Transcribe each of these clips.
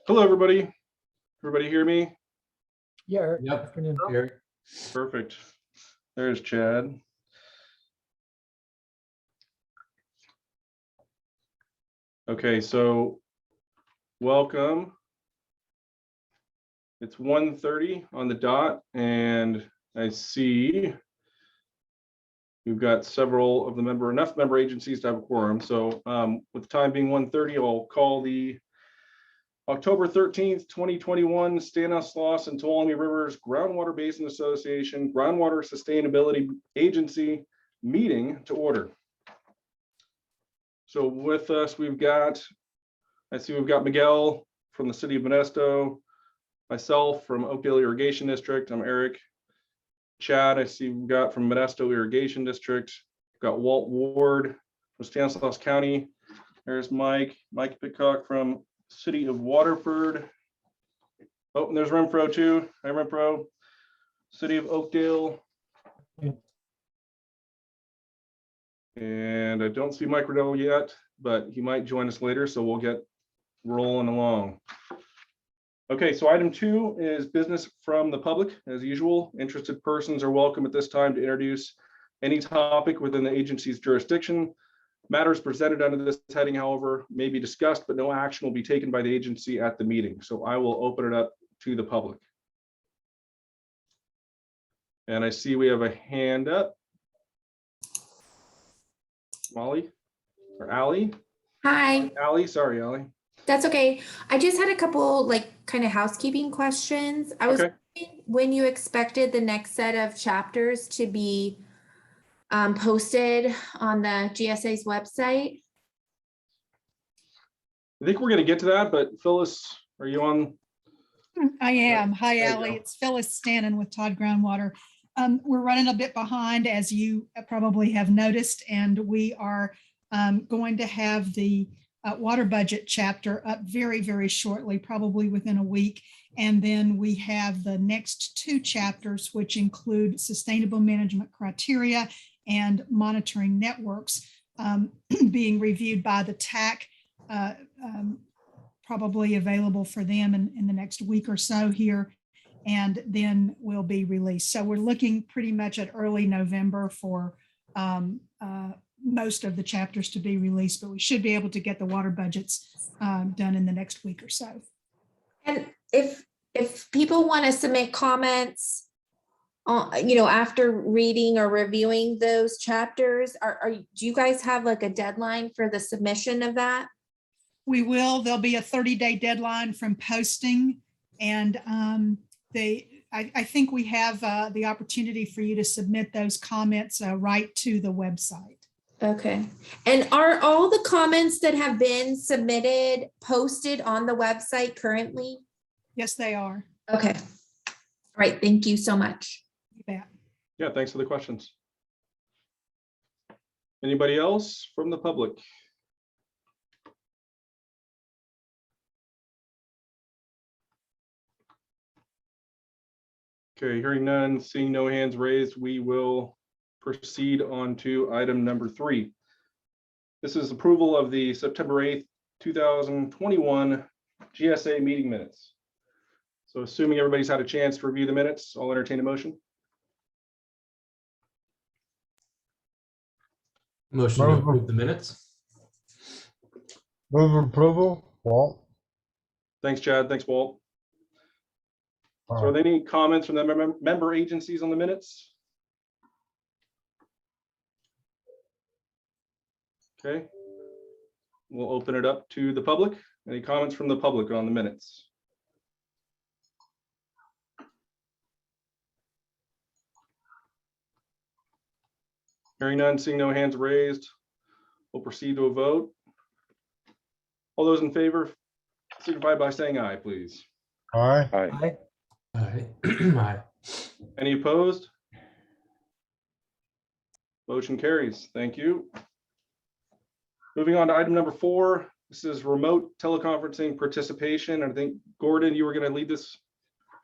Hello, everybody. Everybody hear me? Yeah. Yep. Afternoon. Eric. Perfect. There's Chad. Okay, so welcome. It's 1:30 on the dot, and I see we've got several of the enough member agencies to have a quorum. So with the time being 1:30, I'll call the October 13th, 2021 Stanislaus and Tuolumne Rivers Groundwater Basin Association Groundwater Sustainability Agency meeting to order. So with us, I see we've got Miguel from the city of Modesto, myself from Oakdale Irrigation District. I'm Eric. Chad, I see we've got from Modesto Irrigation District. We've got Walt Ward from Stanislaus County. There's Mike Pitcock from City of Waterford. Oh, and there's Renfro too. Hi, Renfro. City of Oakdale. Yeah. And I don't see Mike Riddell yet, but he might join us later, so we'll get rolling along. Okay, so item 2 is business from the public. As usual, interested persons are welcome at this time to introduce any topic within the agency's jurisdiction. Matters presented under this heading, however, may be discussed, but no action will be taken by the agency at the meeting. So I will open it up to the public. And I see we have a hand up. Molly or Allie? Hi, Allie, sorry, Allie. that's okay. I just had a couple kind of housekeeping questions. I was Okay. wondering when you expected the next set of chapters to be posted on the GSA's website. I think we're going to get to that, but Phyllis, are you on? I am. Hi, There you Allie. go. It's Phyllis Stannon with Todd Groundwater. We're running a bit behind, as you probably have noticed, and we are going to have the water budget chapter up very, very shortly, probably within a week. And then we have the next 2 chapters, which include sustainable management criteria and monitoring networks, being reviewed by the TAC, probably available for them in the next week or so here, and then will be released. So we're looking pretty much at early November for most of the chapters to be released, but we should be able to get the water budgets done in the next week or so. And if people want to submit comments, after reading or reviewing those chapters, do you guys have a deadline for the submission of that? We will. There'll be a 30-day deadline from posting, and I think we have the opportunity for you to submit those comments right to the website. Okay. And are all the comments that have been submitted posted on the website currently? Yes, they are. Okay. All right. Thank you so much. You bet. Yeah, thanks for the questions. Anybody else from the public? Okay, hearing none, seeing no hands raised, we will proceed on to item number 3. This is approval of the September 8th, 2021 GSA meeting minutes. So assuming everybody's had a chance to review the minutes, I'll entertain a motion. Motion to approve the minutes. Move approval, Walt. Thanks, Chad. Thanks, Walt. So are there any comments from the member agencies on the minutes? Okay. We'll open it up to the public. Any comments from the public on the minutes? Hearing none, seeing no hands raised, we'll proceed to a vote. All those in favor, signify by saying aye, please. Aye. Aye. Aye. Any opposed? Motion carries. Thank you. Moving on to item number 4. This is remote teleconferencing participation. I think, Gordon, you were going to lead this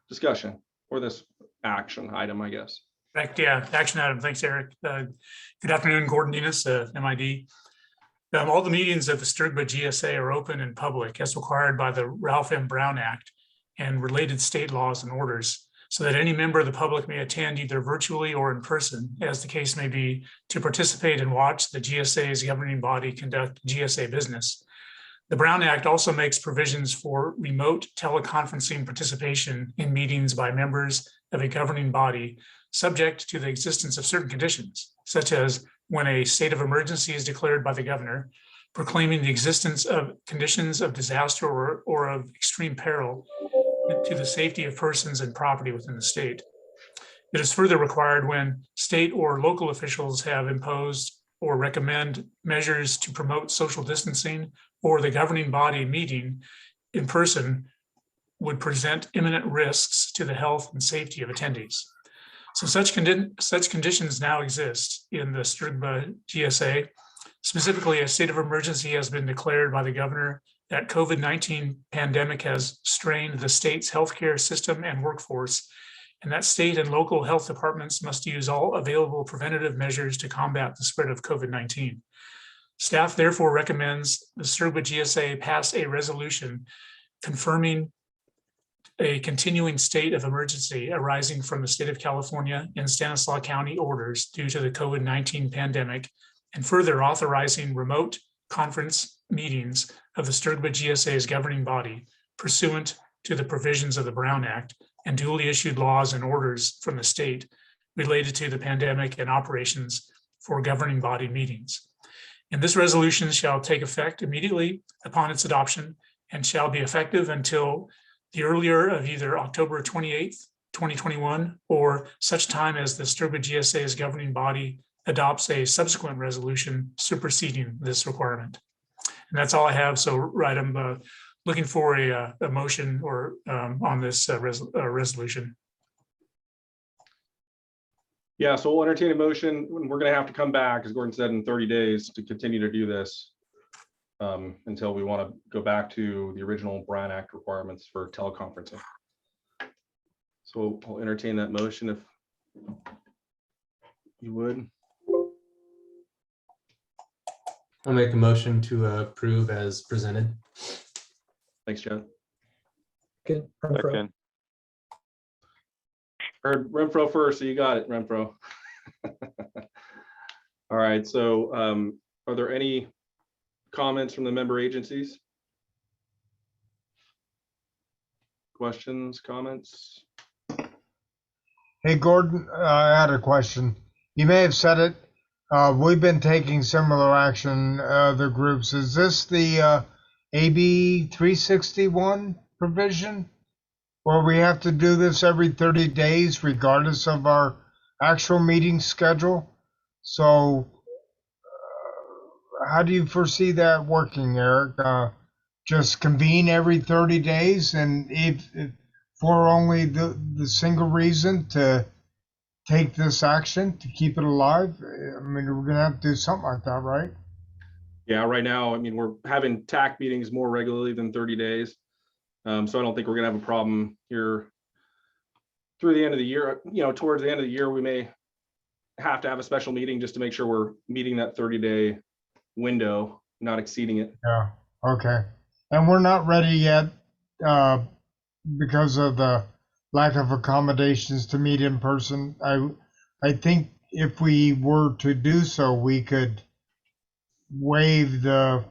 discussion or this action item, I guess. Yeah, action item. Thanks, Eric. Good afternoon, Gordon Denis, MID. All the meetings of the STRGBA GSA are open and public as required by the Ralph M. Brown Act and related state laws and orders, so that any member of the public may attend either virtually or in person, as the case may be, to participate and watch the GSA's governing body conduct GSA business. The Brown Act also makes provisions for remote teleconferencing participation in meetings by members of a governing body, subject to the existence of certain conditions, such as when a state of emergency is declared by the governor, proclaiming the existence of conditions of disaster or of extreme peril to the safety of persons and property within the state. It is further required when state or local officials have imposed or recommend measures to promote social distancing, or the governing body meeting in person would present imminent risks to the health and safety of attendees. So such conditions now exist in the STRGBA GSA. Specifically, a state of emergency has been declared by the governor that COVID-19 pandemic has strained the state's healthcare system and workforce, and that state and local health departments must use all available preventative measures to combat the spread of COVID-19. Staff therefore recommends the STRGBA GSA pass a resolution confirming a continuing state of emergency arising from the state of California and Stanislaus County orders due to the COVID-19 pandemic, and further authorizing remote conference meetings of the STRGBA GSA's governing body pursuant to the provisions of the Brown Act and duly issued laws and orders from the state related to the pandemic and operations for governing body meetings. And this resolution shall take effect immediately upon its adoption and shall be effective until the earlier of either October 28th, 2021, or such time as the STRGBA GSA's governing body adopts a subsequent resolution superseding this requirement. And that's all I have. So, right, I'm looking for a motion or on this resolution. Yeah, so we'll entertain a motion. We're going to have to come back, as Gordon said, in 30 days to continue to do this until we want to go back to the original Brown Act requirements for teleconferencing. So I'll entertain that motion if you would. I'll make a motion to approve as presented. Thanks, Chad. Good. Second. Heard Renfro first, so you got it, Renfro. All right, so are there any comments from the member agencies? Questions, comments? Hey, Gordon, I had a question. You may have said it. We've been taking similar action, other groups. Is this the AB 361 provision where we have to do this every 30 days regardless of our actual meeting schedule? So how do you foresee that working, Eric? Just convene every 30 days, and if for only the single reason to take this action to keep it alive? I mean, we're gonna have to do something like that, right? Yeah, right now, I mean, we're having TAC meetings more regularly than 30 days. So I don't think we're gonna have a problem here through the end of the year. You know, towards the end of the year, we may have to have a special meeting just to make sure we're meeting that 30-day window, not exceeding it. Yeah, okay. And we're not ready yet because of the lack of accommodations to meet in person. I think if we were to do so, we could waive the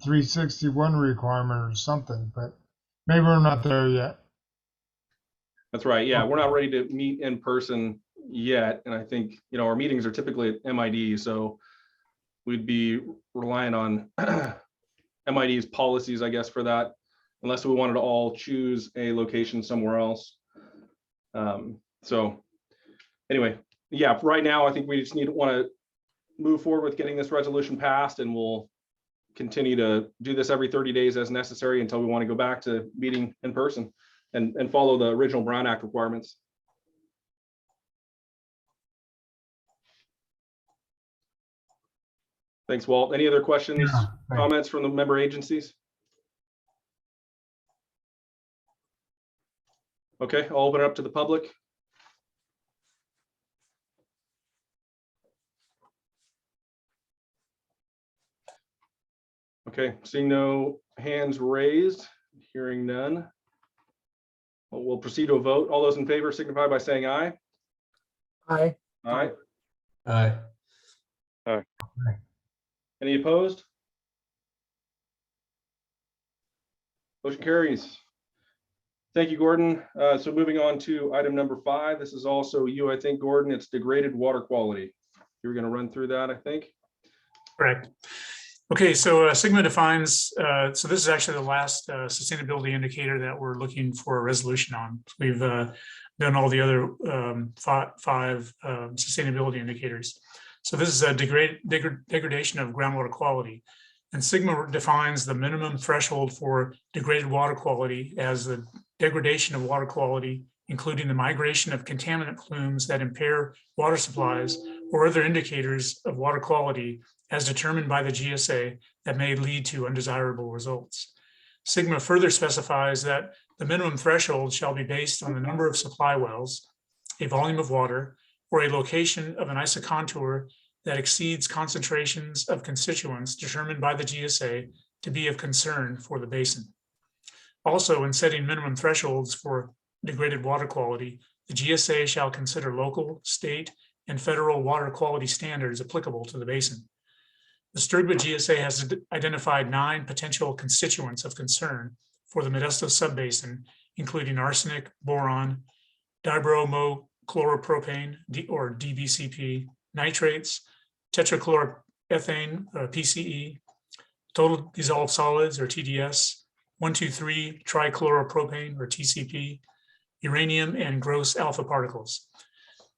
361 requirement or something, but maybe we're not there yet. That's right. Yeah, we're not ready to meet in person yet. And I think, you know, our meetings are typically at MID, so we'd be relying on MID's policies, I guess, for that, unless we wanted to all choose a location somewhere else. So anyway, yeah, right now, I think we just want to move forward with getting this resolution passed, and we'll continue to do this every 30 days as necessary until we want to go back to meeting in person and follow the original Brown Act requirements. Thanks, Walt. Any other questions, Yeah, thanks. comments from the member agencies? Okay, I'll open it up to the public. Okay, seeing no hands raised, hearing none. We'll proceed to a vote. All those in favor signify by saying aye. Aye. Aye. Aye. Any opposed? Motion carries. Thank you, Gordon. So moving on to item number 5. This is also you, I think, Gordon. It's degraded water quality. You were going to run through that, I think. Correct. Okay, so Sigma defines, so this is actually the last sustainability indicator that we're looking for a resolution on. We've done all the other five sustainability indicators. So this is a degradation of groundwater quality. And Sigma defines the minimum threshold for degraded water quality as the degradation of water quality, including the migration of contaminant plumes that impair water supplies or other indicators of water quality as determined by the GSA that may lead to undesirable results. Sigma further specifies that the minimum threshold shall be based on the number of supply wells, a volume of water, or a location of an isocontour that exceeds concentrations of constituents determined by the GSA to be of concern for the basin. Also, in setting minimum thresholds for degraded water quality, the GSA shall consider local, state, and federal water quality standards applicable to the basin. The STRGBA GSA has identified 9 potential constituents of concern for the Modesto subbasin, including arsenic, boron, dibromochloropropane, or DBCP, nitrates, tetrachloroethane, PCE, total dissolved solids, or TDS, 1,2,3-trichloropropane, or TCP, uranium, and gross alpha particles.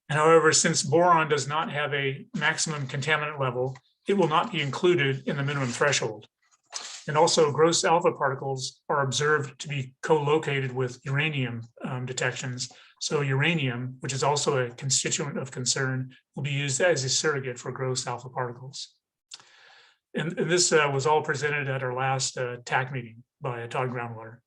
And however, since boron does not have a maximum contaminant level, it will not be included in the minimum threshold. And also, gross alpha particles are observed to be co-located with uranium detections. So uranium, which is also a constituent of concern, will be used as a surrogate for gross alpha particles. And this was all presented at our last TAC meeting by Todd Groundwater.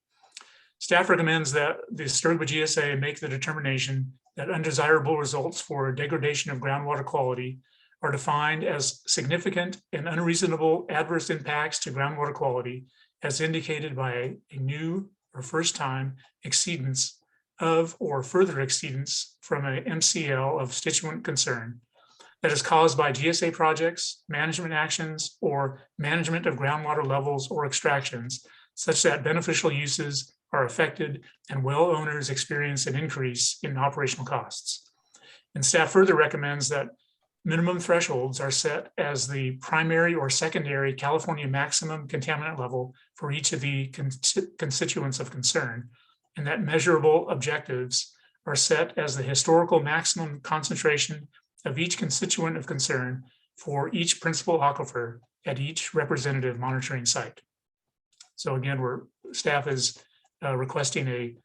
Staff recommends that the STRGBA GSA make the determination that undesirable results for degradation of groundwater quality are defined as significant and unreasonable adverse impacts to groundwater quality as indicated by a new or first time exceedance of or further exceedance from a MCL of constituent concern that is caused by GSA projects, management actions, or management of groundwater levels or extractions such that beneficial uses are affected and well owners experience an increase in operational costs. And staff further recommends that minimum thresholds are set as the primary or secondary California maximum contaminant level for each of the constituents of concern, and that measurable objectives are set as the historical maximum concentration of each constituent of concern for each principal aquifer at each representative monitoring site. So again, staff is requesting a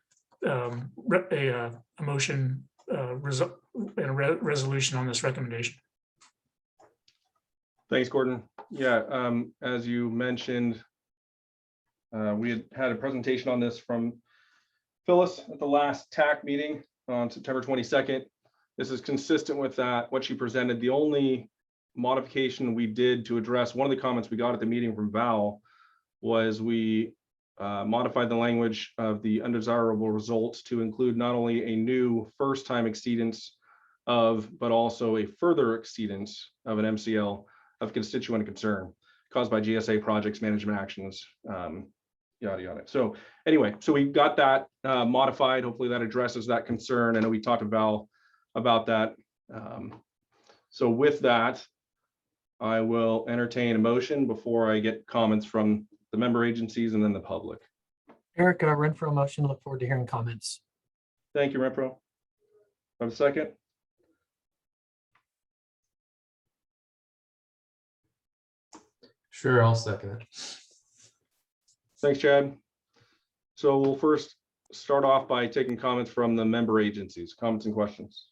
motion and a resolution on this recommendation. Thanks, Gordon. Yeah, as you mentioned, we had a presentation on this from Phyllis at the last TAC meeting on September 22nd. This is consistent with that, what she presented. The only modification we did to address one of the comments we got at the meeting from Val was we modified the language of the undesirable results to include not only a new first-time exceedance of, but also a further exceedance of an MCL of constituent concern caused by GSA projects, management actions, yada, yada. So anyway, so we got that modified. Hopefully that addresses that concern. I know we talked about that. So with that, I will entertain a motion before I get comments from the member agencies and then the public. Eric, I run for a motion. Look forward to hearing comments. Thank you, Renfro. Have a second? Sure, I'll second it. Thanks, Chad. So we'll first start off by taking comments from the member agencies, comments and questions.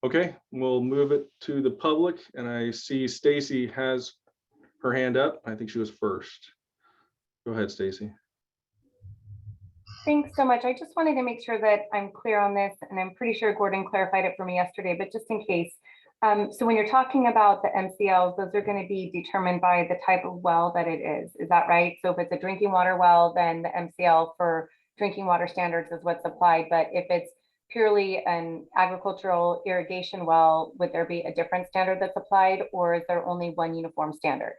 Okay, we'll move it to the public, and I see Stacy has her hand up. I think she was first. Go ahead, Stacy. Thanks so much. I just wanted to make sure that I'm clear on this, and I'm pretty sure Gordon clarified it for me yesterday, but just in case. So when you're talking about the MCLs, those are going to be determined by the type of well that it is. Is that right? So if it's a drinking water well, then the MCL for drinking water standards is what's applied. But if it's purely an agricultural irrigation well, would there be a different standard that's applied, or is there only one uniform standard?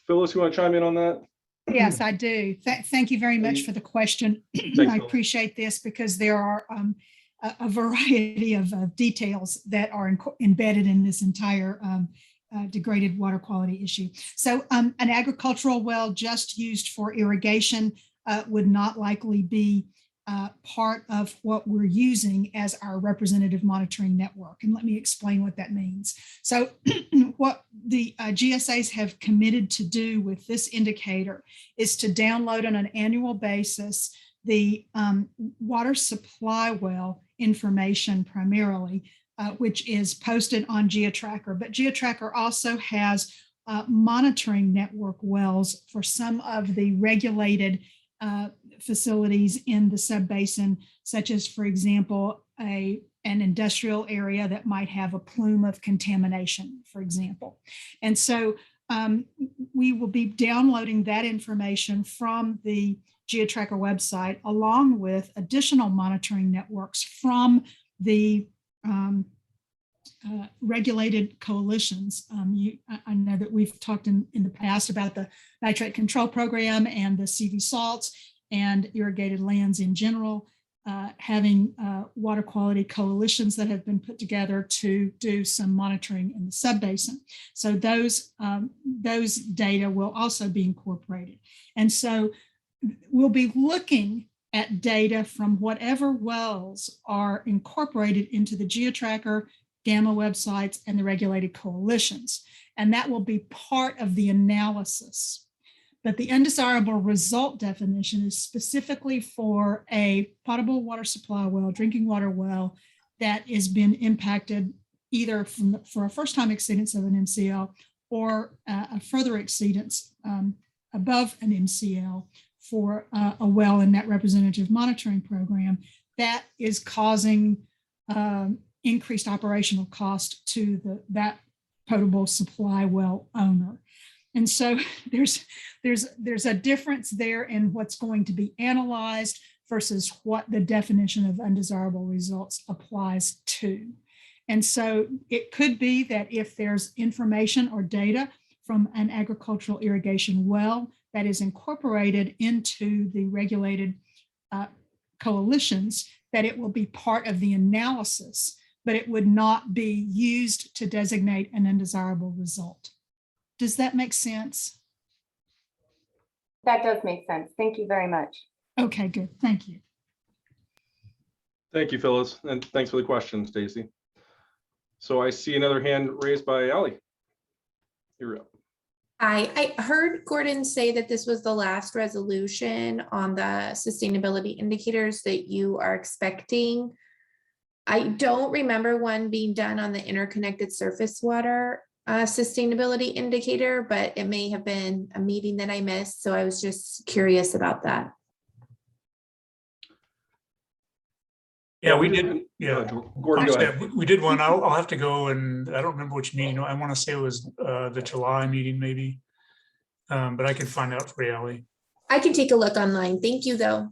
Phyllis, you want to chime in on that? Yes, I do. Thank you very much for the question. Thanks, I Phyllis. appreciate this because there are a variety of details that are embedded in this entire degraded water quality issue. So an agricultural well just used for irrigation would not likely be part of what we're using as our representative monitoring network. And let me explain what that means. So what the GSAs have committed to do with this indicator is to download on an annual basis the water supply well information primarily, which is posted on GeoTracker. But GeoTracker also has monitoring network wells for some of the regulated facilities in the subbasin, such as, for example, an industrial area that might have a plume of contamination, for example. And so we will be downloading that information from the GeoTracker website, along with additional monitoring networks from the regulated coalitions. I know that we've talked in the past about the nitrate control program and the CV salts and irrigated lands in general, having water quality coalitions that have been put together to do some monitoring in the subbasin. So those data will also be incorporated. And so we'll be looking at data from whatever wells are incorporated into the GeoTracker, GAMA websites, and the regulated coalitions. And that will be part of the analysis. But the undesirable result definition is specifically for a potable water supply well, drinking water well, that has been impacted either for a first-time exceedance of an MCL or a further exceedance above an MCL for a well in that representative monitoring program that is causing increased operational cost to that potable supply well owner. And so there's a difference there in what's going to be analyzed versus what the definition of undesirable results applies to. And so it could be that if there's information or data from an agricultural irrigation well that is incorporated into the regulated coalitions, that it will be part of the analysis, but it would not be used to designate an undesirable result. Does that make sense? That does make sense. Thank you very much. Okay, good. Thank you. Thank you, Phyllis, and thanks for the question, Stacy. So I see another hand raised by Allie. You're up. I heard Gordon say that this was the last resolution on the sustainability indicators that you are expecting. I don't remember one being done on the interconnected surface water sustainability indicator, but it may have been a meeting that I missed. So I was just curious about that. Yeah, we did. Yeah, Gordon, go ahead. we did one. I'll have to go, and I don't remember which meeting. I want to say it was the July meeting, maybe. But I can find out for you, Allie. I can take a look online. Thank you, though.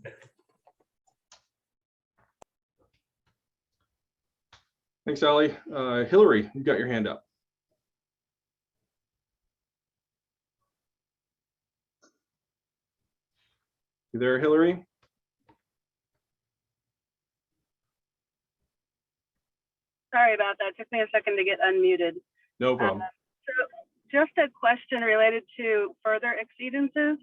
Thanks, Allie. Hillary, you got your hand up. You there, Hillary? Sorry about that. It took me a second to get unmuted. No problem. So just a question related to further exceedances.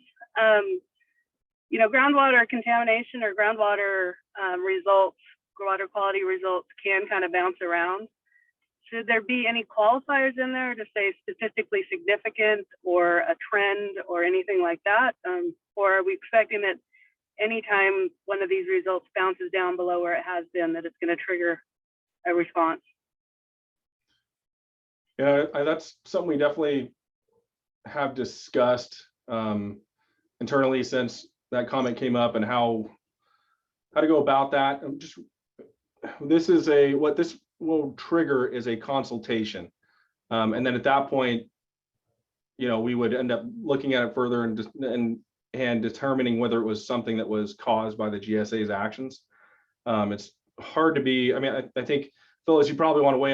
You know, groundwater contamination or groundwater results, water quality results can kind of bounce around. Should there be any qualifiers in there to say statistically significant or a trend or anything like that? Or are we expecting that anytime one of these results bounces down below where it has been, that it's going to trigger a response? Yeah, that's something we definitely have discussed. internally since that comment came up and how to go about that. This is what this will trigger is a consultation. And then at that point, we would end up looking at it further and determining whether it was something that was caused by the GSA's actions. It's hard to be, I think, Phyllis, you probably want to weigh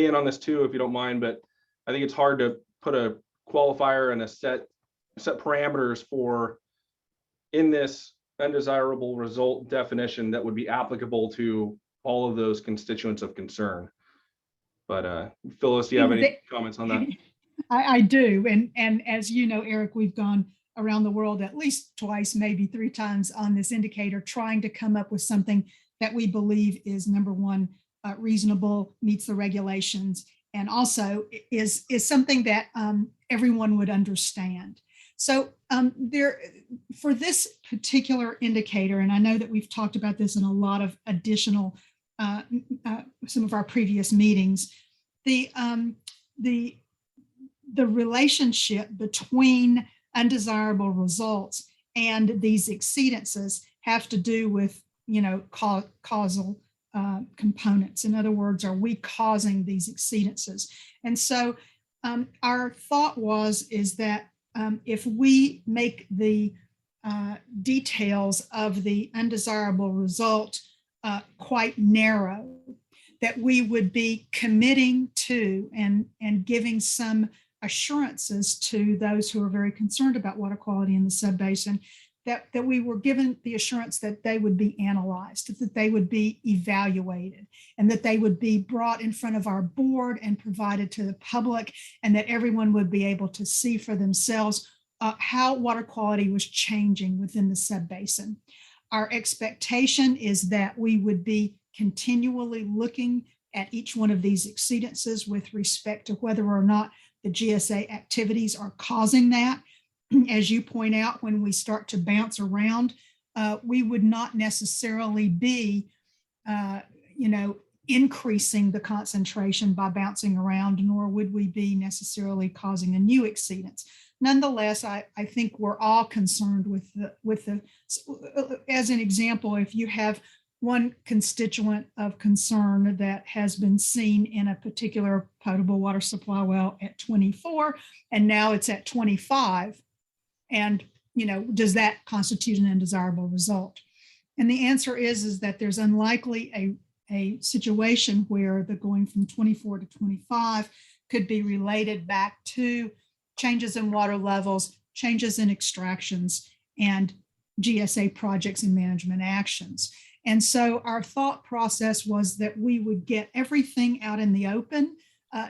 in on this too, if you don't mind, but I think it's hard to put a qualifier and a set parameters for in this undesirable result definition that would be applicable to all of those constituents of concern. But Phyllis, do you have any comments on that? I do. And as you know, Eric, we've gone around the world at least twice, maybe 3 times on this indicator, trying to come up with something that we believe is, number one, reasonable, meets the regulations, and also is something that everyone would understand. So for this particular indicator, and I know that we've talked about this in a lot of additional, some of our previous meetings, the relationship between undesirable results and these exceedances have to do with, causal components. In other words, are we causing these exceedances? And so our thought is that if we make the details of the undesirable result quite narrow, that we would be committing to and giving some assurances to those who are very concerned about water quality in the subbasin, that we were given the assurance that they would be analyzed, that they would be evaluated, and that they would be brought in front of our board and provided to the public, and that everyone would be able to see for themselves how water quality was changing within the subbasin. Our expectation is that we would be continually looking at each one of these exceedances with respect to whether or not the GSA activities are causing that. As you point out, when we start to bounce around, we would not necessarily be, increasing the concentration by bouncing around, nor would we be necessarily causing a new exceedance. Nonetheless, I think we're all concerned with the, as an example, if you have one constituent of concern that has been seen in a particular potable water supply well at 24, and now it's at 25, and does that constitute an undesirable result? And the answer is that there's unlikely a situation where the going from 24 to 25 could be related back to changes in water levels, changes in extractions, and GSA projects and management actions. And so our thought process was that we would get everything out in the open,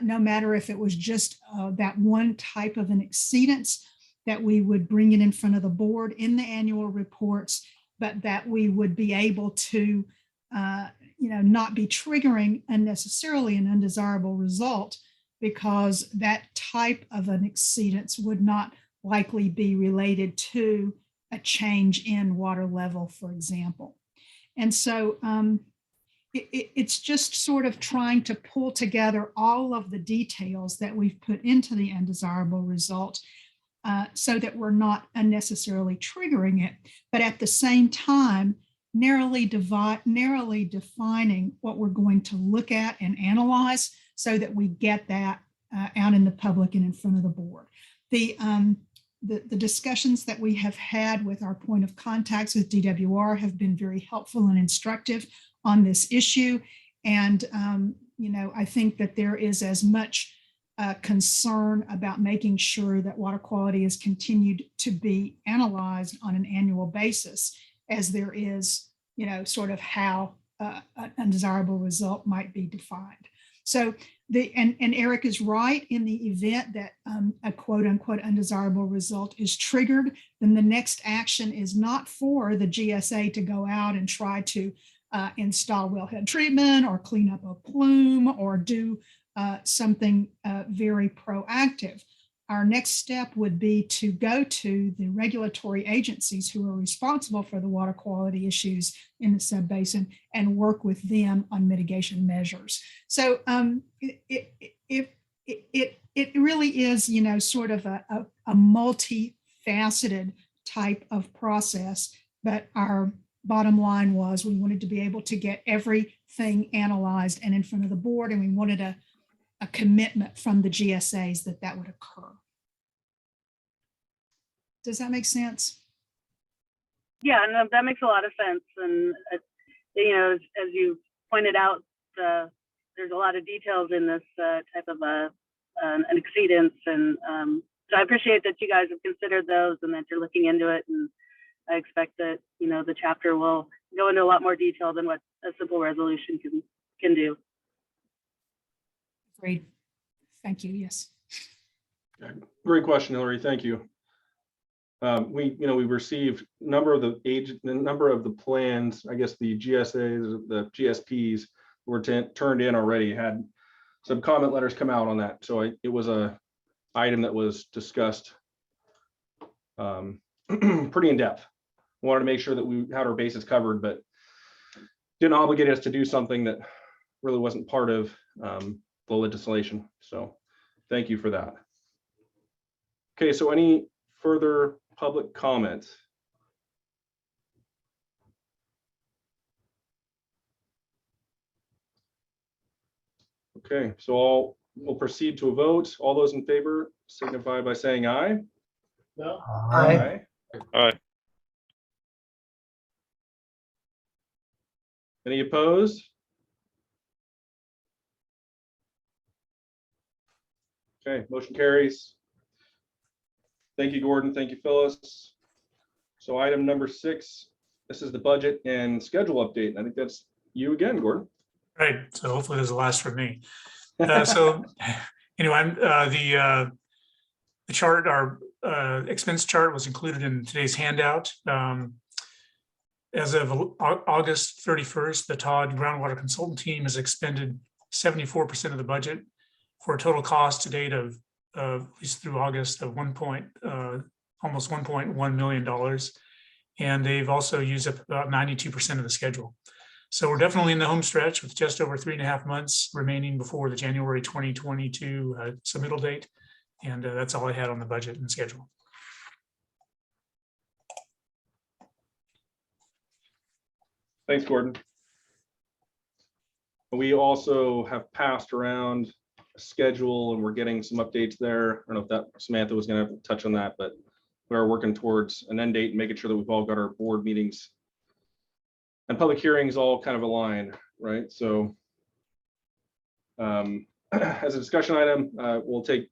no matter if it was just that one type of an exceedance, that we would bring it in front of the board in the annual reports, but that we would be able to, not be triggering unnecessarily an undesirable result, because that type of an exceedance would not likely be related to a change in water level, for example. And so it's just sort of trying to pull together all of the details that we've put into the undesirable result so that we're not unnecessarily triggering it, but at the same time, narrowly defining what we're going to look at and analyze so that we get that out in the public and in front of the board. The discussions that we have had with our point of contacts with DWR have been very helpful and instructive on this issue. And, I think that there is as much concern about making sure that water quality is continued to be analyzed on an annual basis as there is, sort of how an undesirable result might be defined. So and Eric is right, in the event that a quote unquote undesirable result is triggered, then the next action is not for the GSA to go out and try to install wellhead treatment or clean up a plume or do something very proactive. Our next step would be to go to the regulatory agencies who are responsible for the water quality issues in the subbasin and work with them on mitigation measures. So it really is, sort of a multifaceted multifaceted type of process, but our bottom line was we wanted to be able to get everything analyzed and in front of the board, and we wanted a commitment from the GSAs that would occur. Does that make sense? Yeah, no, that makes a lot of sense. And, as you pointed out, there's a lot of details in this type of an exceedance. And so I appreciate that you guys have considered those and that you're looking into it. And I expect that, the chapter will go into a lot more detail than what a simple resolution can do. Great. Thank you. Yes. Great question, Hillary. Thank you. We received a number of the plans, I guess the GSAs, the GSPs were turned in already, had some comment letters come out on that. So it was a item that was discussed pretty in depth. Wanted to make sure that we had our bases covered, but didn't obligate us to do something that really wasn't part of the legislation. So thank you for that. Okay, so any further public comments? Okay, so we'll proceed to a vote. All those in favor signify by saying aye. No. Aye. Aye. Any opposed? Okay, motion carries. Thank you, Gordon. Thank you, Phyllis. So item number 6, this is the budget and schedule update. I think that's you again, Gordon. Right. So hopefully there's a last from me. So anyway, the chart, our expense chart was included in today's handout. As of August 31st, the TAC groundwater consultant team has expended 74% of the budget for a total cost to date of at least through August of almost $1.1 million. And they've also used up about 92% of the schedule. So we're definitely in the home stretch with just over 3.5 months remaining before the January 2022 submittal date. And that's all I had on the budget and schedule. Thanks, Gordon. We also have passed around a schedule and we're getting some updates there. I don't know if that Samantha was going to touch on that, but we are working towards an end date and making sure that we've all got our board meetings and public hearings all kind of aligned, right? So as a discussion item, we'll take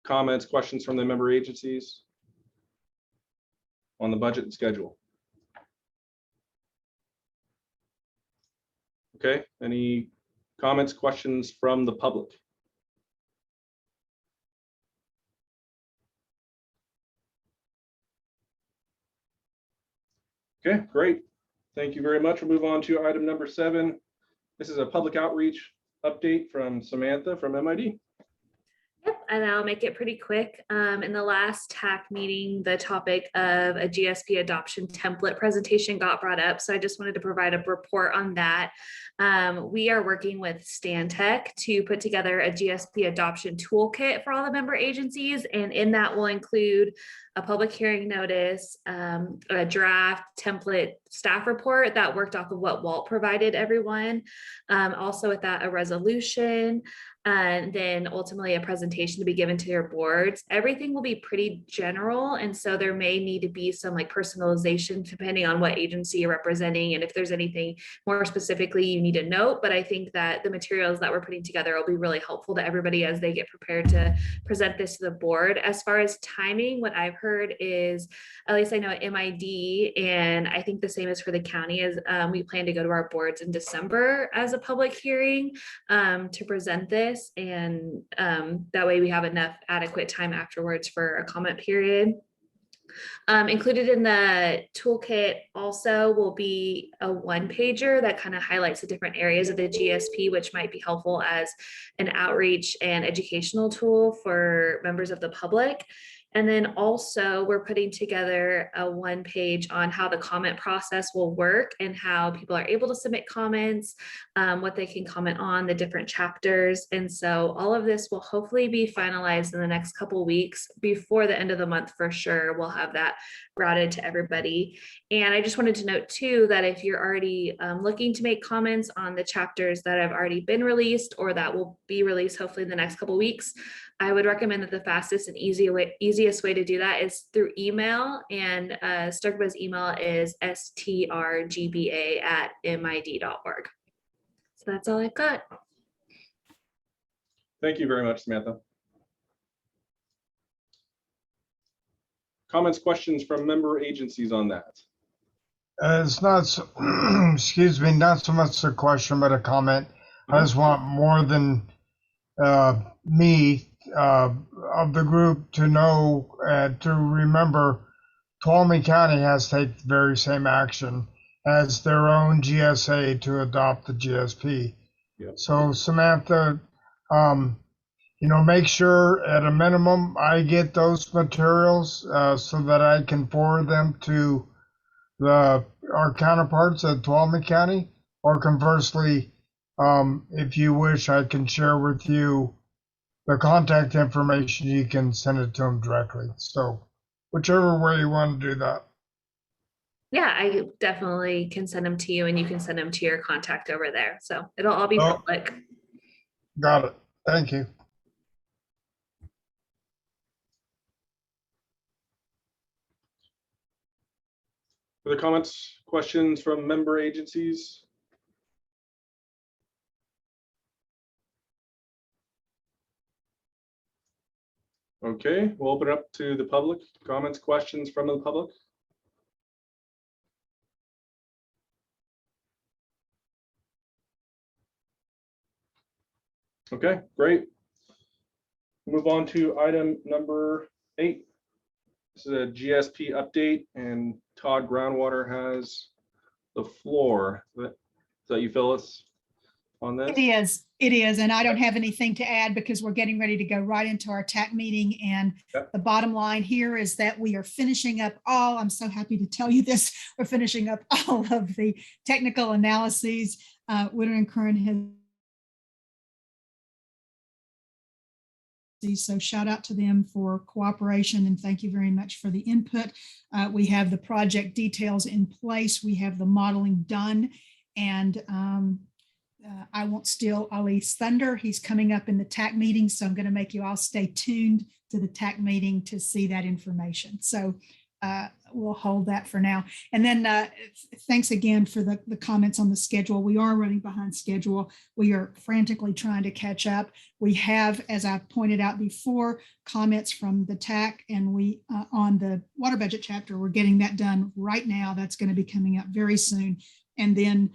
comments, questions from the member agencies on the budget and schedule. Okay, any comments, questions from the public? Okay, great. Thank you very much. We'll move on to item number 7. This is a public outreach update from Samantha from MID. Yep, and I'll make it pretty quick. In the last TAC meeting, the topic of a GSP adoption template presentation got brought up. So I just wanted to provide a report on that. We are working with Stantec to put together a GSP adoption toolkit for all the member agencies. And in that will include a public hearing notice, a draft template staff report that worked off of what Walt provided everyone. Also with that, a resolution, and then ultimately a presentation to be given to your boards. Everything will be pretty general. And so there may need to be some like personalization depending on what agency you're representing. And if there's anything more specifically you need to note, but I think that the materials that we're putting together will be really helpful to everybody as they get prepared to present this to the board. As far as timing, what I've heard is, at least I know at MID, and I think the same is for the county, is we plan to go to our boards in December as a public hearing to present this. And that way we have enough adequate time afterwards for a comment period. Included in the toolkit also will be a one-pager that kind of highlights the different areas of the GSP, which might be helpful as an outreach and educational tool for members of the public. And then also we're putting together a 1-page on how the comment process will work and how people are able to submit comments, what they can comment on, the different chapters. And so all of this will hopefully be finalized in the next couple of weeks. Before the end of the month for sure, we'll have that routed to everybody. And I just wanted to note too, that if you're already looking to make comments on the chapters that have already been released or that will be released hopefully in the next couple of weeks, I would recommend that the fastest and easiest way to do that is through email. And STRGBA's email is strgba@mid.org. So that's all I've got. Thank you very much, Samantha. Comments, questions from member agencies on that? It's not, excuse me, not so much a question, but a comment. I just want more than me of the group to know, to remember, Tuolumne County has taken the very same action as their own GSA to adopt the GSP. Yep. So Samantha, make sure at a minimum I get those materials so that I can forward them to our counterparts at Tuolumne County, or conversely, if you wish, I can share with you the contact information. You can send it to them directly. So whichever way you want to do that. Yeah, I definitely can send them to you and you can send them to your contact over there. So it'll all be public. Got it. Thank you. Other comments, questions from member agencies? Okay, we'll open it up to the public. Comments, questions from the public? Okay, great. Move on to item number 8. This is a GSP update, and Todd Groundwater has the floor. Is that you, Phyllis, on this? It is. And I don't have anything to add because we're getting ready to go right into our TAC meeting. And Yep. The bottom line here is that we are finishing up I'm so happy to tell you this, we're finishing up all of the technical analyses. Witter and Curran has. So shout out to them for cooperation and thank you very much for the input. We have the project details in place. We have the modeling done, and I won't steal Ali's thunder. He's coming up in the TAC meeting, so I'm going to make you all stay tuned to the TAC meeting to see that information. So we'll hold that for now. And then thanks again for the comments on the schedule. We are running behind schedule. We are frantically trying to catch up. We have, as I pointed out before, comments from the TAC, and we on the water budget chapter, we're getting that done right now. That's going to be coming up very soon. And then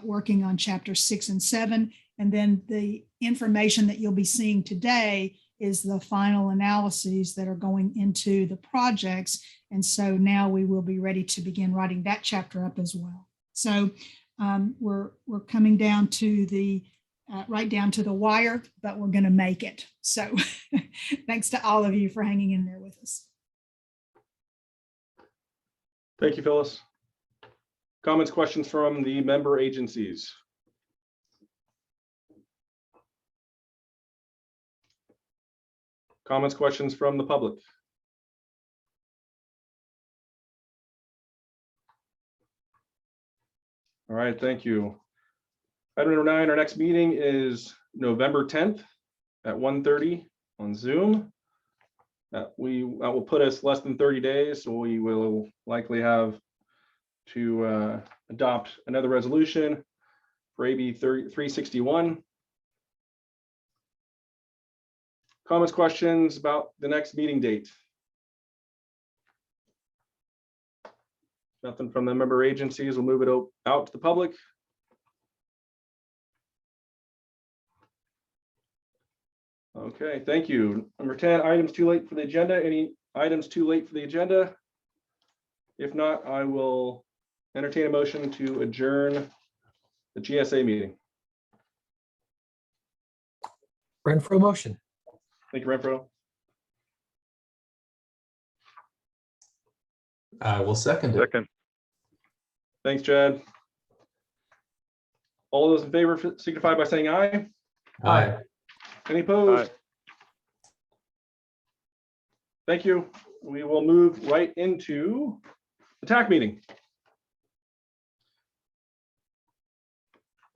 working on chapter 6 and 7. And then the information that you'll be seeing today is the final analyses that are going into the projects. And so now we will be ready to begin writing that chapter up as well. So we're coming down to the right down to the wire, but we're going to make it. So thanks to all of you for hanging in there with us. Thank you, Phyllis. Comments, questions from the member agencies? Comments, questions from the public? All right, thank you. Item number 9, our next meeting is November 10th at 1:30 on Zoom. That will put us less than 30 days, so we will likely have to adopt another resolution for AB 361. Comments, questions about the next meeting date? Nothing from the member agencies. We'll move it out to the public. Okay, thank you. Number 10, items too late for the agenda. Any items too late for the agenda? If not, I will entertain a motion to adjourn the GSA meeting. Renfro motion. Thank you, Renfro. I will second it. Second. Thanks, Chad. All those in favor signify by saying aye. Aye. Any opposed? Aye. Thank you. We will move right into the TAC meeting.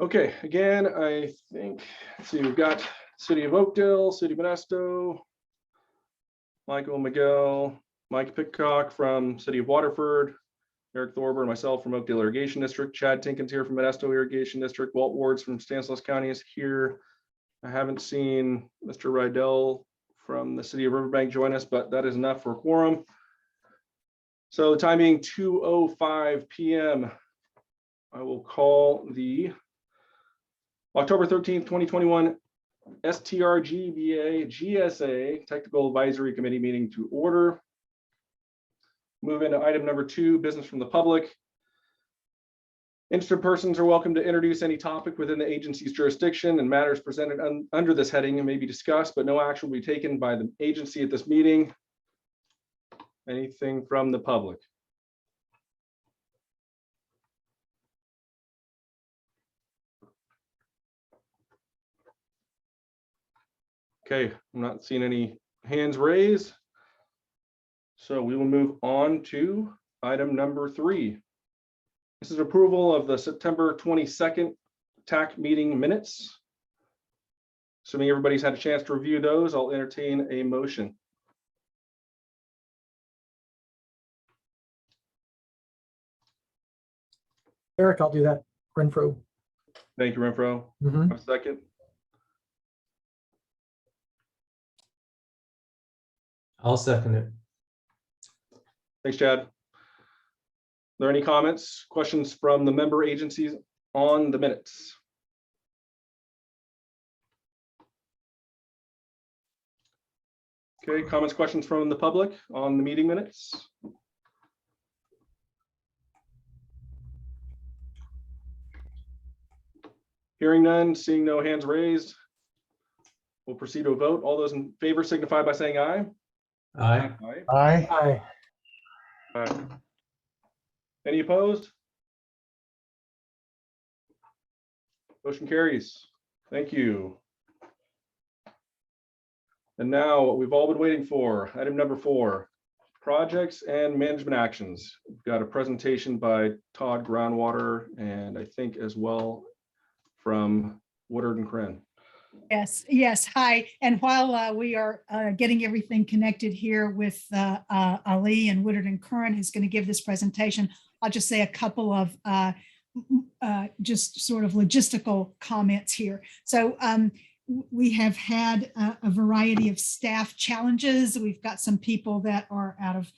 Okay, again, I think, let's see, we've got City of Oakdale, City of Modesto, Michael Miguel, Mike Pitcock from City of Waterford, Eric Thorber, and myself from Oakdale Irrigation District, Chad Tinkins here from Modesto Irrigation District, Walt Wards from Stanislaus County is here. I haven't seen Mr. Rydell from the City of Riverbank join us, but that is enough for a quorum. So the time being 2:05 p.m., I will call the October 13th, 2021 STRGBA GSA Technical Advisory Committee meeting to order. Move into item number 2, business from the public. Interested persons are welcome to introduce any topic within the agency's jurisdiction, and matters presented under this heading may be discussed, but no action will be taken by the agency at this meeting. Anything from the public? Okay, I'm not seeing any hands raised. So we will move on to item number 3. This is approval of the September 22nd TAC meeting minutes. Assuming everybody's had a chance to review those, I'll entertain a motion. Eric, I'll do that. Renfro. Thank you, Renfro. Mhm. A second. I'll second it. Thanks, Chad. Are there any comments, questions from the member agencies on the minutes? Okay, comments, questions from the public on the meeting minutes? Hearing none, seeing no hands raised, we'll proceed to a vote. All those in favor signify by saying aye. Aye. Aye. Aye. Aye. Aye. Any opposed? Motion carries. Thank you. And now what we've all been waiting for, item number 4, projects and management actions. We've got a presentation by Todd Groundwater, and I think as well from Woodard and Kren. Yes. Hi. And while we are getting everything connected here with Ali and Woodard and Curran, who's going to give this presentation, I'll just say a couple of just sort of logistical comments here. So we have had a variety of staff challenges. We've got some people that are out of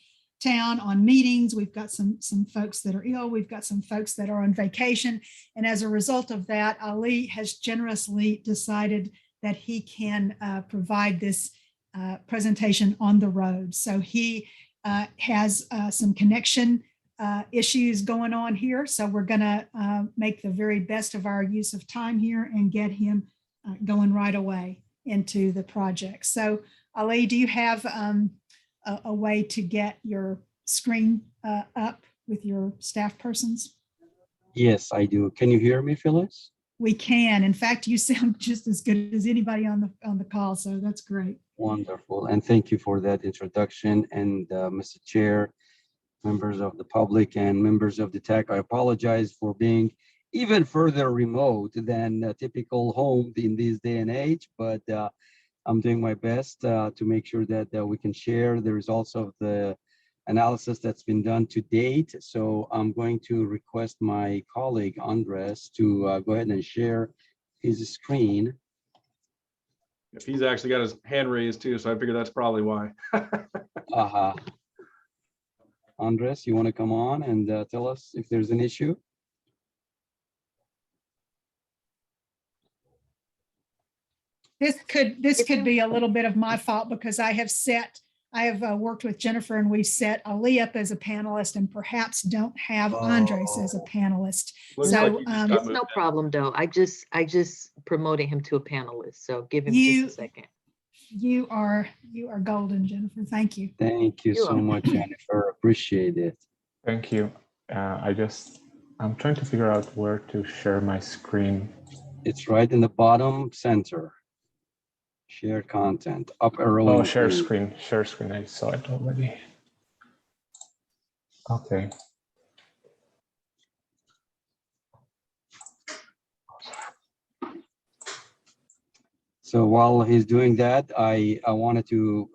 town on meetings. We've got some folks that are ill. We've got some folks that are on vacation. And as a result of that, Ali has generously decided that he can provide this presentation on the road. So he has some connection issues going on here. So we're gonna make the very best of our use of time here and get him going right away into the project. So Ali, do you have a way to get your screen up with your staff persons? Yes, I do. Can you hear me, Phyllis? We can. In fact, you sound just as good as anybody on the call, so that's great. Wonderful. And thank you for that introduction. And Mr. Chair, members of the public and members of the TAC, I apologize for being even further remote than a typical home in this day and age, but I'm doing my best to make sure that we can share the results of the analysis that's been done to date. So I'm going to request my colleague Andres to go ahead and share his screen. If he's actually got his hand raised too, so I figure that's probably why. Andres, you want to come on and tell us if there's an issue? This could be a little bit of my fault because I have worked with Jennifer and we've set Ali up as a panelist and perhaps don't have Andres as a panalist. Looks So like you just got It's moved no down. problem though. I just promoted him to a panelist, so give him just a second. You are golden, Jennifer. Thank you. Thank you You're so welcome. much, Jennifer. Appreciate it. Thank you. I'm trying to figure out where to share my screen. It's right in the bottom center. Share content, up arrow. Oh, in share green. screen, share screen. I saw it already. Okay. So while he's doing that, I wanted to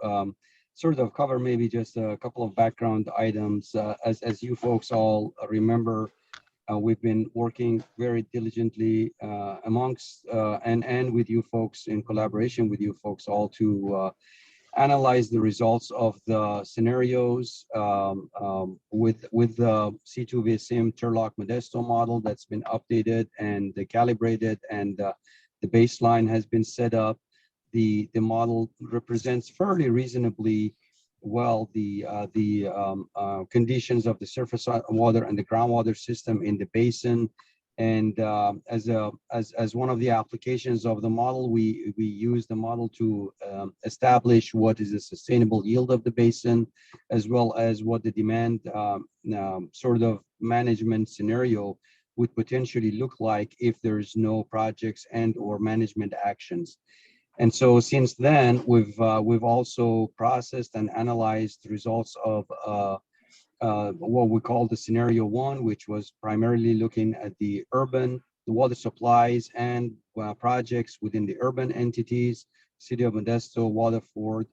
sort of cover maybe just a couple of background items. As you folks all remember, we've been working very diligently amongst and with you folks, in collaboration with you folks all, to analyze the results of the scenarios with the C2VSIM Turlock Modesto model that's been updated and calibrated, and the baseline has been set up. The model represents fairly reasonably well the conditions of the surface water and the groundwater system in the basin. And as one of the applications of the model, we use the model to establish what is the sustainable yield of the basin, as well as what the demand sort of management scenario would potentially look like if there's no projects and or management actions. And so since then, we've also processed and analyzed the results of what we call the scenario one, which was primarily looking at the water supplies and projects within the urban entities, City of Modesto, Waterford,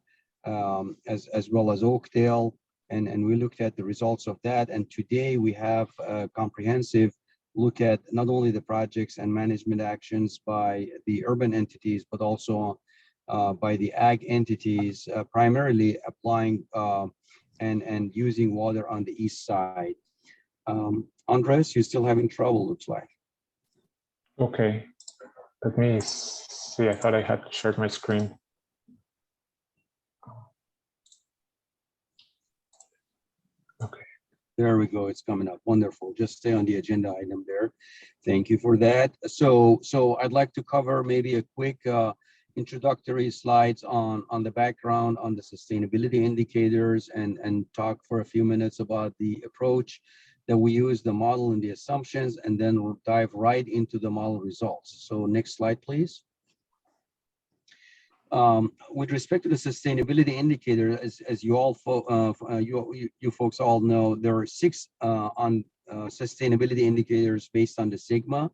as well as Oakdale. And we looked at the results of that. And today we have a comprehensive look at not only the projects and management actions by the urban entities, but also by the ag entities, primarily applying and using water on the east side. Andres, you're still having trouble, looks like. Okay, let me see. I thought I had shared my screen. Okay. There we go. It's coming up. Wonderful. Just stay on the agenda item there. Thank you for that. So I'd like to cover maybe a quick introductory slides on the background on the sustainability indicators and talk for a few minutes about the approach that we use, the model and the assumptions, and then we'll dive right into the model results. So next slide, please. With respect to the sustainability indicator, as you all you folks all know, there are 6 sustainability indicators based on the sigma,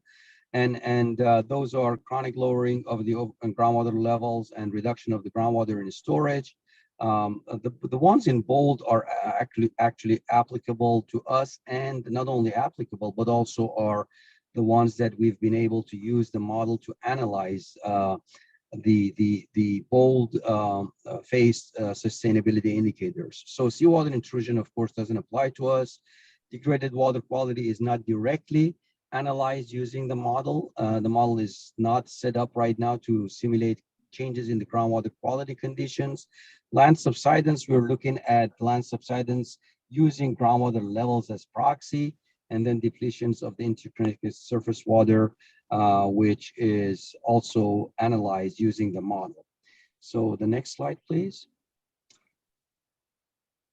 and those are chronic lowering of the groundwater levels and reduction of the groundwater in storage. The ones in bold are actually applicable to us, and not only applicable, but also are the ones that we've been able to use the model to analyze the bold phase sustainability indicators. So seawater intrusion, of course, doesn't apply to us. Degraded water quality is not directly analyzed using the model. The model is not set up right now to simulate changes in the groundwater quality conditions. Land subsidence, we're looking at land subsidence using groundwater levels as proxy, and then depletions of the interconnected surface water, which is also analyzed using the model. So the next slide, please.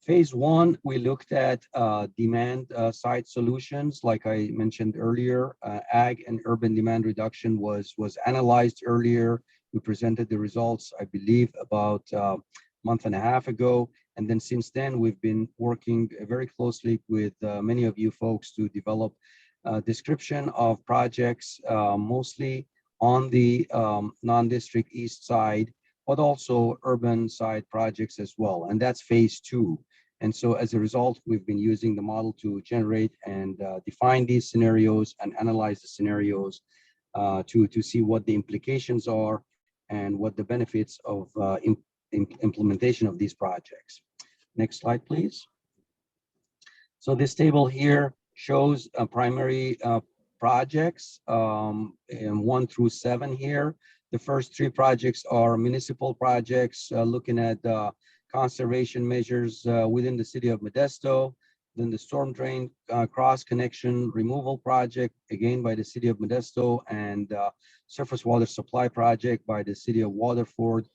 Phase 1, we looked at demand side solutions. Like I mentioned earlier, ag and urban demand reduction was analyzed earlier. We presented the results, I believe, about a month and a half ago. And then since then, we've been working very closely with many of you folks to develop a description of projects, mostly on the non-district east side, but also urban side projects as well. And that's phase 2. And so as a result, we've been using the model to generate and define these scenarios and analyze the scenarios to see what the implications are and what the benefits of implementation of these projects. Next slide, please. So this table here shows primary projects in 1 through 7 here. The first 3 projects are municipal projects looking at conservation measures within the City of Modesto. Then the storm drain cross connection removal project, again by the City of Modesto, and surface water supply project by the City of Waterford,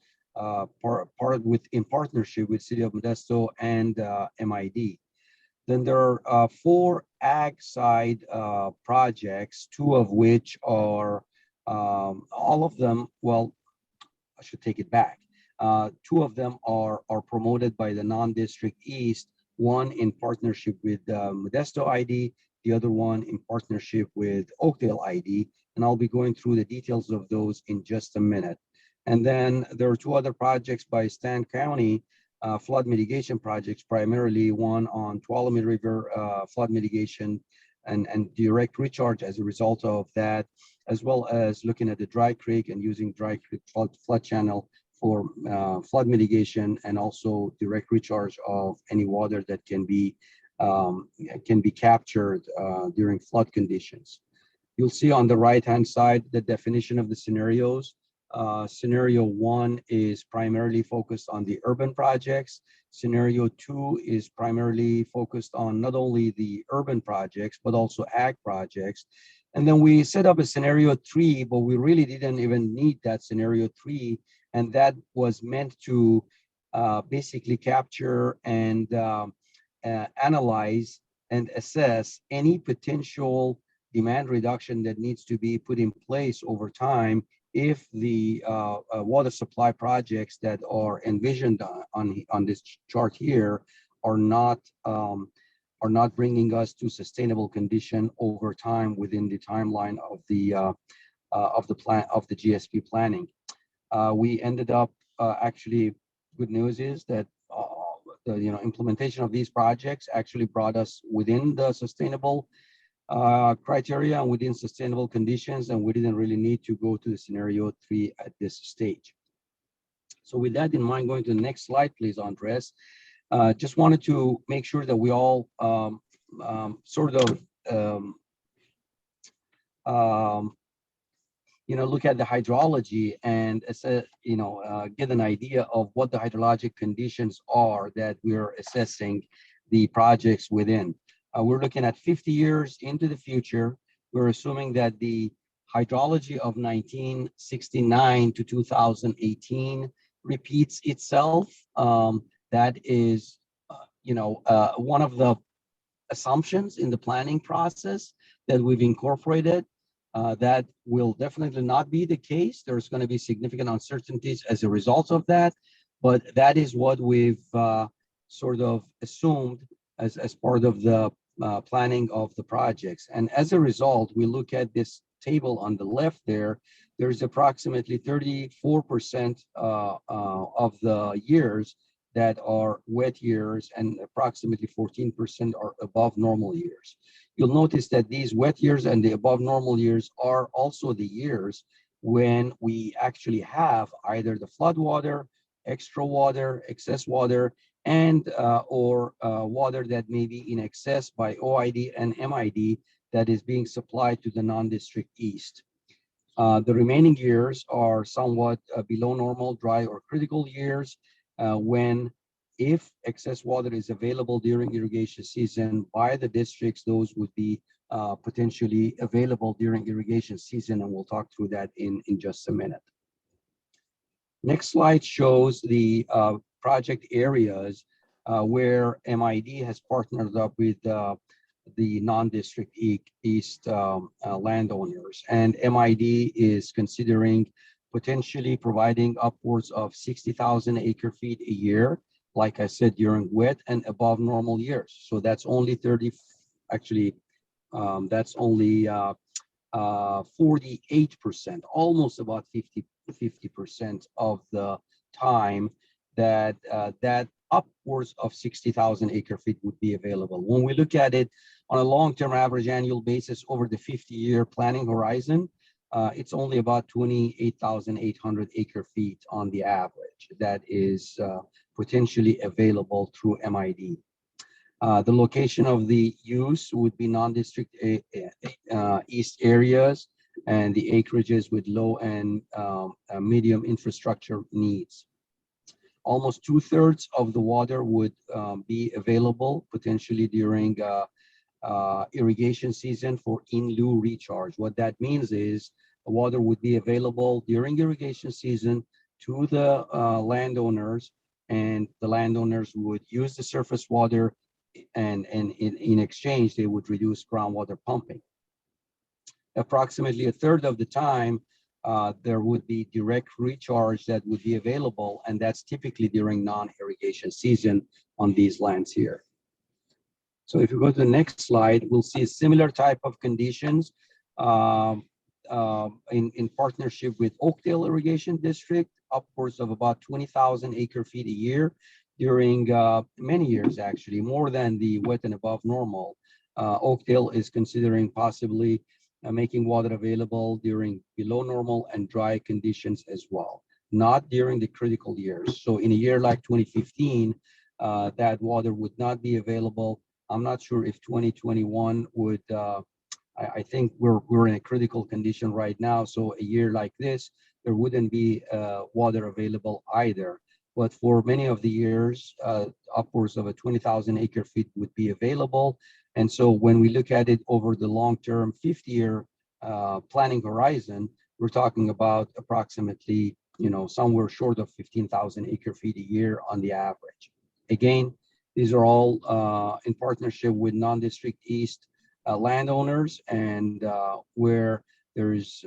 in partnership with City of Modesto and MID. Then there are 4 ag side projects, 2 of which are all of them. Well, I should take it back. 2 of them are promoted by the non-district East. One in partnership with Modesto ID, the other one in partnership with Oakdale ID. And I'll be going through the details of those in just a minute. And then there are 2 other projects by Stan County, flood mitigation projects, primarily one on Tuolumne River flood mitigation and direct recharge as a result of that, as well as looking at the Dry Creek and using Dry Creek flood channel for flood mitigation, and also direct recharge of any water that can be captured during flood conditions. You'll see on the right-hand side the definition of the scenarios. Scenario 1 is primarily focused on the urban projects. Scenario 2 is primarily focused on not only the urban projects, but also ag projects. And then we set up a scenario 3, but we really didn't even need that scenario 3. And that was meant to basically capture and analyze and assess any potential demand reduction that needs to be put in place over time if the water supply projects that are envisioned on this chart here are not bringing us to sustainable condition over time within the timeline of the GSP planning. We ended up actually, good news is that the implementation of these projects actually brought us within the sustainable criteria and within sustainable conditions, and we didn't really need to go to the scenario 3 at this stage. So with that in mind, going to the next slide, please, Andres. Just wanted to make sure that we all sort of look at the hydrology and get an idea of what the hydrologic conditions are that we're assessing the projects within. We're looking at 50 years into the future. We're assuming that the hydrology of 1969 to 2018 repeats itself. That is, one of the assumptions in the planning process that we've incorporated. That will definitely not be the case. There's going to be significant uncertainties as a result of that, but that is what we've sort of assumed as part of the planning of the projects. And as a result, we look at this table on the left there. There's approximately 34% of the years that are wet years, and approximately 14% are above normal years. You'll notice that these wet years and the above normal years are also the years when we actually have either the flood water, extra water, excess water, and or water that may be in excess by OID and MID that is being supplied to the non-district east. The remaining years are somewhat below normal, dry or critical years, when if excess water is available during irrigation season by the districts, those would be potentially available during irrigation season, and we'll talk through that in just a minute. Next slide shows the project areas where MID has partnered up with the non-district east landowners, and MID is considering potentially providing upwards of 60,000 acre feet a year, like I said, during wet and above normal years. So that's only 48%, almost about 50% of the time that that upwards of 60,000 acre feet would be available. When we look at it on a long-term average annual basis over the 50-year planning horizon, it's only about 28,800 acre feet on the average that is potentially available through MID. The location of the use would be non-district east areas and the acreages with low and medium infrastructure needs. Almost 2/3 of the water would be available potentially during irrigation season for in lieu recharge. What that means is the water would be available during irrigation season to the landowners, and the landowners would use the surface water and in exchange, they would reduce groundwater pumping. Approximately a third of the time, there would be direct recharge that would be available, and that's typically during non-irrigation season on these lands here. So if you go to the next slide, we'll see a similar type of conditions in partnership with Oakdale Irrigation District, upwards of about 20,000 acre-feet a year during many years, actually, more than the wet and above normal. Oakdale is considering possibly making water available during below normal and dry conditions as well, not during the critical years. So in a year like 2015, that water would not be available. I'm not sure if 2021 would, I think we're in a critical condition right now. So a year like this, there wouldn't be water available either. But for many of the years, upwards of a 20,000 acre-feet would be available. And so when we look at it over the long-term 50-year planning horizon, we're talking about approximately, somewhere short of 15,000 acre-feet a year on the average. Again, these are all in partnership with non-district east landowners, and where there's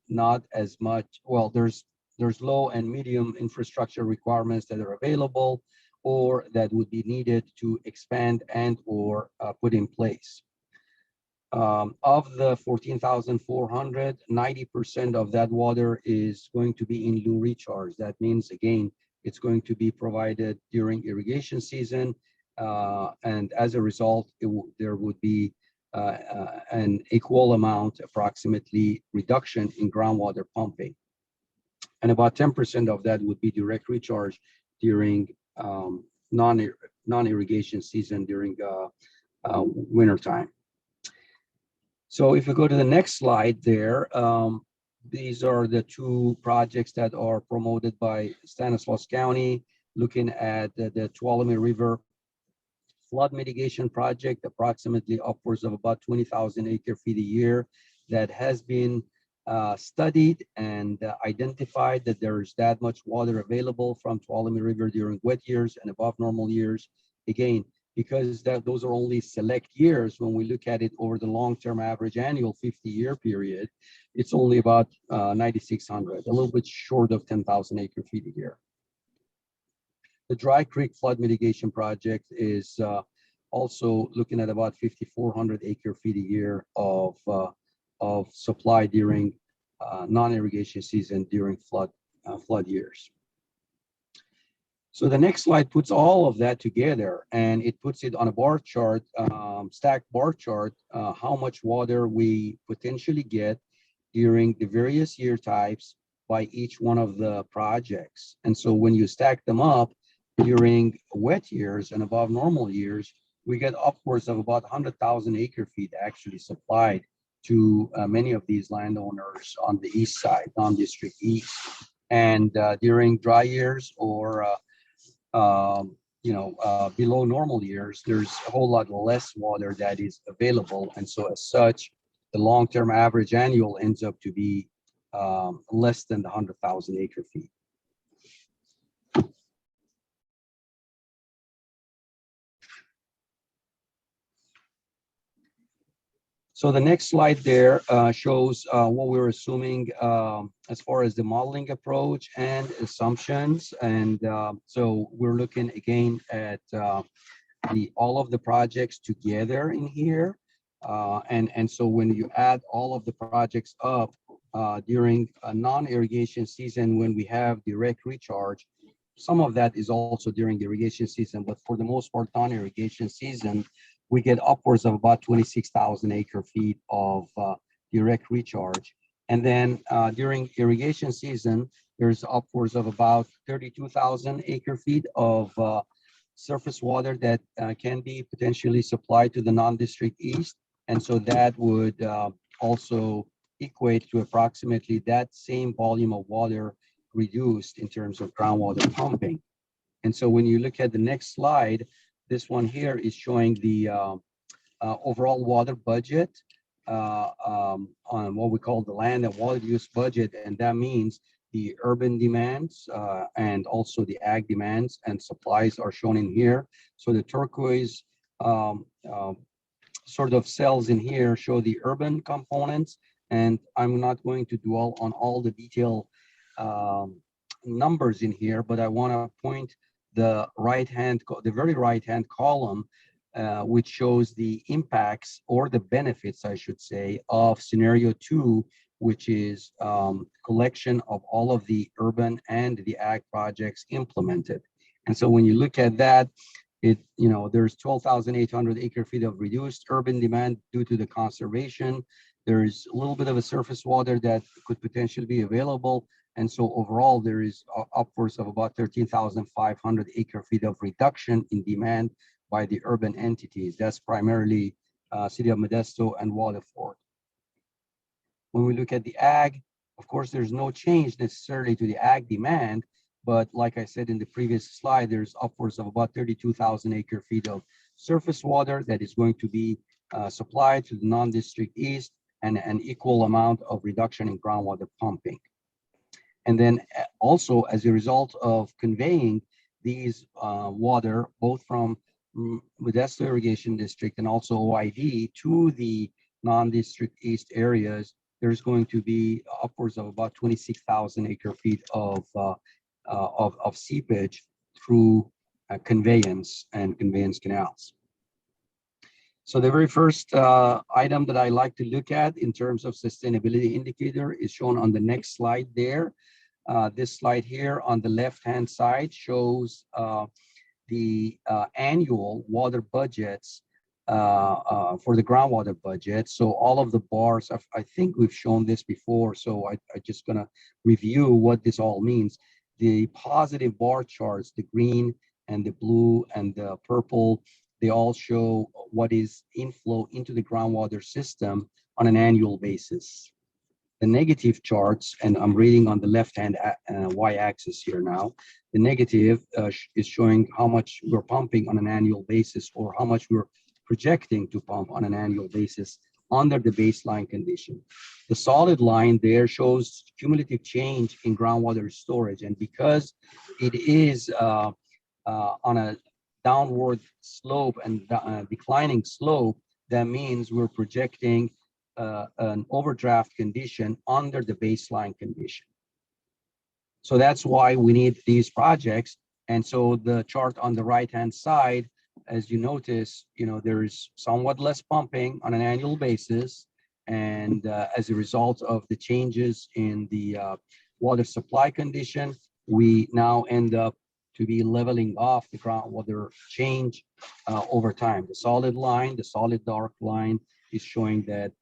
not as much, well, there's low and medium infrastructure requirements that are available or that would be needed to expand and or put in place. Of the 14,400, 90% of that water is going to be in lieu recharge. That means, again, it's going to be provided during irrigation season. And as a result, there would be an equal amount, approximately, reduction in groundwater pumping. And about 10% of that would be direct recharge during non-irrigation season during winter time. So if we go to the next slide there, these are the two projects that are promoted by Stanislaus County, looking at the Tuolumne River flood mitigation project, approximately upwards of about 20,000 acre-feet a year, that has been studied and identified that there's that much water available from Tuolumne River during wet years and above normal years. Again, because those are only select years, when we look at it over the long-term average annual 50-year period, it's only about 9,600, a little bit short of 10,000 acre-feet a year. The Dry Creek Flood Mitigation Project is also looking at about 5,400 acre-feet a year of supply during non-irrigation season during flood years. So the next slide puts all of that together, and it puts it on a bar chart, stacked bar chart, how much water we potentially get during the various year types by each one of the projects. And so when you stack them up during wet years and above normal years, we get upwards of about 100,000 acre-feet actually supplied to many of these landowners on the east side, non-district east. And during dry years or below normal years, there's a whole lot less water that is available. And so as such, the long-term average annual ends up to be less than the 100,000 acre-feet. So the next slide there shows what we're assuming as far as the modeling approach and assumptions. And so we're looking again at all of the projects together in here. And so when you add all of the projects up during a non-irrigation season, when we have direct recharge, some of that is also during the irrigation season, but for the most part, non-irrigation season, we get upwards of about 26,000 acre-feet of direct recharge. And then during irrigation season, there's upwards of about 32,000 acre-feet of surface water that can be potentially supplied to the non-district east. And so that would also equate to approximately that same volume of water reduced in terms of groundwater pumping. And so when you look at the next slide, this one here is showing the overall water budget on what we call the land and water use budget. And that means the urban demands and also the ag demands and supplies are shown in here. So the turquoise sort of cells in here show the urban components, and I'm not going to dwell on all the detailed numbers in here, but I want to point the very right hand column, which shows the impacts or the benefits, I should say, of scenario 2, which is collection of all of the urban and the ag projects implemented. And so when you look at that, there's 12,800 acre feet of reduced urban demand due to the conservation. There's a little bit of a surface water that could potentially be available. And so overall, there is upwards of about 13,500 acre feet of reduction in demand by the urban entities. That's primarily City of Modesto and Waterford. When we look at the ag, of course, there's no change necessarily to the ag demand, but like I said in the previous slide, there's upwards of about 32,000 acre feet of surface water that is going to be supplied to the non-district east, and an equal amount of reduction in groundwater pumping. And then also as a result of conveying these water, both from Modesto Irrigation District and also OID to the non-district east areas, there's going to be upwards of about 26,000 acre feet of seepage through conveyance and conveyance canals. So the very first item that I like to look at in terms of sustainability indicator is shown on the next slide there. This slide here on the left-hand side shows the annual water budgets for the groundwater budget. So all of the bars, I think we've shown this before, so I just gonna review what this all means. The positive bar charts, the green and the blue and the purple, they all show what is inflow into the groundwater system on an annual basis. The negative charts, and I'm reading on the left-hand y-axis here now, the negative is showing how much we're pumping on an annual basis, or how much we're projecting to pump on an annual basis under the baseline condition. The solid line there shows cumulative change in groundwater storage, and because it is on a downward slope and declining slope, that means we're projecting an overdraft condition under the baseline condition. So that's why we need these projects. And so the chart on the right-hand side, as you notice, there is somewhat less pumping on an annual basis. And as a result of the changes in the water supply condition, we now end up to be leveling off the groundwater change over time. The solid line, the solid dark line, is showing that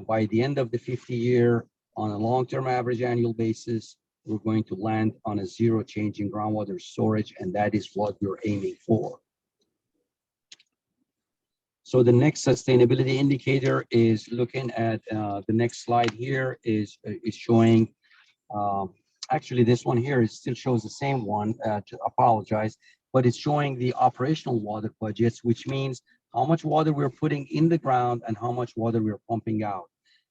by the end of the 50-year, on a long-term average annual basis, we're going to land on a zero change in groundwater storage, and that is what we're aiming for. So the next sustainability indicator is looking at the next slide here is showing, actually this one here still shows the same one, to apologize, but it's showing the operational water budgets, which means how much water we're putting in the ground and how much water we're pumping out.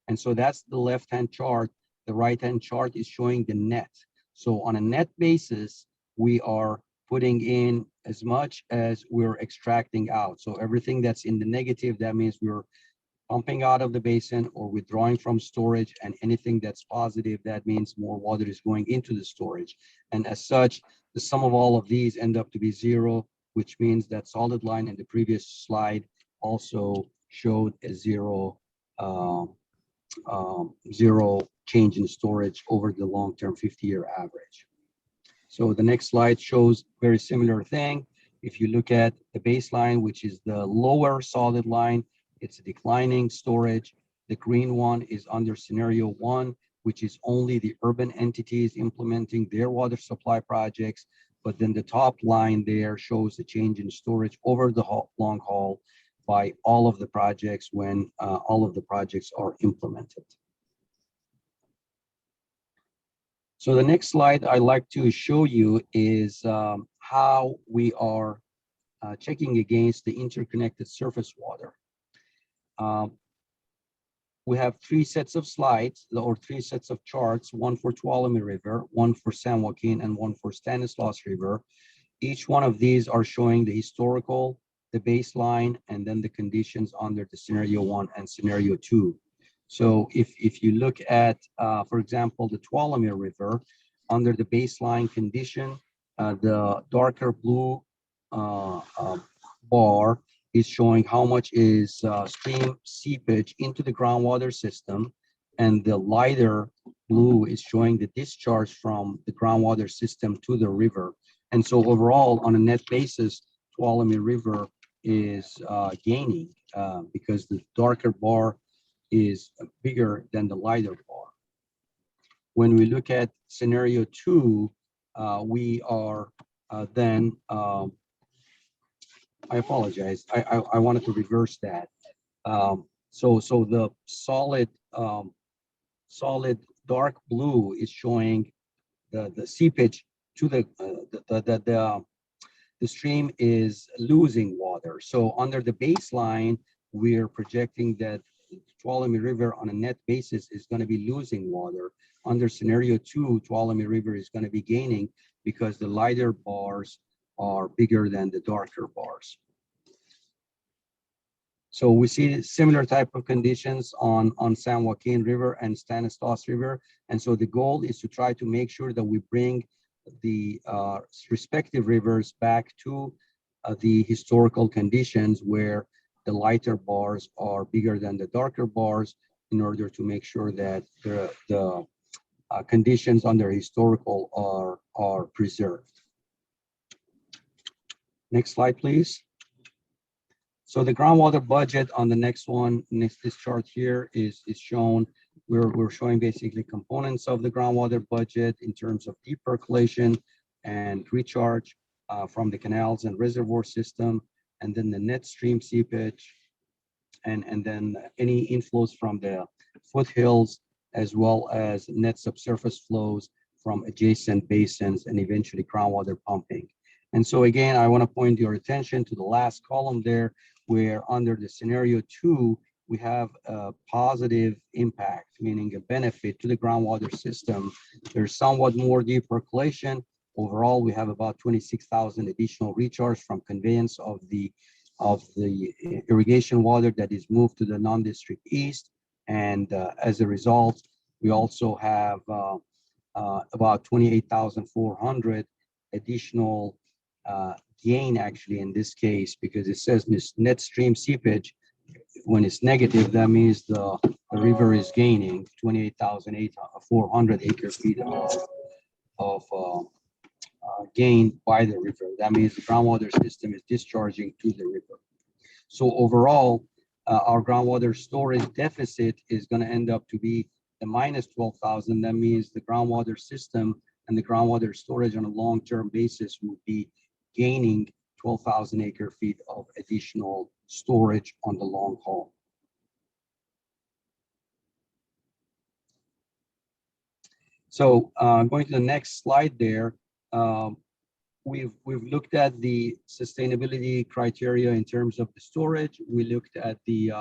And so that's the left-hand chart. The right-hand chart is showing the net. So on a net basis, we are putting in as much as we're extracting out. So everything that's in the negative, that means we're pumping out of the basin or withdrawing from storage, and anything that's positive, that means more water is going into the storage. And as such, the sum of all of these end up to be zero, which means that solid line in the previous slide also showed a zero change in storage over the long-term 50-year average. So the next slide shows very similar thing. If you look at the baseline, which is the lower solid line, it's a declining storage. The green one is under scenario 1, which is only the urban entities implementing their water supply projects. But then the top line there shows the change in storage over the long haul by all of the projects when all of the projects are implemented. So the next slide I'd like to show you is how we are checking against the interconnected surface water. We have 3 sets of slides, or 3 sets of charts, one for Tuolumne River, one for San Joaquin, and one for Stanislaus River. Each one of these are showing the historical, the baseline, and then the conditions under the scenario 1 and scenario 2. So if you look at, for example, the Tuolumne River, under the baseline condition, the darker blue bar is showing how much is stream seepage into the groundwater system, and the lighter blue is showing the discharge from the groundwater system to the river. And so overall, on a net basis, Tuolumne River is gaining because the darker bar is bigger than the lighter bar. When we look at scenario 2, we are then, I apologize, I wanted to reverse that. So the solid dark blue is showing the seepage to the stream is losing water. So under the baseline, we're projecting that Tuolumne River on a net basis is going to be losing water. Under scenario 2, Tuolumne River is going to be gaining because the lighter bars are bigger than the darker bars. So we see similar type of conditions on San Joaquin River and Stanislaus River. And so the goal is to try to make sure that we bring the respective rivers back to the historical conditions where the lighter bars are bigger than the darker bars, in order to make sure that the conditions under historical are preserved. Next slide, please. So the groundwater budget on the next one, this chart here is shown. We're showing basically components of the groundwater budget in terms of deep percolation and recharge from the canals and reservoir system, and then the net stream seepage, and then any inflows from the foothills, as well as net subsurface flows from adjacent basins, and eventually groundwater pumping. And so again, I want to point your attention to the last column there, where under the scenario 2, we have a positive impact, meaning a benefit to the groundwater system. There's somewhat more deep percolation. Overall, we have about 26,000 additional recharge from conveyance of the irrigation water that is moved to the non-district east. And as a result, we also have about 28,400 additional gain, actually, in this case, because it says this net stream seepage. When it's negative, that means the river is gaining 28,400 acre feet of gain by the river. That means the groundwater system is discharging to the river. So overall, our groundwater storage deficit is going to end up to be the minus 12,000. That means the groundwater system and the groundwater storage on a long-term basis would be gaining 12,000 acre feet of additional storage on the long haul. So going to the next slide there, we've looked at the sustainability criteria in terms of the storage. We looked at the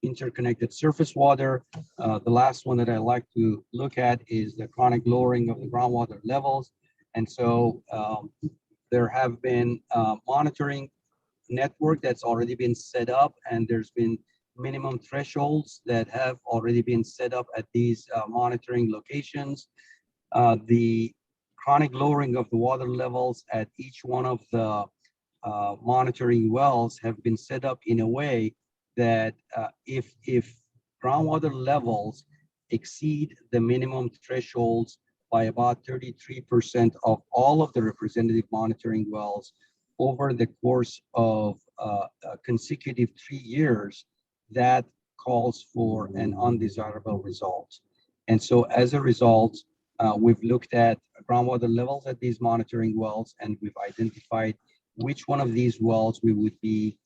interconnected surface water. The last one that I like to look at is the chronic lowering of the groundwater levels. And so there have been monitoring network that's already been set up, and there's been minimum thresholds that have already been set up at these monitoring locations. The chronic lowering of the water levels at each one of the monitoring wells have been set up in a way that if groundwater levels exceed the minimum thresholds by about 33% of all of the representative monitoring wells over the course of consecutive 3 years, that calls for an undesirable result. And so as a result, we've looked at groundwater levels at these monitoring wells, and we've identified which one of these wells we would be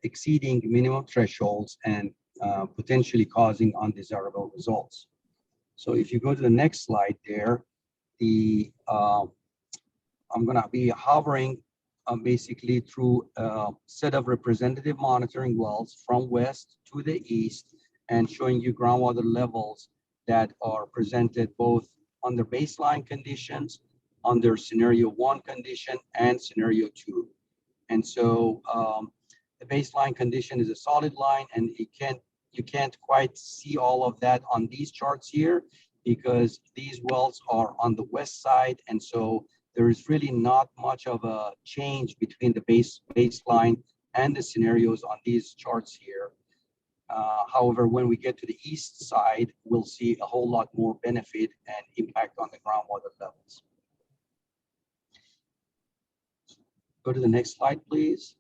exceeding minimum thresholds and potentially causing undesirable results. So if you go to the next slide there, I'm going to be hovering basically through a set of representative monitoring wells from west to the east, and showing you groundwater levels that are presented both under baseline conditions, under scenario 1 condition, and scenario 2. And so the baseline condition is a solid line, and you can't quite see all of that on these charts here because these wells are on the west side. And so there is really not much of a change between the baseline and the scenarios on these charts here. However, when we get to the east side, we'll see a whole lot more benefit and impact on the groundwater levels. Go to the next slide, please.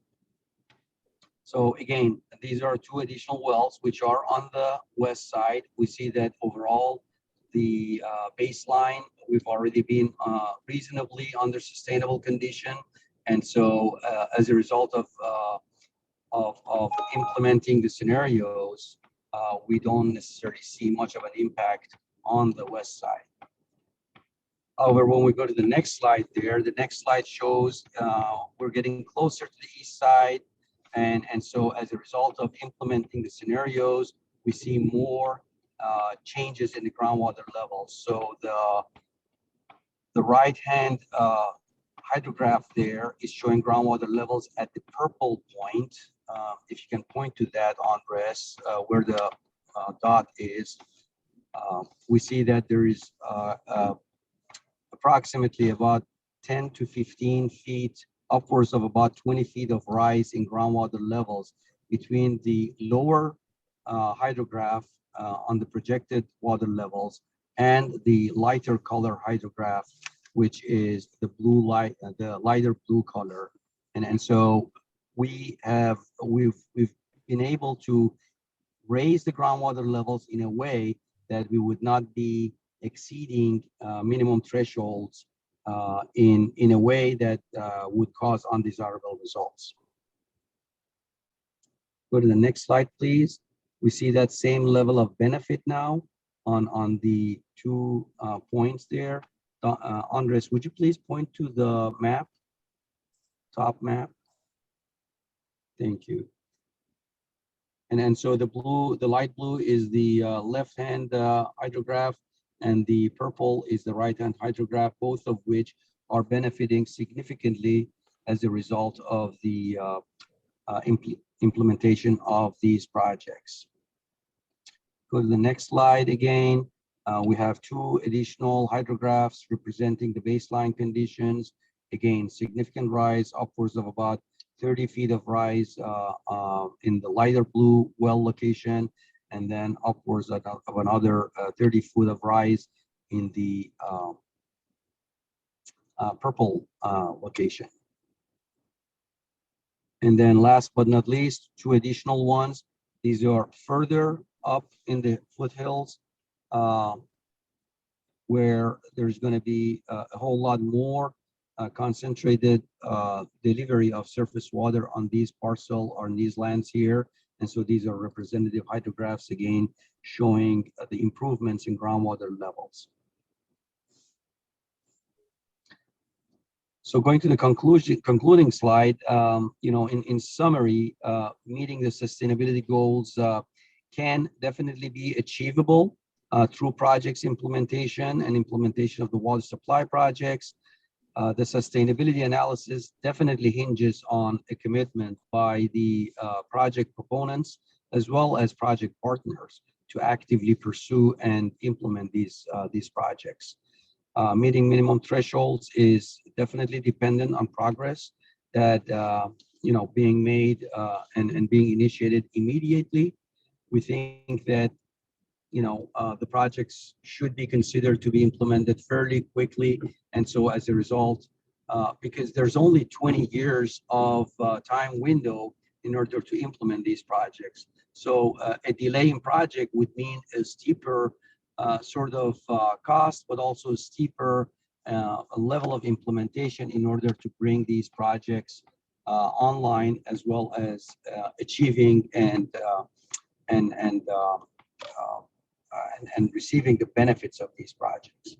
So again, these are 2 additional wells which are on the west side. We see that overall, the baseline, we've already been reasonably under sustainable condition. And so as a result of implementing the scenarios, we don't necessarily see much of an impact on the west side. However, when we go to the next slide there, the next slide shows we're getting closer to the east side. And so as a result of implementing the scenarios, we see more changes in the groundwater levels. So the right-hand hydrograph there is showing groundwater levels at the purple point. If you can point to that, Andres, where the dot is, we see that there is approximately about 10 to 15 feet, upwards of about 20 feet of rise in groundwater levels between the lower hydrograph on the projected water levels and the lighter color hydrograph, which is the blue light, the lighter blue color. And so we've been able to raise the groundwater levels in a way that we would not be exceeding minimum thresholds in a way that would cause undesirable results. Go to the next slide, please. We see that same level of benefit now on the 2 points there. Andres, would you please point to the map, top map? Thank you. And so the light blue is the left-hand hydrograph, and the purple is the right-hand hydrograph, both of which are benefiting significantly as a result of the implementation of these projects. Go to the next slide again. We have 2 additional hydrographs representing the baseline conditions. Again, significant rise, upwards of about 30 feet of rise in the lighter blue well location, and then upwards of another 30 foot of rise in the purple location. And then last but not least, 2 additional ones. These are further up in the foothills where there's going to be a whole lot more concentrated delivery of surface water on these parcel or on these lands here. And so these are representative hydrographs, again, showing the improvements in groundwater levels. So going to the concluding slide, in summary, meeting the sustainability goals can definitely be achievable through projects implementation and implementation of the water supply projects. The sustainability analysis definitely hinges on a commitment by the project proponents as well as project partners to actively pursue and implement these projects. Meeting minimum thresholds is definitely dependent on progress that being made and being initiated immediately. We think that the projects should be considered to be implemented fairly quickly. And so as a result, because there's only 20 years of time window in order to implement these projects. So a delay in project would mean a steeper sort of cost, but also a steeper level of implementation in order to bring these projects online, as well as achieving and receiving the benefits of these projects.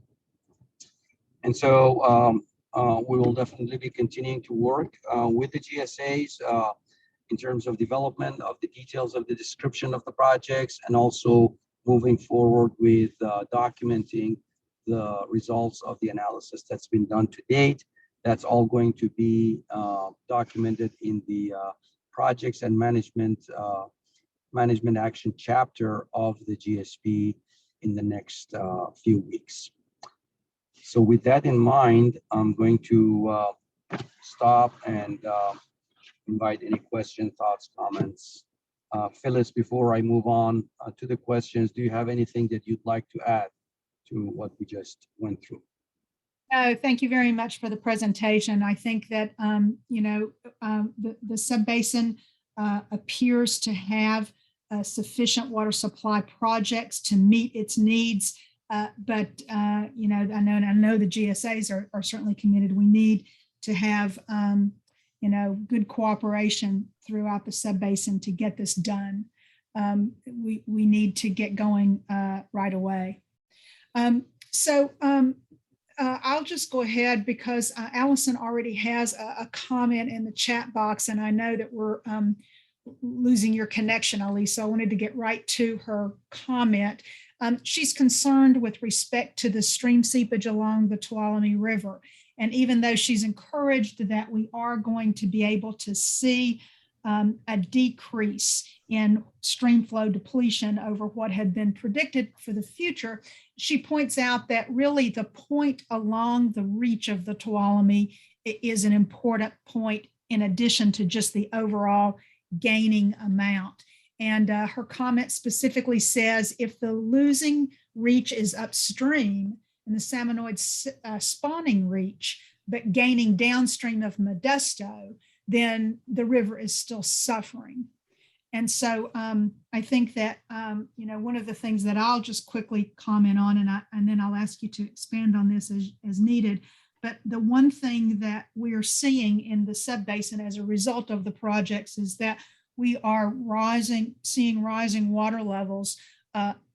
And so we will definitely be continuing to work with the GSAs in terms of development of the details of the description of the projects, and also moving forward with documenting the results of the analysis that's been done to date, That's all going to be documented in the projects and management action chapter of the GSP in the next few weeks. So with that in mind, I'm going to stop and invite any questions, thoughts, comments. Phyllis, before I move on to the questions, do you have anything that you'd like to add to what we just went through? No, thank you very much for the presentation. I think that, the subbasin appears to have sufficient water supply projects to meet its needs. But I know the GSAs are certainly committed. We need to have, good cooperation throughout the subbasin to get this done. We need to get going right away. I'll just go ahead because Allison already has a comment in the chat box, and I know that we're losing your connection, Ali, so I wanted to get right to her comment. She's concerned with respect to the stream seepage along the Tuolumne River. And even though she's encouraged that we are going to be able to see a decrease in stream flow depletion over what had been predicted for the future, she points out that really the point along the reach of the Tuolumne is an important point in addition to just the overall gaining amount. And her comment specifically says, if the losing reach is upstream and the salmonoid spawning reach, but gaining downstream of Modesto, then the river is still suffering. And so I think that, one of the things that I'll just quickly comment on, and then I'll ask you to expand on this as needed, but the one thing that we are seeing in the subbasin as a result of the projects is that we are seeing rising water levels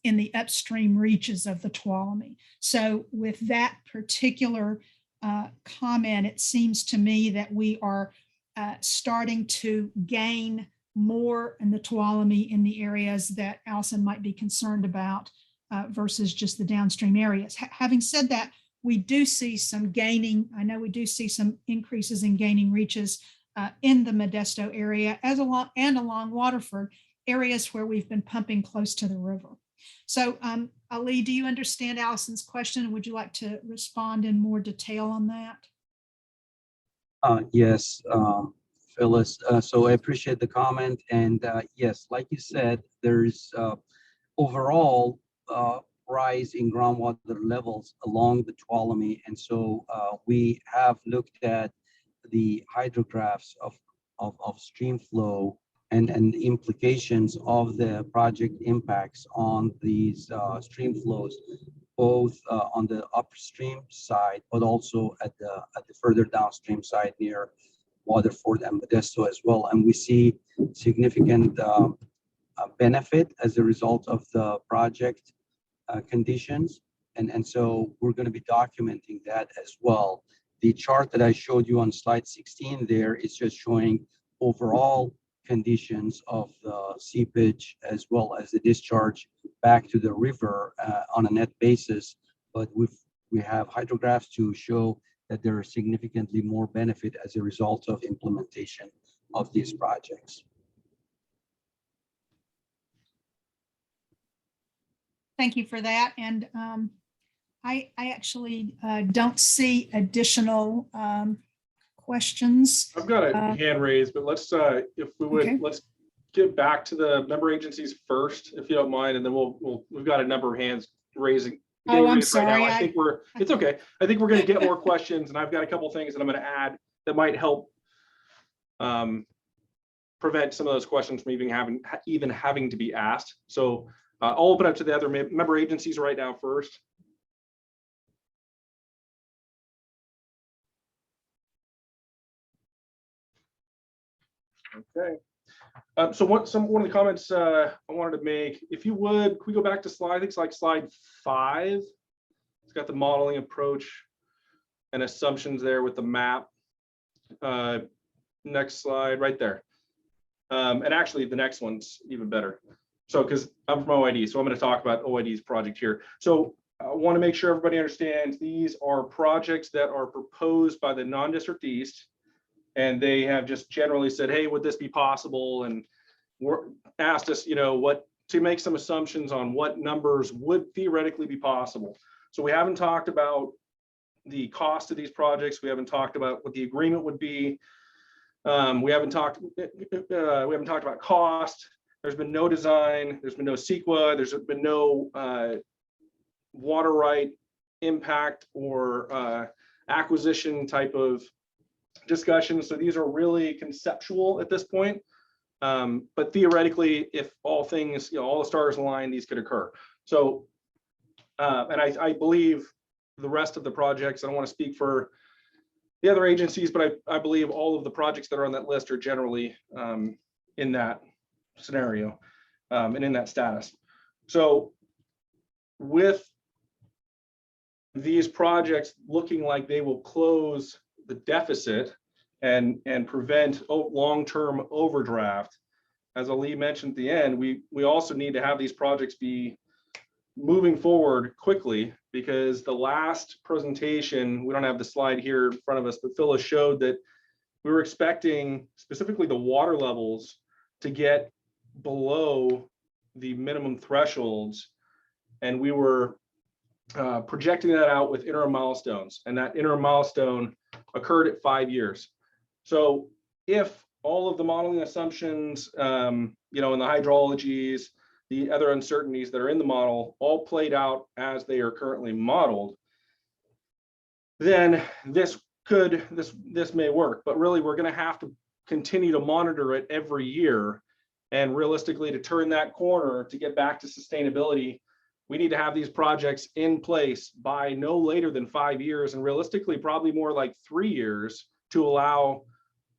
in the upstream reaches of the Tuolumne. So with that particular comment, it seems to me that we are starting to gain more in the Tuolumne in the areas that Allison might be concerned about versus just the downstream areas. Having said that, we do see some gaining. I know we do see some increases in gaining reaches in the Modesto area along Waterford, areas where we've been pumping close to the river. So Ali, do you understand Allison's question? Would you like to respond in more detail on that? Yes, Phyllis. So I appreciate the comment. And yes, like you said, there's overall rise in groundwater levels along the Tuolumne. And so we have looked at the hydrographs of stream flow and the implications of the project impacts on these stream flows, both on the upstream side, but also at the further downstream side near Waterford and Modesto as well. And we see significant benefit as a result of the project conditions. And so we're going to be documenting that as well. The chart that I showed you on slide 16 there is just showing overall conditions of the seepage as well as the discharge back to the river on a net basis. But we have hydrographs to show that there is significantly more benefit as a result of implementation of these projects. Thank you for that. And I actually don't see additional questions. I've got a hand raised, but let's, if we would, Okay. let's get back to the member agencies first, if you don't mind, and then we've got a number of hands raising. Oh, I'm raised right now. sorry. I think it's okay. I think we're going to get more questions, and I've got a couple things that I'm going to add that might help prevent some of those questions from even having to be asked. So I'll open up to the other member agencies right now first. Okay. So one of the comments I wanted to make, if you would, can we go back to slide, I think it's like slide 5. It's got the modeling approach and assumptions there with the map. Next slide right there. And actually the next one's even better. So, because I'm from OID, so I'm going to talk about OID's project here. So I want to make sure everybody understands these are projects that are proposed by the non-district east. And they have just generally said, hey, would this be possible? And we're asked us, what to make some assumptions on what numbers would theoretically be possible. So we haven't talked about the cost of these projects. We haven't talked about what the agreement would be. We haven't talked about cost. There's been no design. There's been no CEQA. There's been no water right impact or acquisition type of discussions. So these are really conceptual at this point. But theoretically, if all things, all the stars align, these could occur. So, and I believe the rest of the projects, I don't want to speak for the other agencies, but I believe all of the projects that are on that list are generally in that scenario and in that status. So with these projects looking like they will close the deficit and prevent long-term overdraft, as Ali mentioned at the end, we also need to have these projects be moving forward quickly, because the last presentation, we don't have the slide here in front of us, but Phyllis showed that we were expecting specifically the water levels to get below the minimum thresholds, and we were projecting that out with interim milestones, and that interim milestone occurred at 5 years. So if all of the modeling assumptions, and the hydrologies, the other uncertainties that are in the model all played out as they are currently modeled, then this may work. But really, we're going to have to continue to monitor it every year, and realistically, to turn that corner to get back to sustainability, we need to have these projects in place by no later than 5 years, and realistically, probably more like 3 years, to allow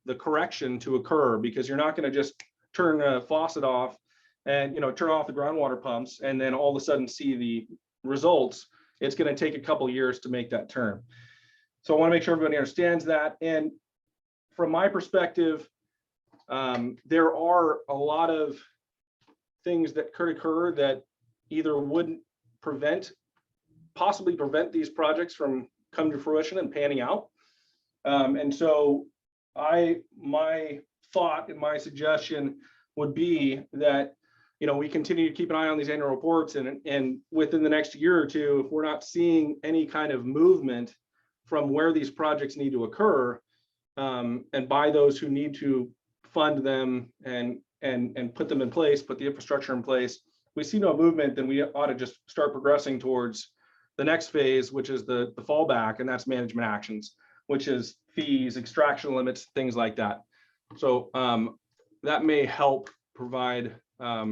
the correction to occur, because you're not going to just turn a faucet off and turn off the groundwater pumps and then all of a sudden see the results. It's going to take a couple years to make that turn. So I want to make sure everybody understands that. And from my perspective, there are a lot of things that could occur that either wouldn't possibly prevent these projects from coming to fruition and panning out. And so my thought and my suggestion would be that, we continue to keep an eye on these annual reports, and within the next year or two, if we're not seeing any kind of movement from where these projects need to occur, and by those who need to fund them and put them in place, put the infrastructure in place, we see no movement, then we ought to just start progressing towards the next phase, which is the fallback, and that's management actions, which is fees, extraction limits, things like that. So that may help provide a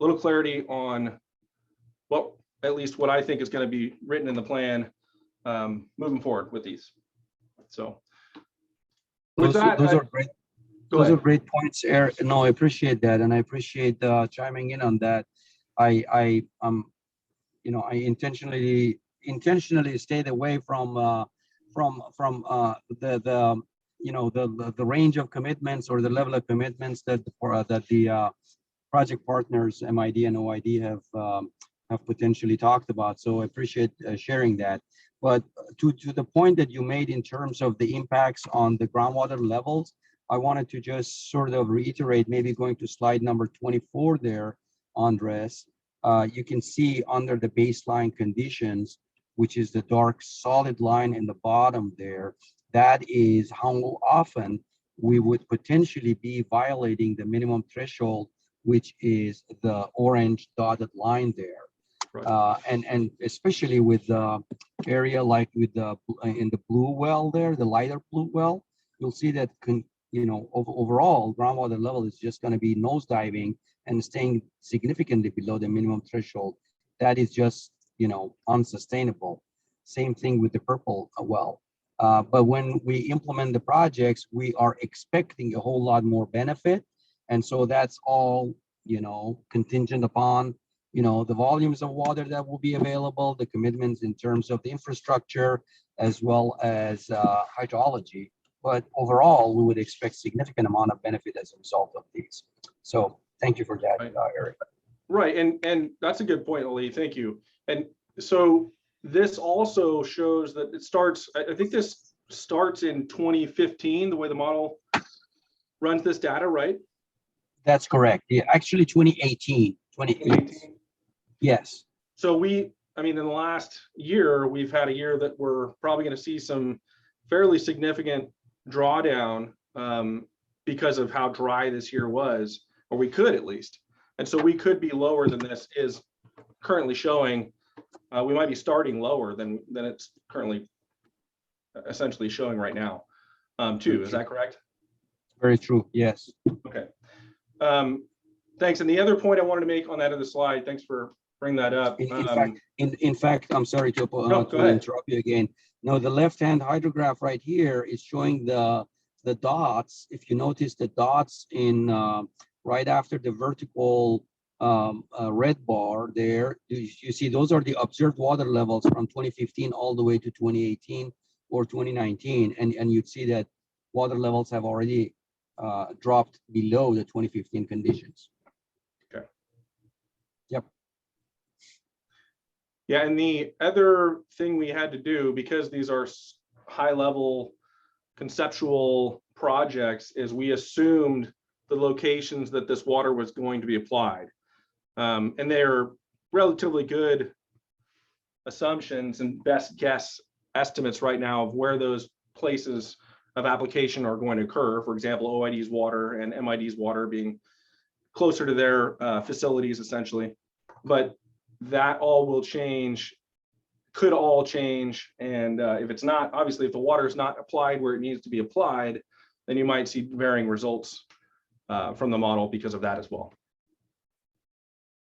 little clarity on at least what I think is going to be written in the plan moving forward with these. So with those are great. Those are great points, Eric. No, I appreciate that, and I appreciate chiming in on that. I intentionally stayed away from the range of commitments or the level of commitments that the project partners, MID and OID, have potentially talked about. So I appreciate sharing that. But to the point that you made in terms of the impacts on the groundwater levels, I wanted to just sort of reiterate, maybe going to slide number 24 there, Andres. You can see under the baseline conditions, which is the dark solid line in the bottom there, that is how often we would potentially be violating the minimum threshold, which is the orange dotted line there. Right. And especially with the area like with in the blue well there, the lighter blue well, you'll see that overall groundwater level is just going to be nosediving and staying significantly below the minimum threshold. That is just unsustainable. Same thing with the purple well. But when we implement the projects, we are expecting a whole lot more benefit, and so that's all contingent upon the volumes of water that will be available, the commitments in terms of the infrastructure, as well as hydrology. But overall, we would expect significant amount of benefit as a result of these. So thank you for that, Eric. Right, and that's a good point, Ali. Thank you. And So this also shows that it starts, I think this starts in 2015, the way the model runs this data, right? That's correct. Yeah, actually 2018. 2018. Yes. So I mean, in the last year, we've had a year that we're probably going to see some fairly significant drawdown because of how dry this year was, or we could at least. And so we could be lower than this is currently showing. We might be starting lower than it's currently essentially showing right now, too. Is that correct? Very true. Yes. Okay. Thanks. And the other point I wanted to make on that other slide, thanks for bringing that up. In fact, I'm sorry to interrupt you again. No, the left-hand hydrograph right here is showing the dots. If you notice the dots in right after the vertical red bar there, you see those are the observed water levels from 2015 all the way to 2018 or 2019, and you'd see that water levels have already dropped below the 2015 conditions. Okay. Yep. Yeah, and the other thing we had to do, because these are high-level conceptual projects, is we assumed the locations that this water was going to be applied. And they're relatively good assumptions and best guess estimates right now of where those places of application are going to occur. For example, OID's water and MID's water being closer to their facilities, essentially. But that all will change, could all change. And if it's not, obviously, if the water is not applied where it needs to be applied, then you might see varying results from the model because of that as well.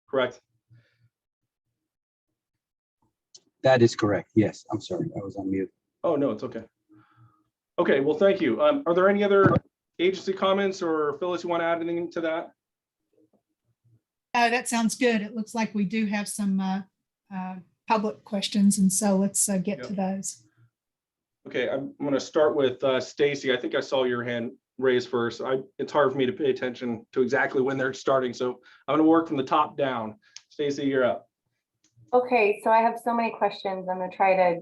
Correct? That is correct. Yes. I'm sorry. I was on mute. Oh, no, it's okay. Okay, well, thank you. Are there any other agency comments, or Phyllis, you want to add anything to that? That sounds good. It looks like we do have some public questions, and so let's get to those. Okay, I'm going to start with Stacy. I think I saw your hand raised first. It's hard for me to pay attention to exactly when they're starting, so I'm going to work from the top down. Stacy, you're up. Okay, so I have so many questions. I'm going to try to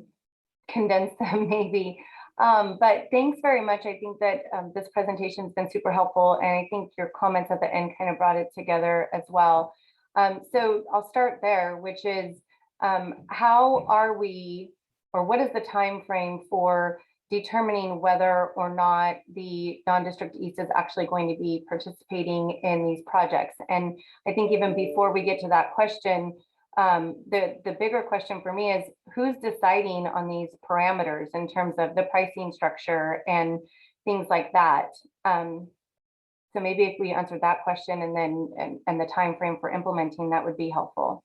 condense them maybe. But thanks very much. I think that this presentation has been super helpful, and I think your comments at the end kind of brought it together as well. So I'll start there, which is how are we, or what is the time frame for determining whether or not the non-district east is actually going to be participating in these projects? And I think even before we get to that question, the bigger question for me is who's deciding on these parameters in terms of the pricing structure and things like that. So maybe if we answer that question and then and the time frame for implementing, that would be helpful.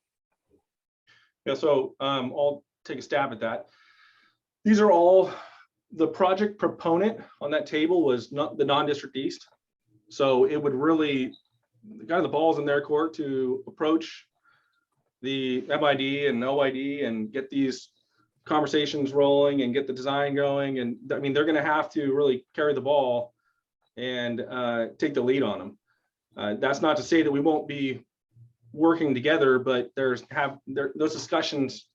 Yeah, so I'll take a stab at that. These are all, the project proponent on that table was not the non-district east. So it would really, kind of the ball's in their court to approach the MID and OID and get these conversations rolling and get the design going. And I mean, they're going to have to really carry the ball and take the lead on them. That's not to say that we won't be working together, but those discussions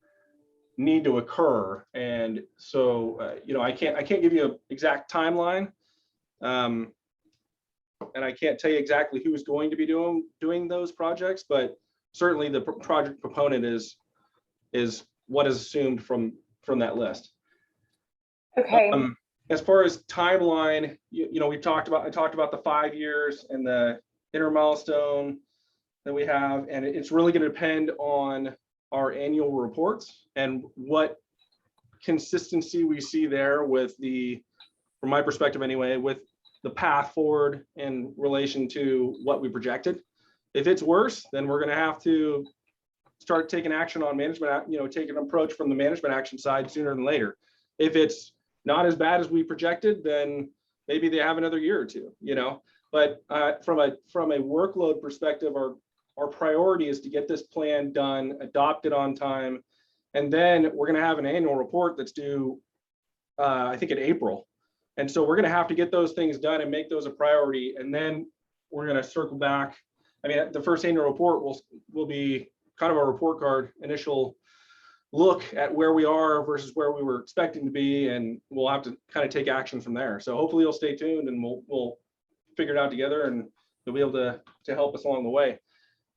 need to occur. And so, you know, I can't give you an exact timeline. And I can't tell you exactly who's going to be doing those projects, but certainly the project proponent is what is assumed from that list. Okay. As far as timeline, you know, I talked about the 5 years and the inner milestone that we have, and it's really going to depend on our annual reports and what consistency we see there with from my perspective anyway, with the path forward in relation to what we projected. If it's worse, then we're going to have to start taking action on management, you know, take an approach from the management action side sooner than later. If it's not as bad as we projected, then maybe they have another year or two, you know. But from a workload perspective, our priority is to get this plan done, adopted on time, and then we're going to have an annual report that's due, I think, in April. And so we're going to have to get those things done and make those a priority, and then we're going to circle back. I mean, the first annual report will be kind of a report card, initial look at where we are versus where we were expecting to be, and we'll have to kind of take action from there. So hopefully you'll stay tuned and we'll figure it out together, and you'll be able to help us along the way.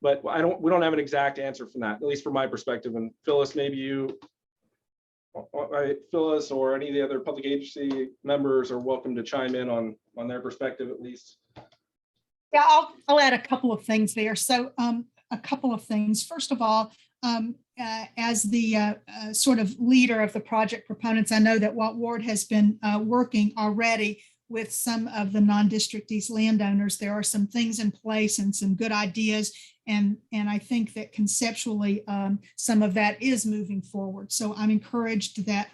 But we don't have an exact answer from that, at least from my perspective. And Phyllis, maybe you, Phyllis or any of the other public agency members are welcome to chime in on their perspective at least. Yeah, I'll add a couple of things there. So a couple of things. First of all, as the sort of leader of the project proponents, I know that Walt Ward has been working already with some of the non-district East landowners. There are some things in place and some good ideas. And I think that conceptually, some of that is moving forward. So I'm encouraged that,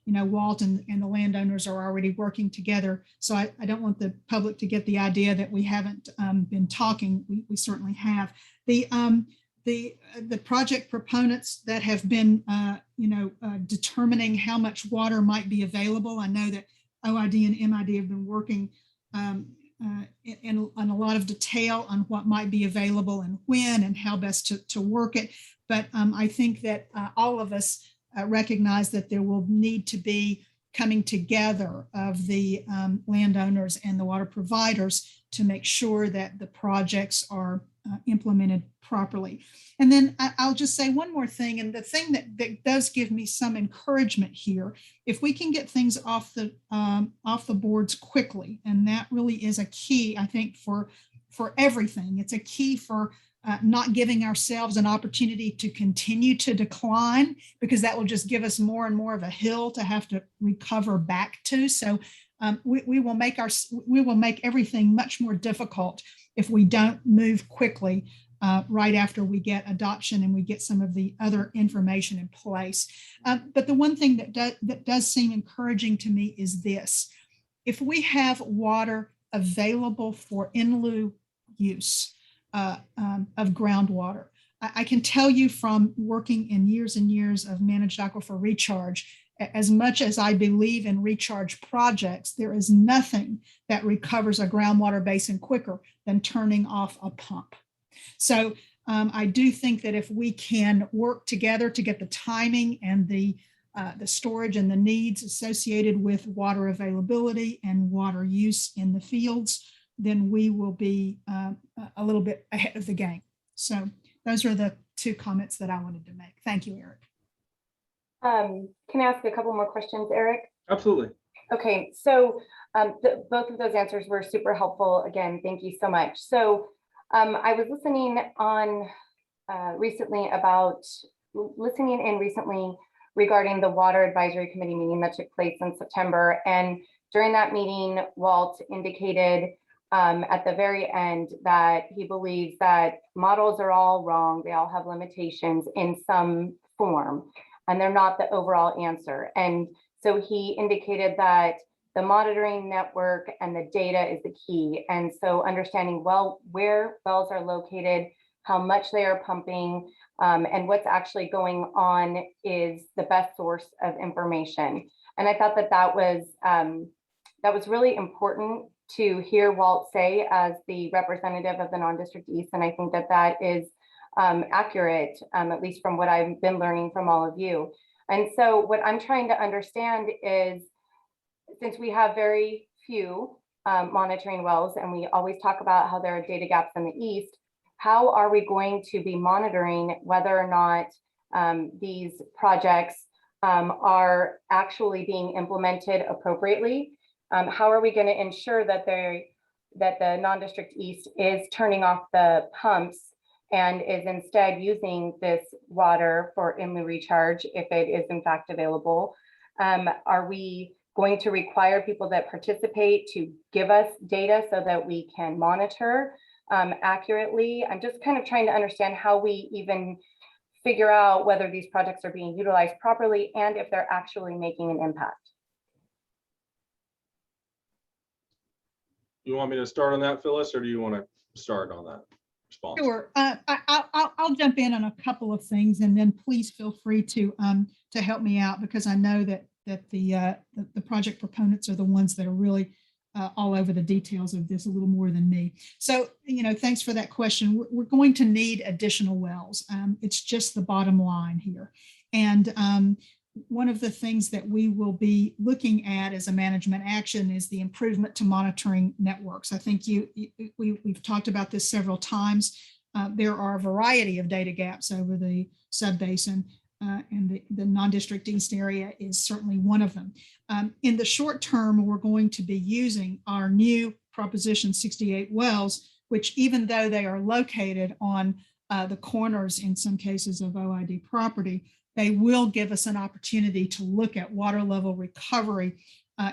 Walt and the landowners are already working together. So I don't want the public to get the idea that we haven't been talking. We certainly have. The project proponents that have been, determining how much water might be available. I know that OID and MID have been working in a lot of detail on what might be available and when and how best to work it. But I think that all of us recognize that there will need to be coming together of the landowners and the water providers to make sure that the projects are implemented properly. And then I'll just say one more thing, and the thing that does give me some encouragement here, if we can get things off the boards quickly, and that really is a key, I think, for everything. It's a key for not giving ourselves an opportunity to continue to decline, because that will just give us more and more of a hill to have to recover back to. So we will make everything much more difficult if we don't move quickly right after we get adoption and we get some of the other information in place. But the one thing that does seem encouraging to me is this: if we have water available for in lieu use of groundwater, I can tell you from working in years and years of managed aquifer recharge, as much as I believe in recharge projects, there is nothing that recovers a groundwater basin quicker than turning off a pump. So I do think that if we can work together to get the timing and the storage and the needs associated with water availability and water use in the fields, then we will be a little bit ahead of the game. So those are the two comments that I wanted to make. Thank you, Eric. Can I ask a couple more questions, Eric? Absolutely. Okay, so both of those answers were super helpful. Again, thank you so much. So I was listening in recently regarding the Water Advisory Committee meeting that took place in September. And during that meeting, Walt indicated at the very end that he believes that models are all wrong. They all have limitations in some form, and they're not the overall answer. And so he indicated that the monitoring network and the data is the key. And so understanding where wells are located, how much they are pumping, and what's actually going on is the best source of information. And I thought that was really important to hear Walt say as the representative of the non-district East. And I think that is accurate, at least from what I've been learning from all of you. And so what I'm trying to understand is, since we have very few monitoring wells, and we always talk about how there are data gaps in the East, how are we going to be monitoring whether or not these projects are actually being implemented appropriately? How are we going to ensure that the non-district East is turning off the pumps and is instead using this water for in lieu recharge if it is in fact available? Are we going to require people that participate to give us data so that we can monitor accurately? I'm just kind of trying to understand how we even figure out whether these projects are being utilized properly and if they're actually making an impact. You want me to start on that, Phyllis, or do you want to start on that response? Sure. I'll jump in on a couple of things, and then please feel free to help me out, because I know that the project proponents are the ones that are really all over the details of this a little more than me. So, thanks for that question. We're going to need additional wells. It's just the bottom line here. And one of the things that we will be looking at as a management action is the improvement to monitoring networks. I think we've talked about this several times. There are a variety of data gaps over the subbasin, and the non-district east area is certainly one of them. In the short term, we're going to be using our new Proposition 68 wells, which even though they are located on the corners in some cases of OID property, they will give us an opportunity to look at water level recovery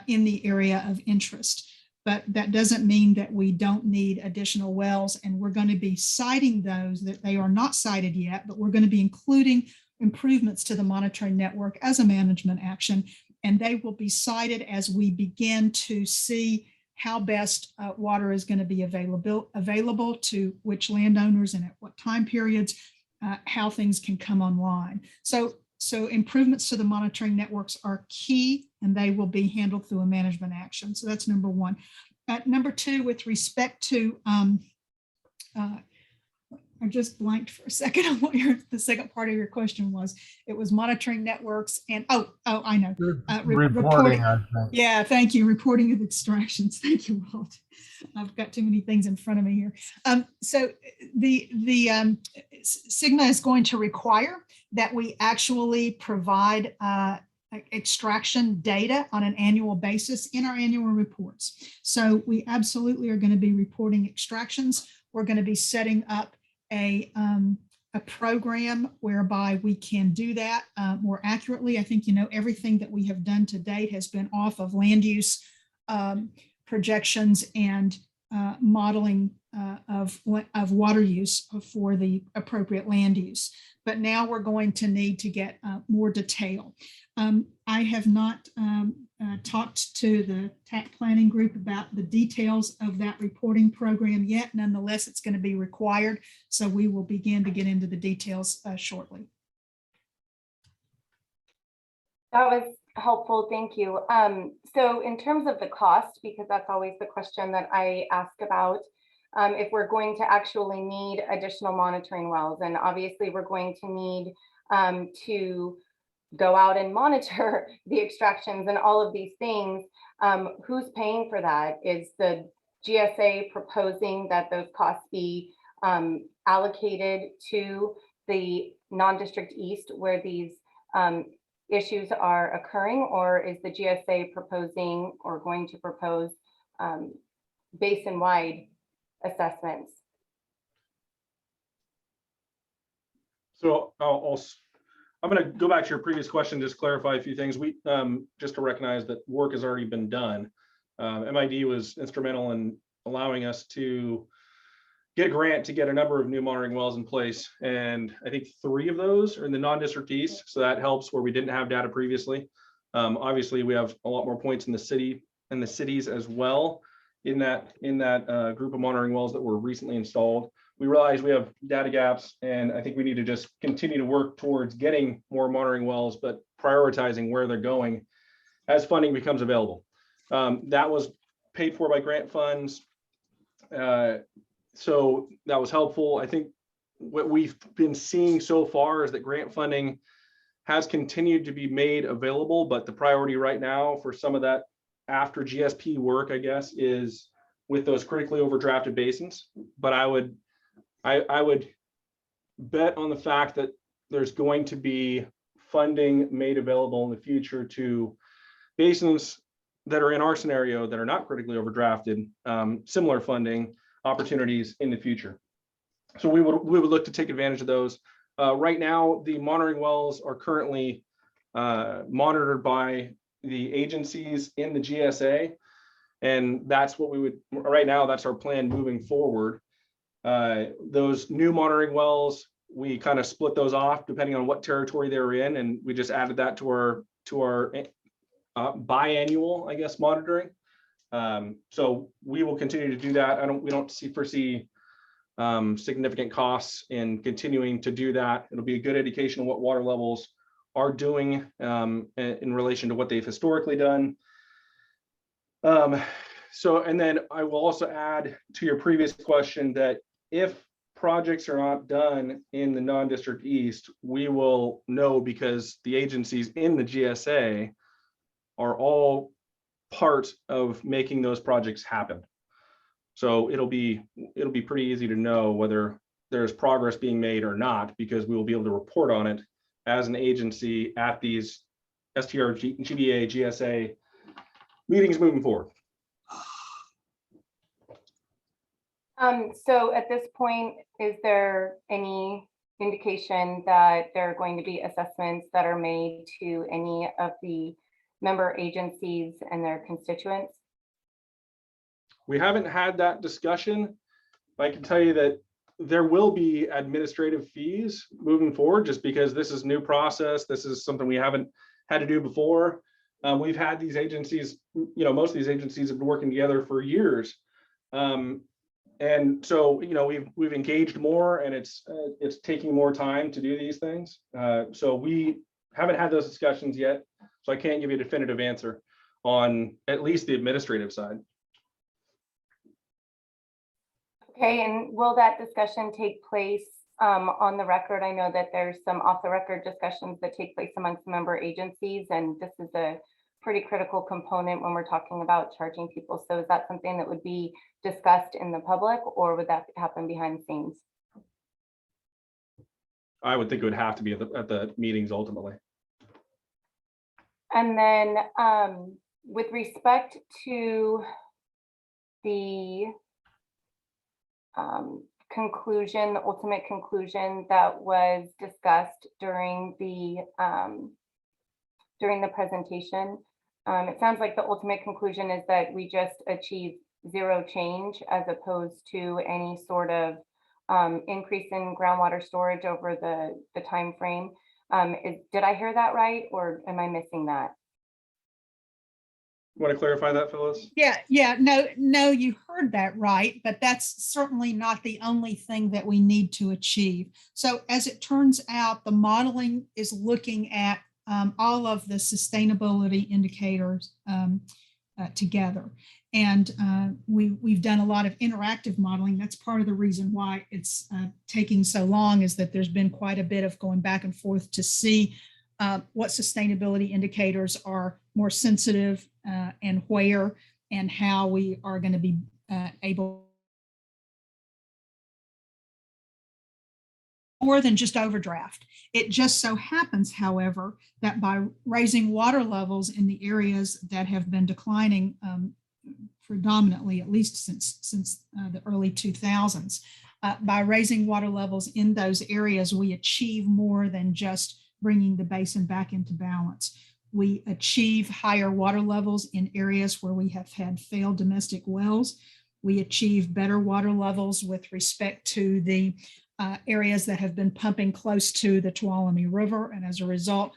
in the area of interest. But that doesn't mean that we don't need additional wells, and we're going to be citing those that they are not cited yet, but we're going to be including improvements to the monitoring network as a management action, and they will be cited as we begin to see how best water is going to be available to which landowners and at what time periods, how things can come online. So improvements to the monitoring networks are key, and they will be handled through a management action. So that's number one. Number two, with respect to, I just blanked for a second on what the second part of your question was. It was monitoring networks and, I know. Reporting, I think. Yeah, thank you. Reporting of extractions. Thank you, Walt. I've got too many things in front of me here. So the STRGBA is going to require that we actually provide extraction data on an annual basis in our annual reports. So we absolutely are going to be reporting extractions. We're going to be setting up a program whereby we can do that more accurately. I think, everything that we have done to date has been off of land use projections and modeling of water use for the appropriate land use. But now we're going to need to get more detail. I have not talked to the TAC planning group about the details of that reporting program yet. Nonetheless, it's going to be required. So we will begin to get into the details shortly. That was helpful. Thank you. So in terms of the cost, because that's always the question that I ask about, if we're going to actually need additional monitoring wells, and obviously we're going to need to go out and monitor the extractions and all of these things, who's paying for that? Is the GSA proposing that those costs be allocated to the non-district east where these issues are occurring, or is the GSA proposing or going to propose basin-wide assessments? So I'm going to go back to your previous question, just clarify a few things. We just to recognize that work has already been done. MID was instrumental in allowing us to get a grant to get a number of new monitoring wells in place. And I think 3 of those are in the non-district east. So that helps where we didn't have data previously. Obviously, we have a lot more points in the city and the cities as well in that group of monitoring wells that were recently installed. We realize we have data gaps, and I think we need to just continue to work towards getting more monitoring wells, but prioritizing where they're going as funding becomes available. That was paid for by grant funds. So that was helpful. I think what we've been seeing so far is that grant funding has continued to be made available, but the priority right now for some of that after GSP work, I guess, is with those critically overdrafted basins. But I would bet on the fact that there's going to be funding made available in the future to basins that are in our scenario that are not critically overdrafted, similar funding opportunities in the future. So we would look to take advantage of those. Right now, the monitoring wells are currently monitored by the agencies in the GSA, and that's what we would, right now, that's our plan moving forward. Those new monitoring wells, we kind of split those off depending on what territory they're in, and we just added that to our biannual, I guess, monitoring. So we will continue to do that. We don't foresee significant costs in continuing to do that. It'll be a good indication of what water levels are doing in relation to what they've historically done. So, and then I will also add to your previous question that if projects are not done in the non-district east, we will know because the agencies in the GSA are all part of making those projects happen. So it'll be pretty easy to know whether there's progress being made or not, because we will be able to report on it as an agency at these STRGBA, GSA meetings moving forward. So at this point, is there any indication that there are going to be assessments that are made to any of the member agencies and their constituents? We haven't had that discussion. I can tell you that there will be administrative fees moving forward, just because this is new process. This is something we haven't had to do before. We've had these agencies, most of these agencies have been working together for years. And so, we've engaged more, and it's taking more time to do these things. So we haven't had those discussions yet. So I can't give you a definitive answer on at least the administrative side. Okay, and will that discussion take place on the record? I know that there's some off the record discussions that take place amongst member agencies, and this is a pretty critical component when we're talking about charging people. So is that something that would be discussed in the public, or would that happen behind the scenes? I would think it would have to be at the meetings ultimately. And then with respect to the conclusion, the ultimate conclusion that was discussed during the presentation, it sounds like the ultimate conclusion is that we just achieve zero change as opposed to any sort of increase in groundwater storage over the time frame. Did I hear that right, or am I missing that? You want to clarify that, Phyllis? Yeah, no, you heard that right, but that's certainly not the only thing that we need to achieve. So as it turns out, the modeling is looking at all of the sustainability indicators together. And we've done a lot of interactive modeling. That's part of the reason why it's taking so long, is that there's been quite a bit of going back and forth to see what sustainability indicators are more sensitive and where, and how we are going to be able more than just overdraft. It just so happens, however, that by raising water levels in the areas that have been declining predominantly, at least since the early 2000s, by raising water levels in those areas, we achieve more than just bringing the basin back into balance. We achieve higher water levels in areas where we have had failed domestic wells. We achieve better water levels with respect to the areas that have been pumping close to the Tuolumne River, and as a result,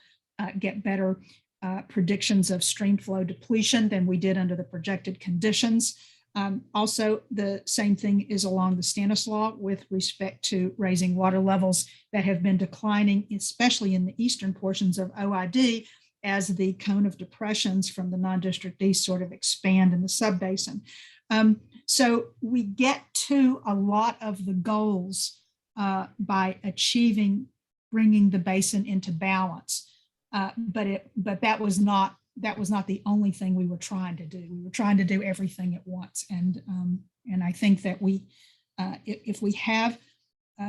get better predictions of stream flow depletion than we did under the projected conditions. Also, the same thing is along the Stanislaus with respect to raising water levels that have been declining, especially in the eastern portions of OID, as the cone of depressions from the non-district east sort of expand in the subbasin. So we get to a lot of the goals by achieving bringing the basin into balance, but that was not the only thing we were trying to do. We were trying to do everything at once, and I think that if we have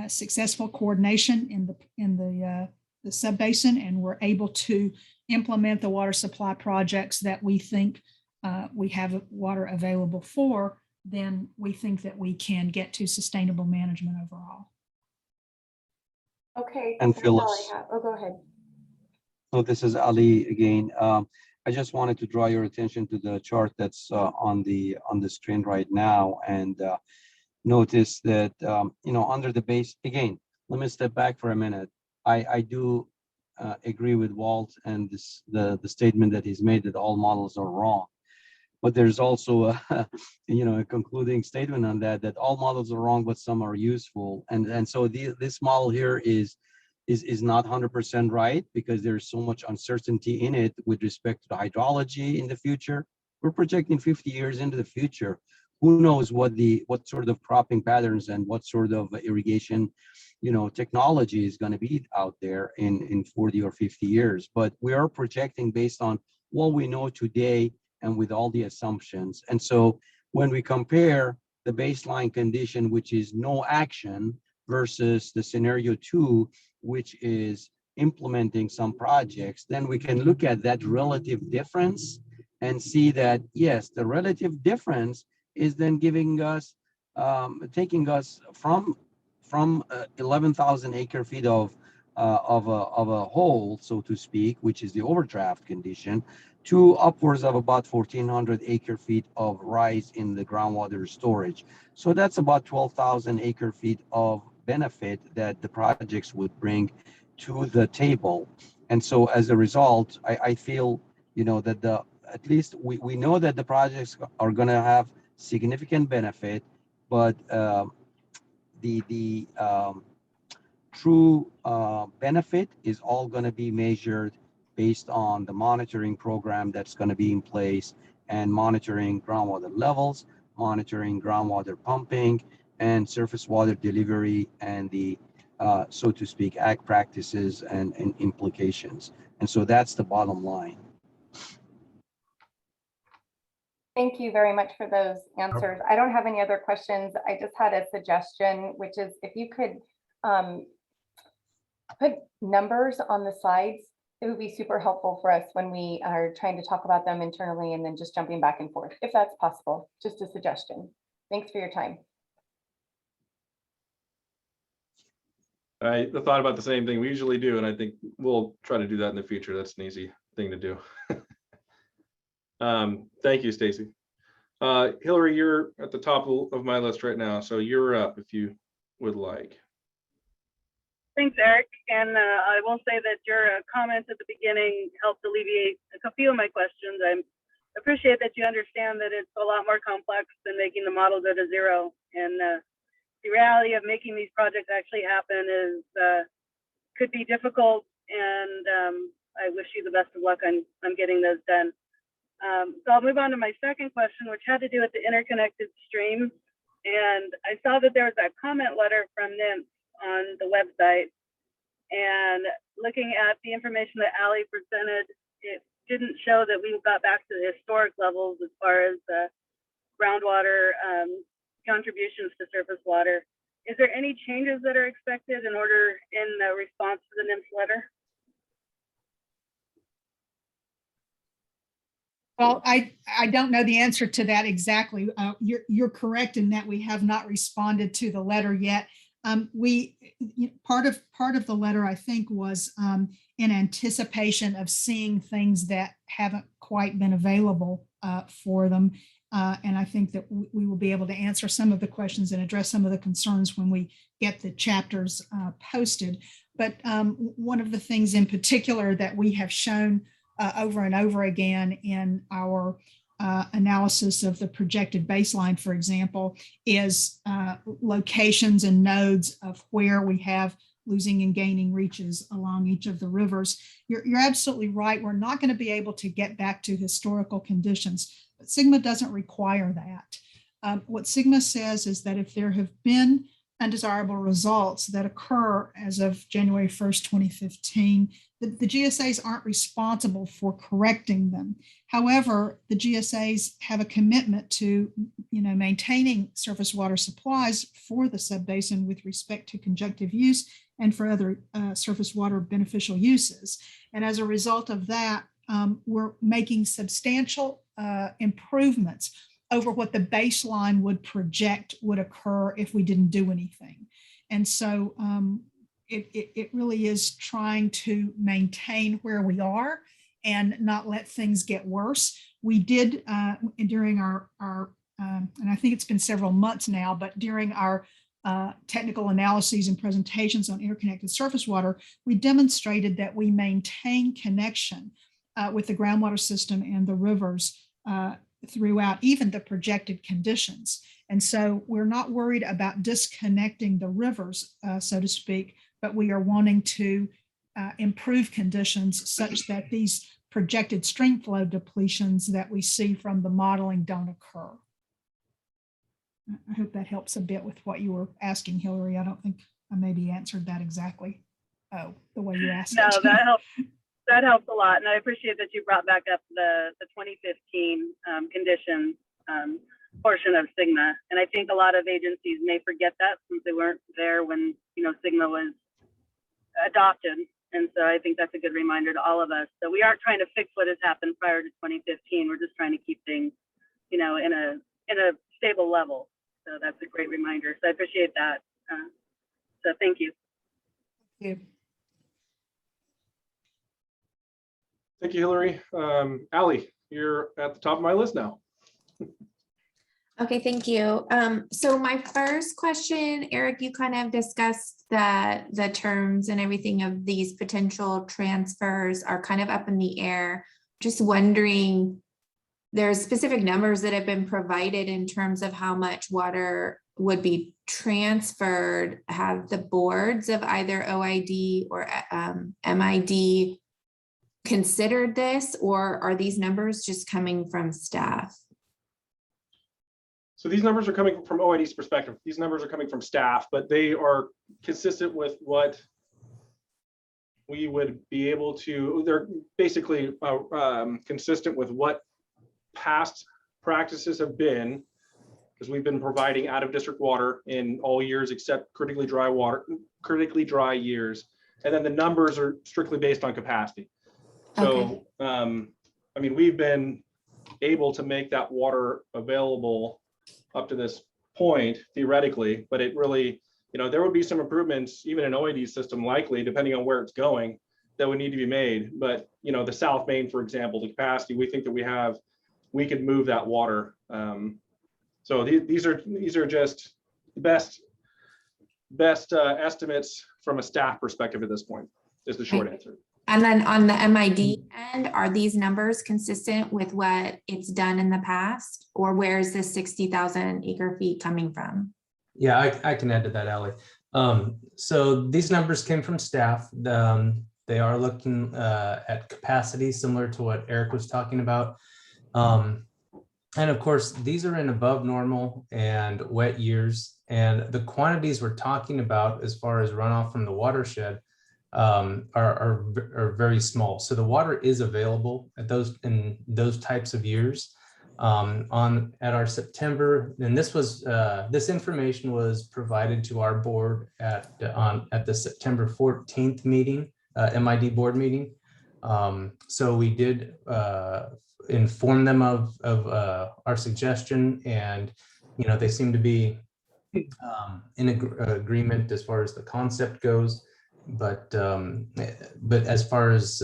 successful coordination in the subbasin, and we're able to implement the water supply projects that we think we have water available for, then we think that we can get to sustainable management overall. Okay. And that's all I Phyllis. have. Oh, go ahead. So this is Ali again. I just wanted to draw your attention to the chart that's on the screen right now, and notice that under the base, again, let me step back for a minute. I do agree with Walt and the statement that he's made that all models are wrong, but there's also a a concluding statement on that all models are wrong, but some are useful, and so this model here is not 100% right, because there's so much uncertainty in it with respect to the hydrology in the future. We're projecting 50 years into the future. who knows what sort of cropping patterns and what sort of irrigation, technology is going to be out there in 40 or 50 years. But we are projecting based on what we know today and with all the assumptions. And so when we compare the baseline condition, which is no action, versus the scenario 2, which is implementing some projects, then we can look at that relative difference and see that, yes, the relative difference is then giving us, taking us from 11,000 acre feet of a hole, so to speak, which is the overdraft condition, to upwards of about 1,400 acre feet of rise in the groundwater storage. So that's about 12,000 acre feet of benefit that the projects would bring to the table. And so as a result, I feel, that at least we know that the projects are going to have significant benefit, but the true benefit is all going to be measured based on the monitoring program that's going to be in place, and monitoring groundwater levels, monitoring groundwater pumping, and surface water delivery, and the so to speak, ag practices and implications. And so that's the bottom line. Thank you very much for those answers. I don't have any other questions. I just had a suggestion, which is if you could put numbers on the slides, it would be super helpful for us when we are trying to talk about them internally and then just jumping back and forth, if that's possible. Just a suggestion. Thanks for your time. I thought about the same thing. We usually do, and I think we'll try to do that in the future. That's an easy thing to do. Thank you, Stacy. Hillary, you're at the top of my list right now, so you're up if you would like. Thanks, Eric. And I will say that your comments at the beginning helped alleviate a few of my questions. I appreciate that you understand that it's a lot more complex than making the model go to zero. And the reality of making these projects actually happen is could be difficult. And I wish you the best of luck on getting those done. So I'll move on to my second question, which had to do with the interconnected streams. And I saw that there was a comment letter from NIMS on the website, and looking at the information that Ali presented, it didn't show that we got back to the historic levels as far as groundwater contributions to surface water. Is there any changes that are expected in response to the NIMS letter? Well, I don't know the answer to that exactly. You're correct in that we have not responded to the letter yet. Part of the letter, I think, was in anticipation of seeing things that haven't quite been available for them. And I think that we will be able to answer some of the questions and address some of the concerns when we get the chapters posted. But one of the things in particular that we have shown over and over again in our analysis of the projected baseline, for example, is locations and nodes of where we have losing and gaining reaches along each of the rivers. You're absolutely right. We're not going to be able to get back to historical conditions, but SGMA doesn't require that. What SGMA says is that if there have been undesirable results that occur as of January 1st, 2015, the GSAs aren't responsible for correcting them. However, the GSAs have a commitment to, maintaining surface water supplies for the subbasin with respect to conjunctive use and for other surface water beneficial uses. And as a result of that, we're making substantial improvements over what the baseline would project would occur if we didn't do anything. And so it really is trying to maintain where we are and not let things get worse. We did during our and I think it's been several months now, but during our technical analyses and presentations on interconnected surface water, we demonstrated that we maintain connection with the groundwater system and the rivers throughout even the projected conditions. And so we're not worried about disconnecting the rivers, so to speak, but we are wanting to improve conditions such that these projected stream flow depletions that we see from the modeling don't occur. I hope that helps a bit with what you were asking, Hillary. I don't think I maybe answered that exactly the way you asked No, it. that helps. That helps a lot, and I appreciate that you brought back up the 2015 conditions portion of STGMA. And I think a lot of agencies may forget that since they weren't there when STGMA was adopted. And so I think that's a good reminder to all of us. So we aren't trying to fix what has happened prior to 2015. We're just trying to keep things, in a stable level. So that's a great reminder. So I appreciate that. So thank you. Thank you. Thank you, Hillary. Allie, you're at the top of my list now. Okay, thank you. So my first question, Eric, you kind of discussed that the terms and everything of these potential transfers are kind of up in the air. Just wondering, there's specific numbers that have been provided in terms of how much water would be transferred. Have the boards of either OID or MID considered this, or are these numbers just coming from staff? So these numbers are coming from OID's perspective. These numbers are coming from staff, but they are consistent with what we would be able to, they're basically consistent with what past practices have been, because we've been providing out of district water in all years except critically dry years. And then the numbers are strictly based on capacity. So, Okay. I mean, we've been able to make that water available up to this point, theoretically, but it really, there would be some improvements, even in OID's system, likely, depending on where it's going, that would need to be made. But, the South Main, for example, the capacity, we think that we could move that water. So these are just the best estimates from a staff perspective at this point, is the short answer. And then on the MID end, are these numbers consistent with what it's done in the past, or where is this 60,000 acre feet coming from? Yeah, I can add to that, Allie. So these numbers came from staff. They are looking at capacity similar to what Eric was talking about. And of course, these are in above normal and wet years. And the quantities we're talking about as far as runoff from the watershed are very small. So the water is available in those types of years. At our September, and this information was provided to our board at the September 14th meeting, MID board meeting. So we did inform them of our suggestion, and they seem to be in agreement as far as the concept goes. But as far as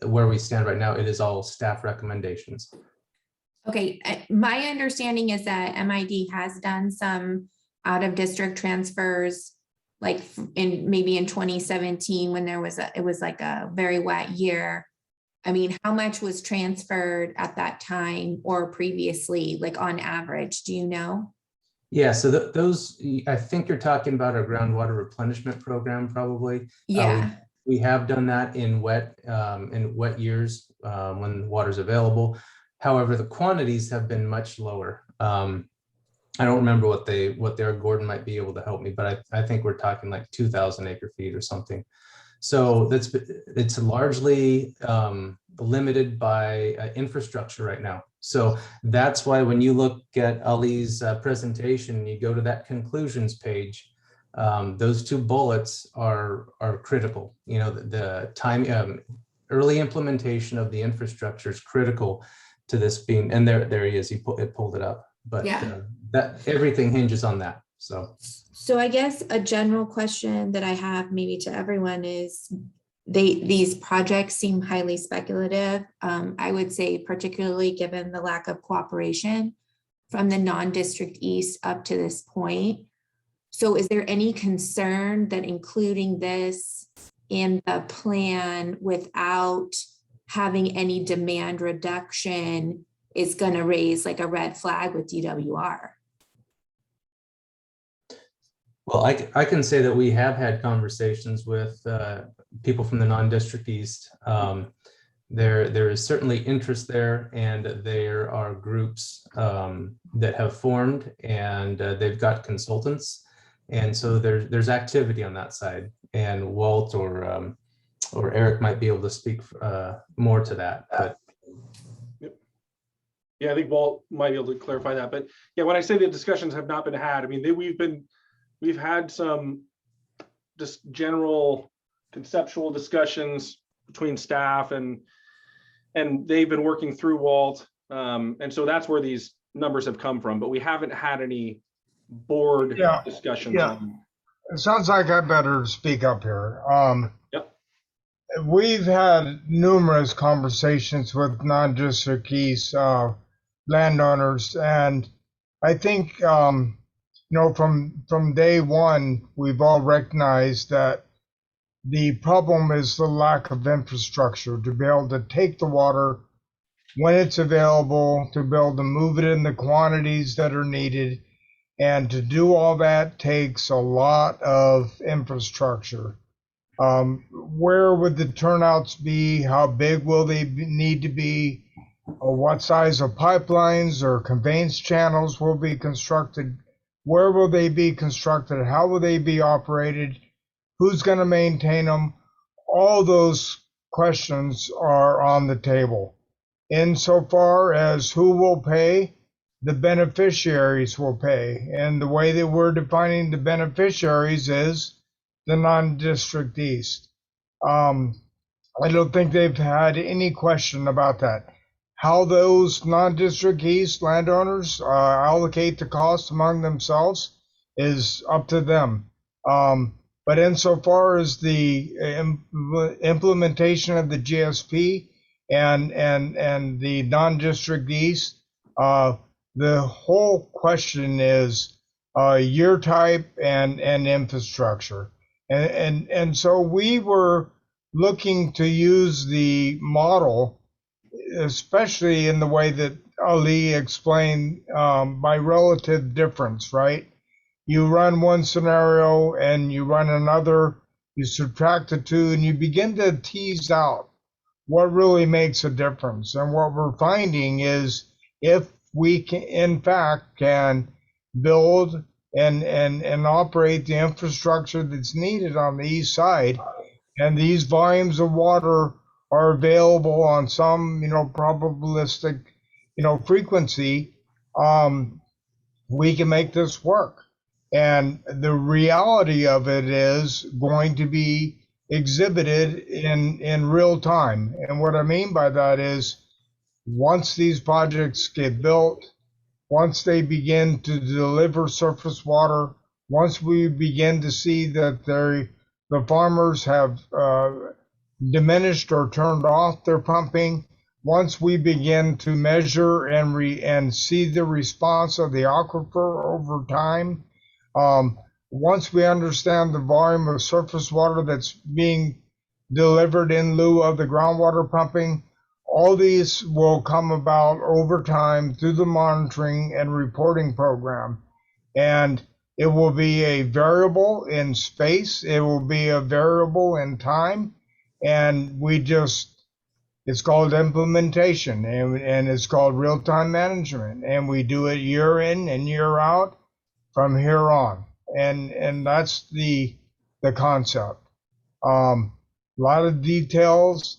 where we stand right now, it is all staff recommendations. Okay, my understanding is that MID has done some out of district transfers, like maybe in 2017 when it was like a very wet year. I mean, how much was transferred at that time or previously, like on average, do you know? Yeah, so those, I think you're talking about our groundwater replenishment program, probably. Yeah. We have done that in wet years when water's available. However, the quantities have been much lower. I don't remember what they are. Gordon might be able to help me, but I think we're talking like 2,000 acre feet or something. So it's largely limited by infrastructure right now. So that's why when you look at Ali's presentation, you go to that conclusions page, those two bullets are critical. The time, early implementation of the infrastructure is critical to this being, and there he is, it pulled it up, but yeah. That everything hinges on that. So I guess a general question that I have maybe to everyone is these projects seem highly speculative. I would say particularly given the lack of cooperation from the non-district east up to this point. So is there any concern that including this in the plan without having any demand reduction is going to raise like a red flag with DWR? Well, I can say that we have had conversations with people from the non-district east. there is certainly interest there, and there are groups that have formed, and they've got consultants, and so there's activity on that side. And Walt or Eric might be able to speak more to that. But yeah, I think Walt might be able to clarify that. But yeah, when I say the discussions have not been had, I mean we've had some just general conceptual discussions between staff, and they've been working through Walt. And so that's where these numbers have come from, but we haven't had any board discussions. Yeah. It sounds like I better speak up here. Yep. We've had numerous conversations with non-district east landowners, and I think from day one we've all recognized that the problem is the lack of infrastructure to be able to take the water when it's available, to be able to move it in the quantities that are needed. And to do all that takes a lot of infrastructure. Where would the turnouts be? How big will they need to be? What size of pipelines or conveyance channels will be constructed? Where will they be constructed? How will they be operated? Who's going to maintain them? All those questions are on the table. Insofar as who will pay, the beneficiaries will pay. And the way that we're defining the beneficiaries is the non-district east. I don't think they've had any question about that. How those non-district east landowners allocate the cost among themselves is up to them. But insofar as the implementation of the GSP and the non-district east, the whole question is year type and infrastructure. And so we were looking to use the model, especially in the way that Ali explained, by relative difference, right? You run one scenario and you run another, you subtract the two, and you begin to tease out what really makes a difference. And what we're finding is if we can, in fact, can build and operate the infrastructure that's needed on the east side, and these volumes of water are available on some, probabilistic, frequency, we can make this work. And the reality of it is going to be exhibited in real time. And what I mean by that is once these projects get built, once they begin to deliver surface water, once we begin to see that the farmers have diminished or turned off their pumping, once we begin to measure and see the response of the aquifer over time, once we understand the volume of surface water that's being delivered in lieu of the groundwater pumping, all these will come about over time through the monitoring and reporting program. And it will be a variable in space, it will be a variable in time, and it's called implementation, and it's called real-time management, and we do it year in and year out from here on, and that's the concept. A lot of details,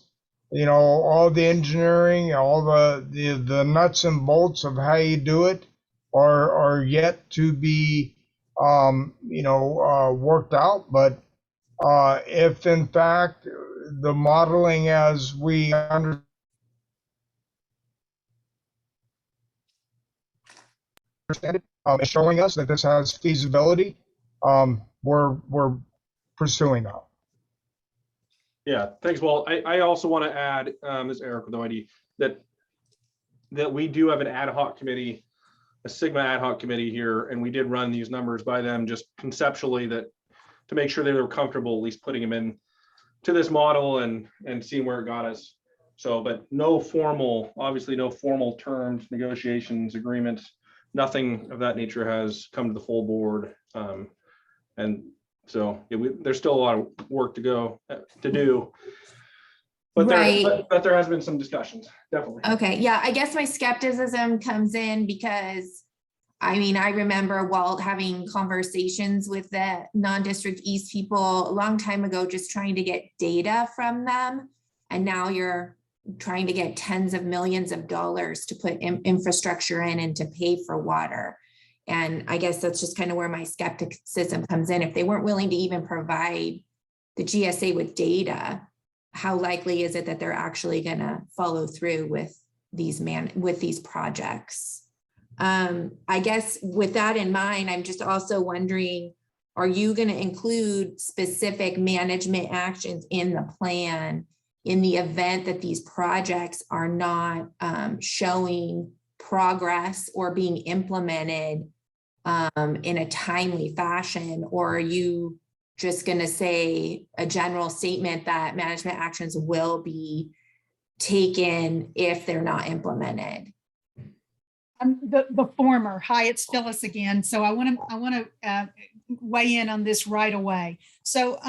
all the engineering, all the nuts and bolts of how you do it are yet to be worked out. But if in fact the modeling as we understand it is showing us that this has feasibility, we're pursuing that. Yeah, thanks, Walt. I also want to add, this is Eric with OID, that we do have an ad hoc committee, a Sigma ad hoc committee here, and we did run these numbers by them just conceptually to make sure they were comfortable at least putting them in to this model and seeing where it got us. So, but obviously no formal terms, negotiations, agreements, nothing of that nature has come to the full board. And so there's still a lot of work to do. But there, Right. but there has been some discussions, definitely. Okay, yeah, I guess my skepticism comes in because, I mean, I remember Walt having conversations with the non-district East people a long time ago, just trying to get data from them. And now you're trying to get tens of millions of dollars to put infrastructure in and to pay for water. And I guess that's just kind of where my skepticism comes in. If they weren't willing to even provide the GSA with data, how likely is it that they're actually going to follow through with these projects? I guess with that in mind, I'm just also wondering, are you going to include specific management actions in the plan in the event that these projects are not showing progress or being implemented in a timely fashion? Or are you just going to say a general statement that management actions will be taken if they're not implemented? The former. Hi, it's Phyllis again. So I want to weigh in on this right away. So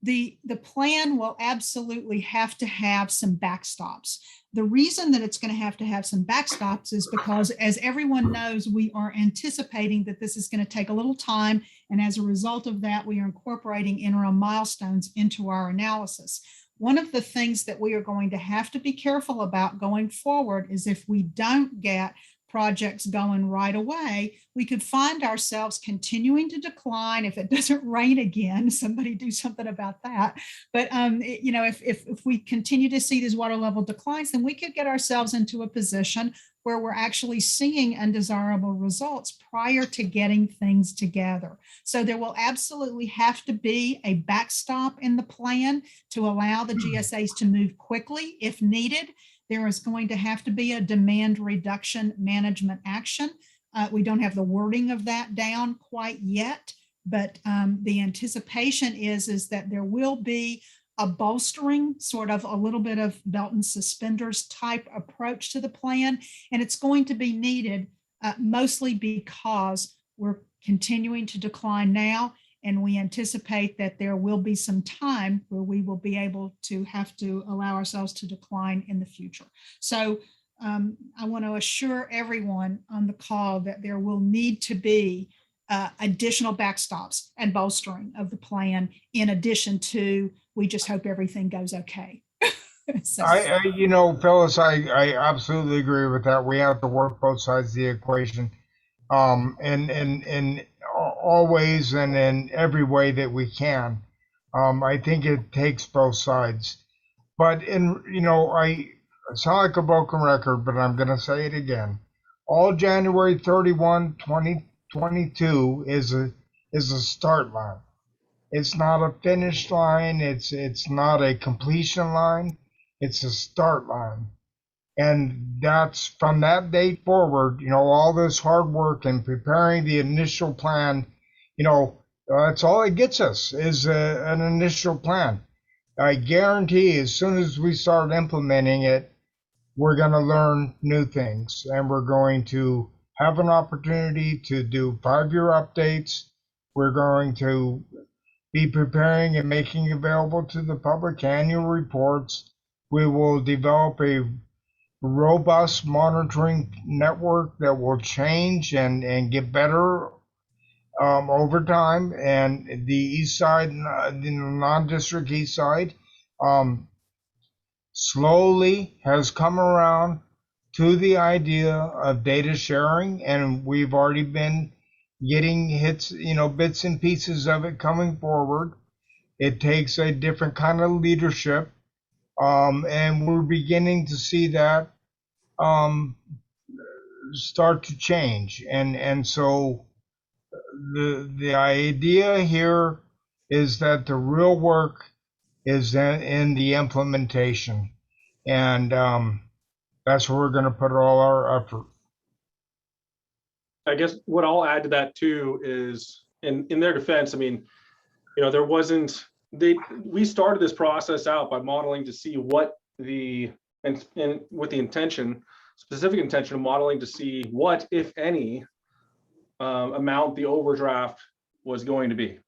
the plan will absolutely have to have some backstops. The reason that it's going to have some backstops is because, as everyone knows, we are anticipating that this is going to take a little time. And as a result of that, we are incorporating interim milestones into our analysis. One of the things that we are going to have to be careful about going forward is if we don't get projects going right away, we could find ourselves continuing to decline. If it doesn't rain again, somebody do something about that. But you know, if we continue to see these water level declines, then we could get ourselves into a position where we're actually seeing undesirable results prior to getting things together. So there will absolutely have to be a backstop in the plan to allow the GSAs to move quickly if needed. There is going to have to be a demand reduction management action. We don't have the wording of that down quite yet, but the anticipation is that there will be a bolstering, sort of a little bit of belt and suspenders type approach to the plan. And it's going to be needed mostly because we're continuing to decline now. And we anticipate that there will be some time where we will be able to have to allow ourselves to decline in the future. So I want to assure everyone on the call that there will need to be additional backstops and bolstering of the plan, in addition to, we just hope everything goes okay. So. You know, Phyllis, I absolutely agree with that. We have to work both sides of the equation, and always and in every way that we can. I think it takes both sides. But you know, I sound like a broken record, but I'm going to say it again. All January 31, 2022 is a start line. It's not a finish line. It's not a completion line. It's a start line. And that's from that date forward, you know, all this hard work and preparing the initial plan, you know, that's all it gets us is an initial plan. I guarantee as soon as we start implementing it, we're going to learn new things, and we're going to have an opportunity to do 5-year updates. We're going to be preparing and making available to the public annual reports. We will develop a robust monitoring network that will change and get better over time. And the east side, the non-district east side, slowly has come around to the idea of data sharing, and we've already been getting hits, you know, bits and pieces of it coming forward. It takes a different kind of leadership, and we're beginning to see that start to change. And so the idea here is that the real work is in the implementation, and that's where we're going to put all our effort. I guess what I'll add to that too is, in their defense, I mean, you know, there wasn't, we started this process out by modeling to see what the, and with the intention, specific intention of modeling to see what, if any, amount the overdraft was going to be.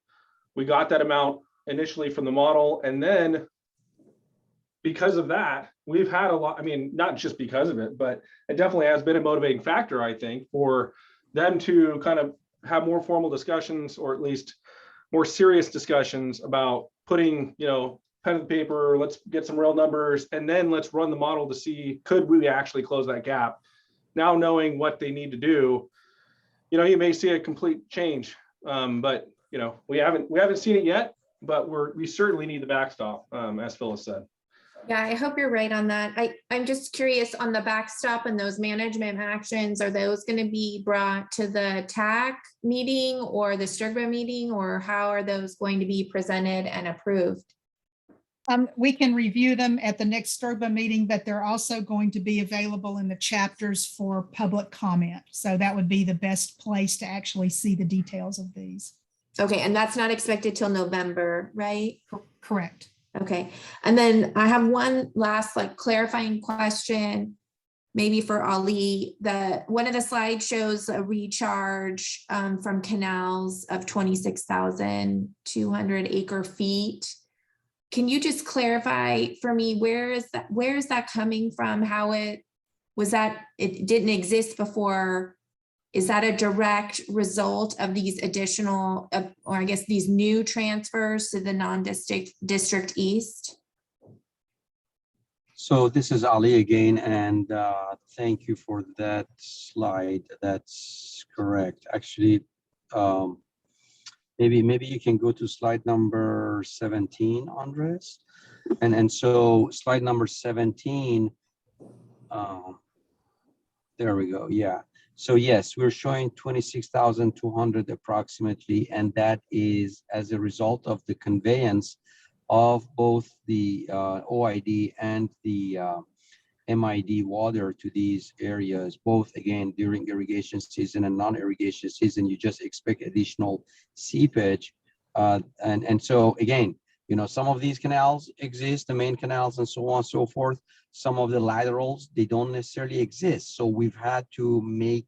We got that amount initially from the model, and then because of that, we've had a lot, I mean, not just because of it, but it definitely has been a motivating factor, I think, for them to kind of have more formal discussions, or at least more serious discussions about putting, you know, pen and paper, let's get some real numbers, and then let's run the model to see, could we actually close that gap? Now knowing what they need to do, you know, you may see a complete change, but you know, we haven't seen it yet, but we certainly need the backstop, as Phyllis said. Yeah, I hope you're right on that. I'm just curious on the backstop and those management actions, are those going to be brought to the TAC meeting or the STRGBA meeting, or how are those going to be presented and approved? We can review them at the next STRGBA meeting, but they're also going to be available in the chapters for public comment. So that would be the best place to actually see the details of these. Okay, and that's not expected till November, right? Correct. Okay, and then I have one last like clarifying question, maybe for Ali. One of the slides shows a recharge from canals of 26,200 acre feet. Can you just clarify for me, where is that coming from? How it didn't exist before? Is that a direct result of these additional, or I guess these new transfers to the district east? So this is Ali again, and thank you for that slide. That's correct. Actually, maybe you can go to slide number 17, Andres. And so slide number 17, there we go. Yeah. So yes, we're showing 26,200 approximately, and that is as a result of the conveyance of both the OID and the MID water to these areas, both again during irrigation season and non-irrigation season. You just expect additional seepage, and so again, you know, some of these canals exist, the main canals and so on and so forth. Some of the laterals, they don't necessarily exist. So we've had to make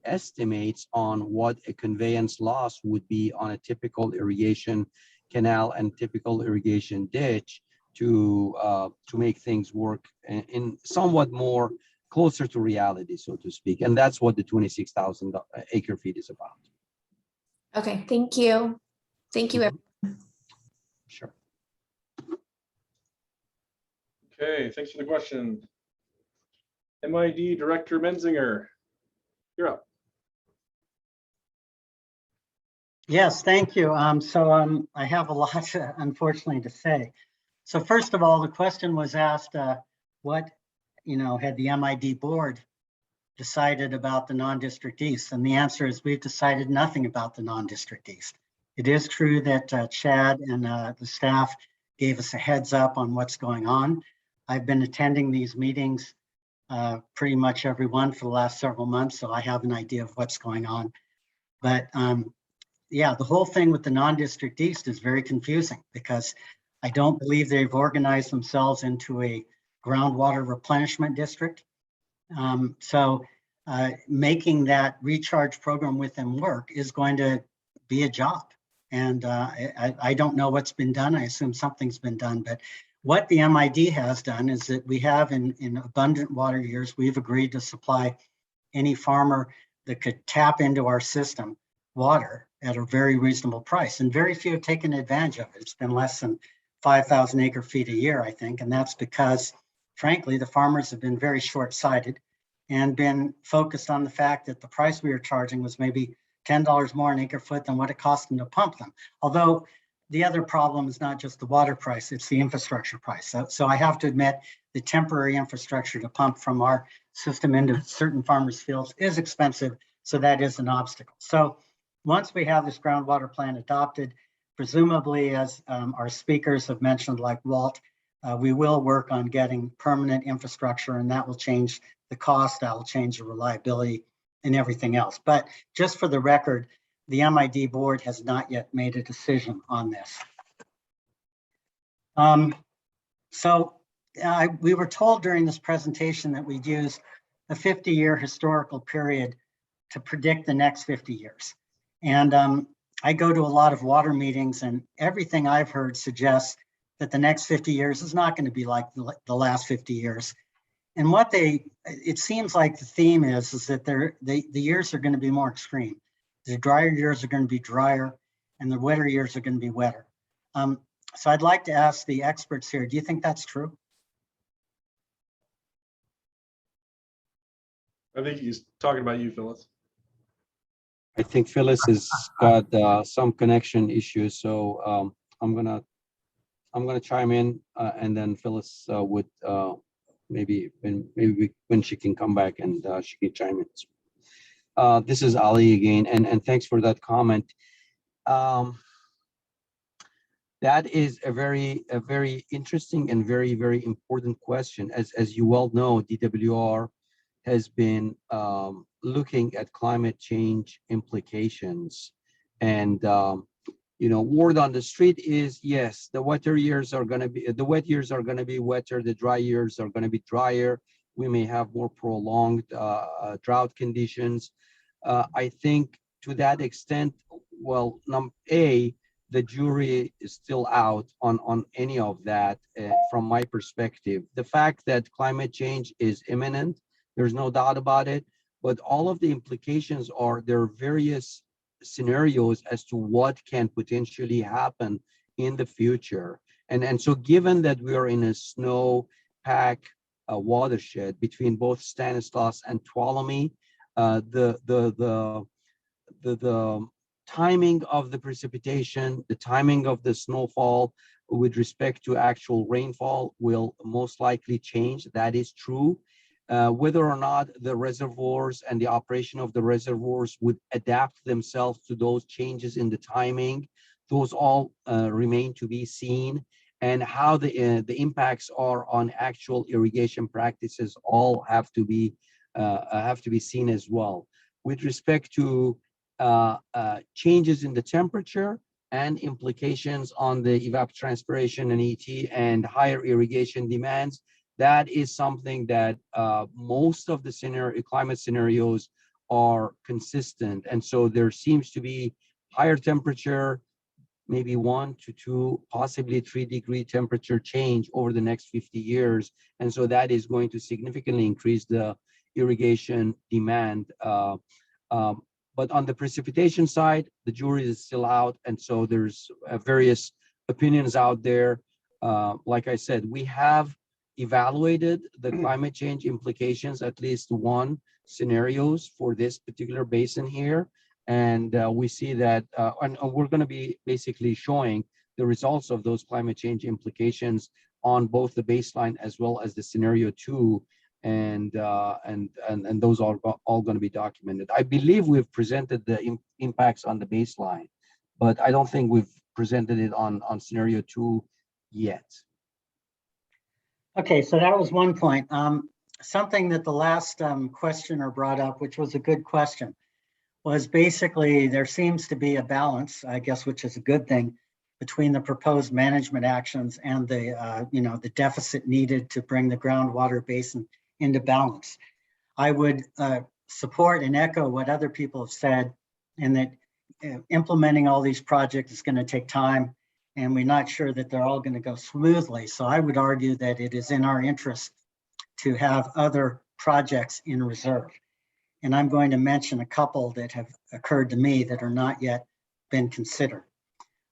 estimates on what a conveyance loss would be on a typical irrigation canal and typical irrigation ditch to make things work in somewhat more closer to reality, so to speak. And that's what the 26,000 acre feet is about. Okay, thank you. Thank you. Sure. Okay, thanks for the question. MID Director Menzinger, you're up. Yes, thank you. I have a lot, unfortunately, to say. So first of all, the question was asked, what, had the MID board decided about the non-district east? And the answer is we've decided nothing about the non-district east. It is true that Chad and the staff gave us a heads up on what's going on. I've been attending these meetings pretty much every one for the last several months, so I have an idea of what's going on. But yeah, the whole thing with the non-district east is very confusing because I don't believe they've organized themselves into a groundwater replenishment district. Making that recharge program with them work is going to be a job. And I don't know what's been done. I assume something's been done, but what the MID has done is that we have in abundant water years, we've agreed to supply any farmer that could tap into our system water at a very reasonable price. And very few have taken advantage of it. It's been less than 5,000 acre feet a year, I think. And that's because, frankly, the farmers have been very short-sighted and been focused on the fact that the price we were charging was maybe $10 more an acre foot than what it cost them to pump them. Although the other problem is not just the water price, it's the infrastructure price. So I have to admit the temporary infrastructure to pump from our system into certain farmers' fields is expensive. So that is an obstacle. So once we have this groundwater plan adopted, presumably as our speakers have mentioned, like Walt, we will work on getting permanent infrastructure, and that will change the cost, that will change the reliability and everything else. But just for the record, the MID board has not yet made a decision on this. We were told during this presentation that we'd use a 50-year historical period to predict the next 50 years. And I go to a lot of water meetings, and everything I've heard suggests that the next 50 years is not going to be like the last 50 years. And it seems like the theme is that the years are going to be more extreme. The drier years are going to be drier, and the wetter years are going to be wetter. So I'd like to ask the experts here, do you think that's true? I think he's talking about you, Phyllis. I think Phyllis has got some connection issues, so I'm gonna chime in, and then Phyllis would maybe when she can come back and she can chime in. This is Ali again, and thanks for that comment. That is a very interesting and very important question. As you well know, DWR has been looking at climate change implications, and word on the street is yes, the wet years are going to be wetter, the dry years are going to be drier. We may have more prolonged drought conditions. I think to that extent, well, the jury is still out on any of that from my perspective. The fact that climate change is imminent, there's no doubt about it, but all of the implications there are various scenarios as to what can potentially happen in the future. And so given that we are in a snowpack watershed between both Stanislaus and Tuolumne, the timing of the precipitation, the timing of the snowfall with respect to actual rainfall will most likely change. That is true. Whether or not the reservoirs and the operation of the reservoirs would adapt themselves to those changes in the timing, those all remain to be seen. And how the impacts are on actual irrigation practices all have to be seen as well. With respect to changes in the temperature and implications on the evapotranspiration and ET and higher irrigation demands, that is something that most of the climate scenarios are consistent. And so there seems to be higher temperature, maybe 1 to 2, possibly 3-degree temperature change over the next 50 years. And so that is going to significantly increase the irrigation demand. But on the precipitation side, the jury is still out. And so there's various opinions out there. Like I said, we have evaluated the climate change implications, at least one scenarios for this particular basin here. And we see that, and we're going to be basically showing the results of those climate change implications on both the baseline as well as the scenario 2. And those are all going to be documented. I believe we've presented the impacts on the baseline, but I don't think we've presented it on scenario 2 yet. Okay, so that was one point. Something that the last questioner brought up, which was a good question, was basically there seems to be a balance, I guess, which is a good thing, between the proposed management actions and the deficit needed to bring the groundwater basin into balance. I would support and echo what other people have said, in that implementing all these projects is going to take time, and we're not sure that they're all going to go smoothly. So I would argue that it is in our interest to have other projects in reserve. And I'm going to mention a couple that have occurred to me that are not yet been considered.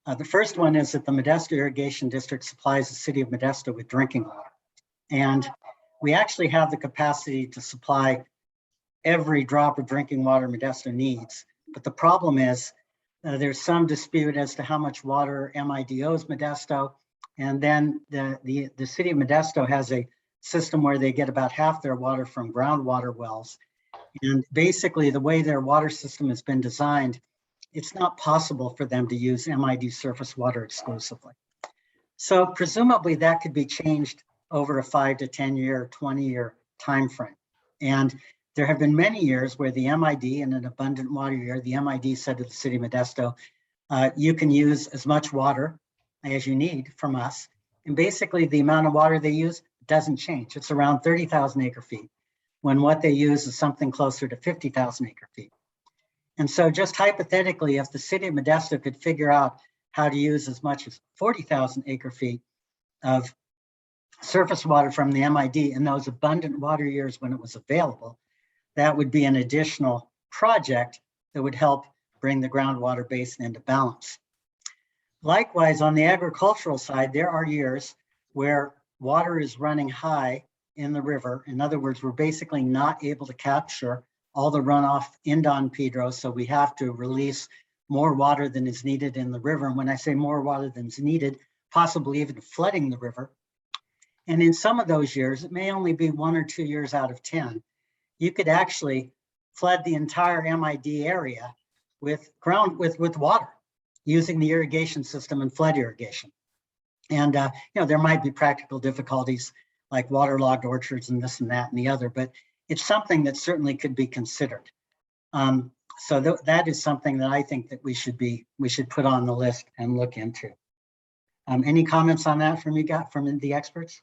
The first one is that the Modesto Irrigation District supplies the city of Modesto with drinking water. And we actually have the capacity to supply every drop of drinking water Modesto needs. But the problem is there's some dispute as to how much water MID owes Modesto. And then the city of Modesto has a system where they get about half their water from groundwater wells. And basically the way their water system has been designed, it's not possible for them to use MID surface water exclusively. So presumably that could be changed over a 5 to 10 year, 20-year time frame. And there have been many years where the MID, in an abundant water year, the MID said to the city of Modesto, you can use as much water as you need from us. And basically the amount of water they use doesn't change. It's around 30,000 acre feet, when what they use is something closer to 50,000 acre feet. And so just hypothetically, if the city of Modesto could figure out how to use as much as 40,000 acre feet, of surface water from the MID in those abundant water years when it was available, that would be an additional project that would help bring the groundwater basin into balance. Likewise, on the agricultural side, there are years where water is running high in the river. In other words, we're basically not able to capture all the runoff in Don Pedro, so we have to release more water than is needed in the river. And when I say more water than is needed, possibly even flooding the river. And in some of those years, it may only be 1 or 2 years out of 10, you could actually flood the entire MID area with water using the irrigation system and flood irrigation. And there might be practical difficulties like waterlogged orchards and this and that and the other, but it's something that certainly could be considered. So that is something that I think that we should put on the list and look into. Any comments on that from the experts?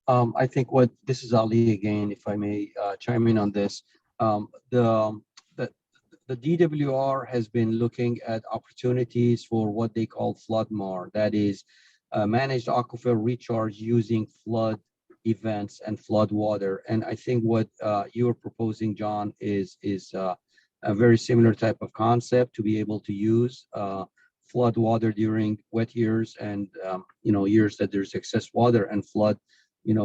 I think this is Ali again, if I may chime in on this. The DWR has been looking at opportunities for what they call flood MAR, that is managed aquifer recharge using flood events and flood water. And I think what you're proposing, John, is a very similar type of concept to be able to use flood water during wet years and years that there's excess water and flood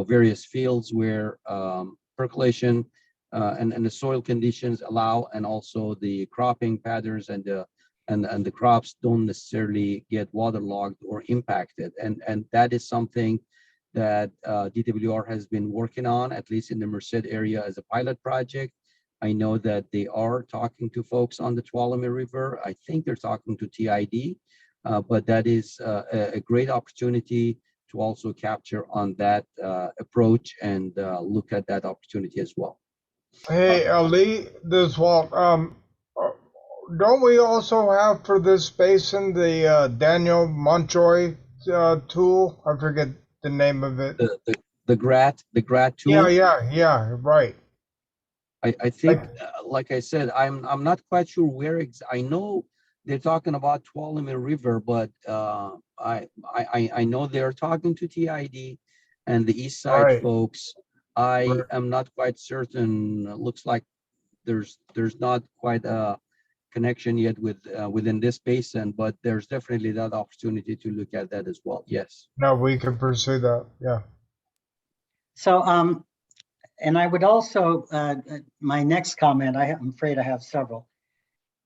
various fields where percolation and the soil conditions allow, and also the cropping patterns and the crops don't necessarily get waterlogged or impacted. And that is something that DWR has been working on, at least in the Merced area, as a pilot project. I know that they are talking to folks on the Tuolumne River. I think they're talking to TID, but that is a great opportunity to also capture on that approach and look at that opportunity as well. Hey, Ali, this is Walt. Don't we also have for this basin the Daniel Montjoy tool? I forget the name of it. The GRAT tool. Yeah, right. I think, like I said, I'm not quite sure where I know they're talking about Tuolumne River, but I know they're talking to TID and the East Side folks. I am not quite certain. Looks like there's not quite a connection yet within this basin, but there's definitely that opportunity to look at that as well. Yes. No, we can pursue that. Yeah. So, and I would also, my next comment, I'm afraid I have several,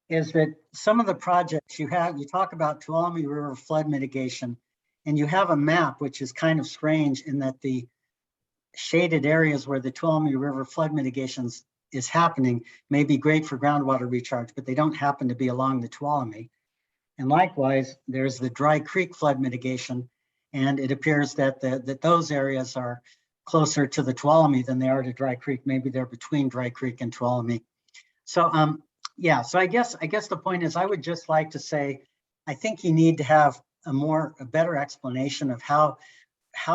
is that some of the projects you talk about Tuolumne River flood mitigation, and you have a map, which is kind of strange in that the shaded areas where the Tuolumne River flood mitigations is happening may be great for groundwater recharge, but they don't happen to be along the Tuolumne. And likewise, there's the Dry Creek flood mitigation, and it appears that those areas are closer to the Tuolumne than they are to Dry Creek. Maybe they're between Dry Creek and Tuolumne. So yeah, so I guess the point is, I would just like to say, I think you need to have a better explanation of how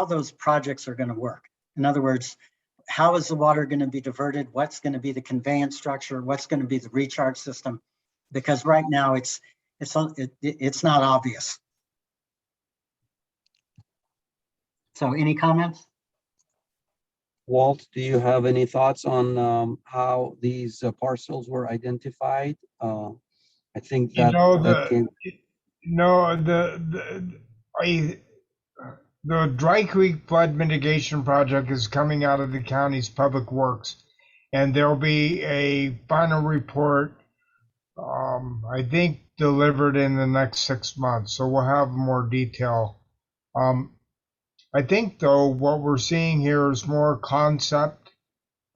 those projects are going to work. In other words, how is the water going to be diverted? What's going to be the conveyance structure? What's going to be the recharge system? Because right now it's not obvious. So any comments? Walt, do you have any thoughts on how these parcels were identified? I think that the Dry Creek flood mitigation project is coming out of the county's public works, and there'll be a final report, I think, delivered in the next 6 months. So we'll have more detail. I think, though, what we're seeing here is more concept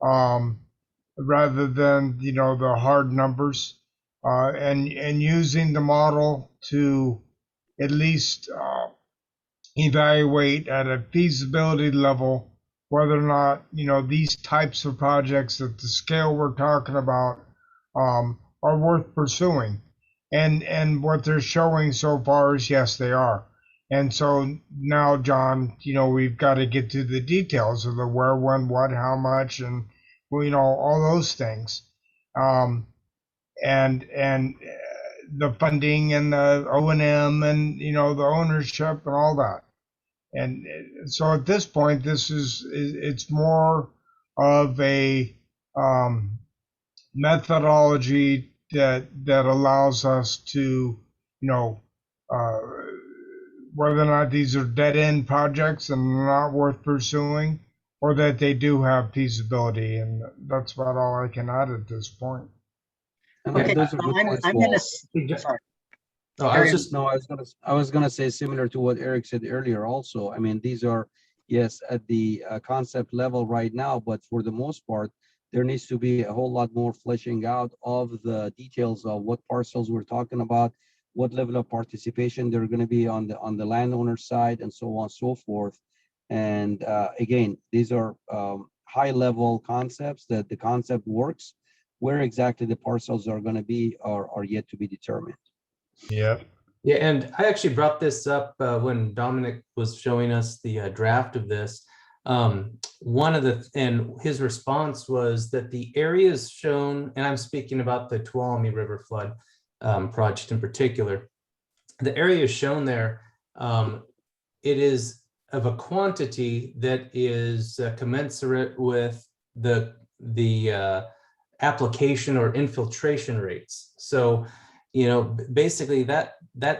rather than the hard numbers, and using the model to at least evaluate at a feasibility level whether or not these types of projects at the scale we're talking about are worth pursuing. And what they're showing so far is yes, they are. And so now, John, we've got to get to the details of the where, when, what, how much, and all those things. And the funding and the O&M and, you know, the ownership and all that. And so at this point, it's more of a methodology that allows us to, you know, whether or not these are dead-end projects and not worth pursuing, or that they do have feasibility. And that's about all I can add at this point. Okay, those are good points, Walt. Sorry. Oh, I was just No, I was gonna say similar to what Eric said earlier also. I mean, these are, yes, at the concept level right now, but for the most part, there needs to be a whole lot more fleshing out of the details of what parcels we're talking about, what level of participation they're gonna be on the landowner side, and so on and so forth. And again, these are high level concepts that the concept works. Where exactly the parcels are gonna be are yet to be determined. Yeah. Yeah, and I actually brought this up when Dominic was showing us the draft of this. And his response was that the areas shown, and I'm speaking about the Tuolumne River flood project in particular, the areas shown there, it is of a quantity that is commensurate with the application or infiltration rates. So, you know, basically that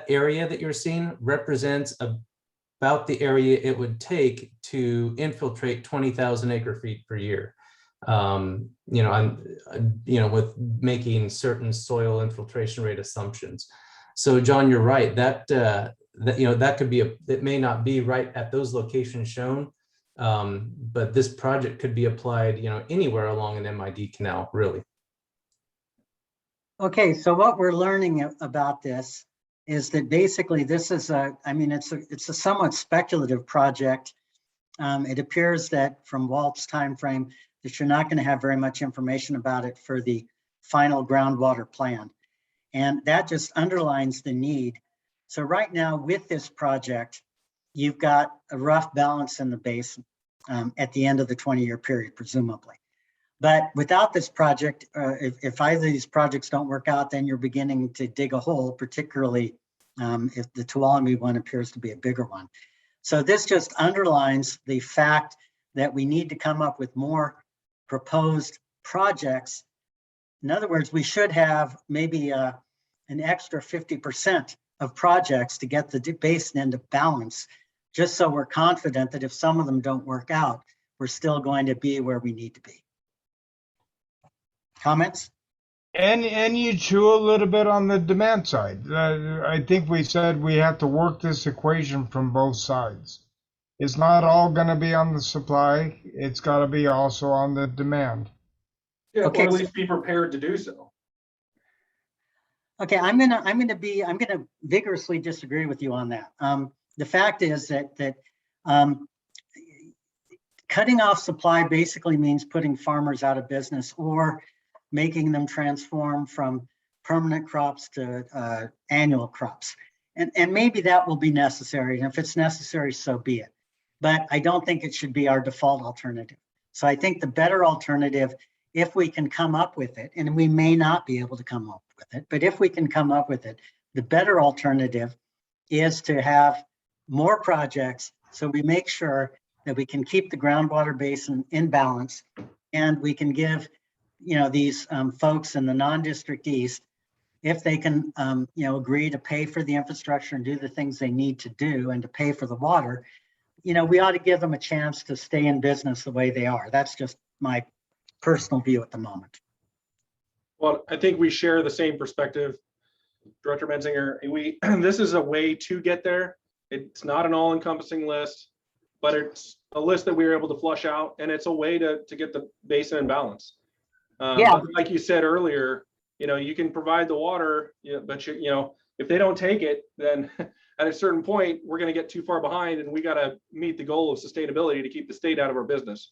area that you're seeing represents about the area it would take to infiltrate 20,000 acre-feet per year. You know, with making certain soil infiltration rate assumptions. So, John, you're right. That could be it may not be right at those locations shown, but this project could be applied, you know, anywhere along an MID canal, really. Okay, so what we're learning about this is that basically this is it's a somewhat speculative project. It appears that from Walt's timeframe that you're not going to have very much information about it for the final groundwater plan. And that just underlines the need. So right now with this project, you've got a rough balance in the basin at the end of the 20-year period, presumably. But without this project, if either of these projects don't work out, then you're beginning to dig a hole, particularly if the Tuolumne one appears to be a bigger one. So this just underlines the fact that we need to come up with more proposed projects. In other words, we should have maybe an extra 50% of projects to get the basin into balance, just so we're confident that if some of them don't work out, we're still going to be where we need to be. Comments? And you chew a little bit on the demand side. I think we said we have to work this equation from both sides. It's not all going to be on the supply. It's got to be also on the demand. Yeah, Okay, or at least be prepared to do so. Okay, I'm gonna vigorously disagree with you on that. The fact is that cutting off supply basically means putting farmers out of business or making them transform from permanent crops to annual crops. And maybe that will be necessary. And if it's necessary, so be it. But I don't think it should be our default alternative. So I think the better alternative, if we can come up with it, and we may not be able to come up with it, but if we can come up with it, the better alternative is to have more projects so we make sure that we can keep the groundwater basin in balance, and we can give these folks in the non-district east, if they can agree to pay for the infrastructure and do the things they need to do and to pay for the water, we ought to give them a chance to stay in business the way they are. That's just my personal view at the moment. Well, I think we share the same perspective, Director Menzinger. This is a way to get there. It's not an all-encompassing list, but it's a list that we were able to flush out, and it's a way to get the basin in balance. Yeah. Like you said earlier, you can provide the water, but if they don't take it, then at a certain point, we're going to get too far behind, and we got to meet the goal of sustainability to keep the state out of our business.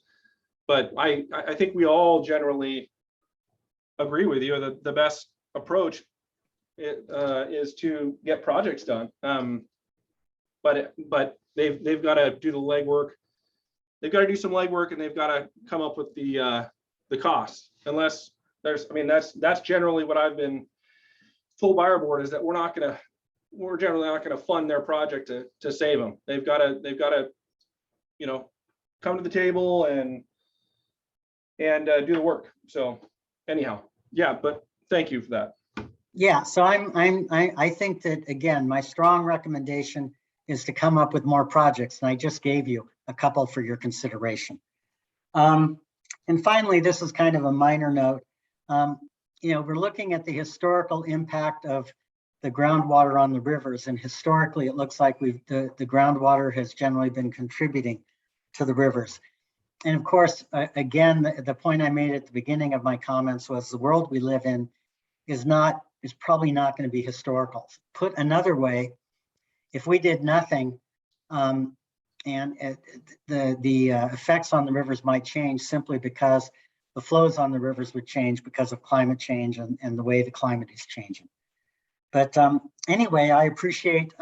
But I think we all generally agree with you that the best approach is to get projects done. But they've got to do the legwork. They've got to do some legwork, and they've got to come up with the costs. Unless that's generally what I've been told by our board is that we're generally not gonna fund their project to save them. They've gotta, you know, come to the table and do the work. So anyhow, yeah, but thank you for that. Yeah, so I think that, again, my strong recommendation is to come up with more projects, and I just gave you a couple for your consideration. And finally, this is kind of a minor note. You know, we're looking at the historical impact of the groundwater on the rivers, and historically, it looks like the groundwater has generally been contributing to the rivers. And of course, again, the point I made at the beginning of my comments was the world we live in is probably not going to be historical. Put another way, if we did nothing, and the effects on the rivers might change simply because the flows on the rivers would change because of climate change and the way the climate is changing. But anyway, I appreciate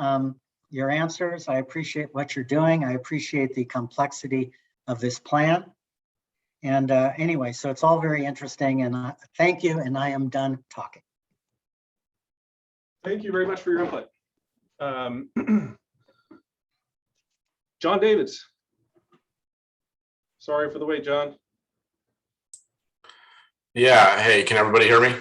your answers. I appreciate what you're doing. I appreciate the complexity of this plan. And anyway, so it's all very interesting, and thank you, and I am done talking. Thank you very much for your input. John Davids. Sorry for the wait, John. Yeah, hey, can everybody hear me?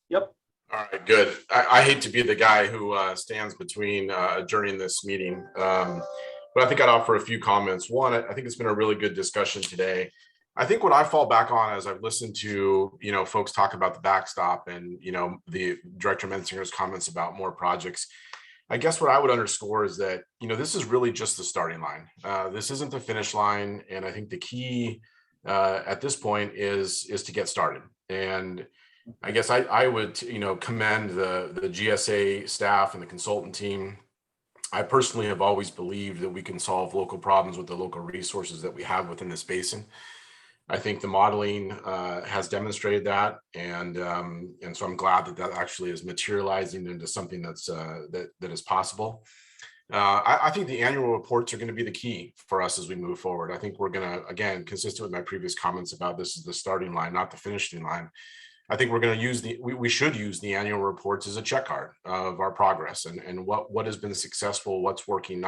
Yep. All right, good. I hate to be the guy who stands between adjourning this meeting, but I think I'd offer a few comments. One, I think it's been a really good discussion today. I think what I fall back on as I've listened to, you know, folks talk about the backstop and, you know, the Director Mensinger's comments about more projects. I guess what I would underscore is that, you know, this is really just the starting line. This isn't the finish line. And I think the key at this point is to get started. And I guess I would, you know, commend the GSA staff and the consultant team. I personally have always believed that we can solve local problems with the local resources that we have within this basin. I think the modeling has demonstrated that, and so I'm glad that actually is materializing into something that's that is possible. I think the annual reports are going to be the key for us as we move forward. I think we're going to, again, consistent with my previous comments about this is the starting line, not the finishing line. I think we're going to use we should use the annual reports as a check card of our progress and what has been successful, what's working,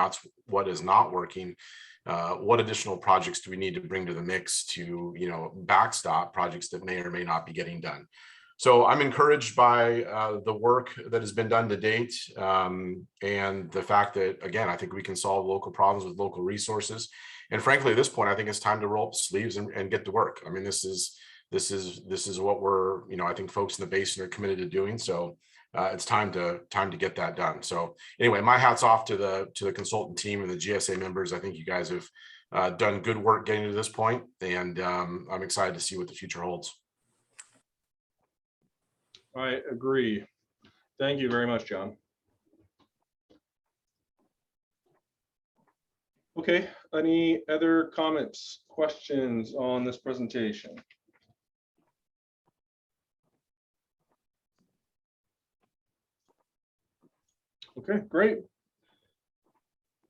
what is not working. What additional projects do we need to bring to the mix to, you know, backstop projects that may or may not be getting done? So I'm encouraged by the work that has been done to date, and the fact that, again, I think we can solve local problems with local resources. And frankly, at this point, I think it's time to roll up sleeves and get to work. I mean, this is what we're, you know, I think folks in the basin are committed to doing. So it's time to get that done. So anyway, my hat's off to the consultant team and the GSA members. I think you guys have done good work getting to this point, and I'm excited to see what the future holds. I agree. Thank you very much, John. Okay, any other comments, questions on this presentation? Okay, great.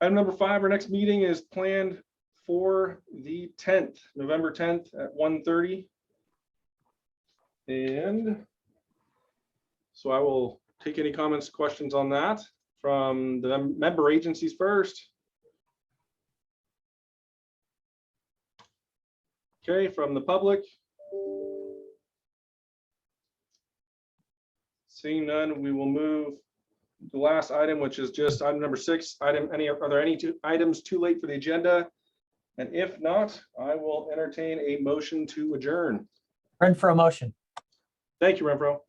Item number 5, our next meeting is planned for the 10th, November 10th at 1:30. And so I will take any comments, questions on that from the member agencies first. Okay, from the public. Seeing none, we will move the last item, which is just item number 6. Are there any items too late for the agenda? And if not, I will entertain a motion to adjourn. For a motion. Thank you, Renfro.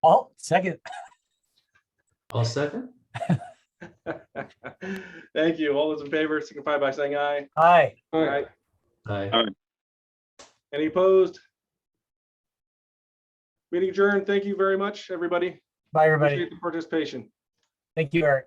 All second. I'll second. Thank you. All those in favor signify by saying aye. Aye. Aye. Aye. Any opposed? Meeting adjourned. Thank you very much, everybody. Bye, everybody. Appreciate the participation. Thank you, Eric.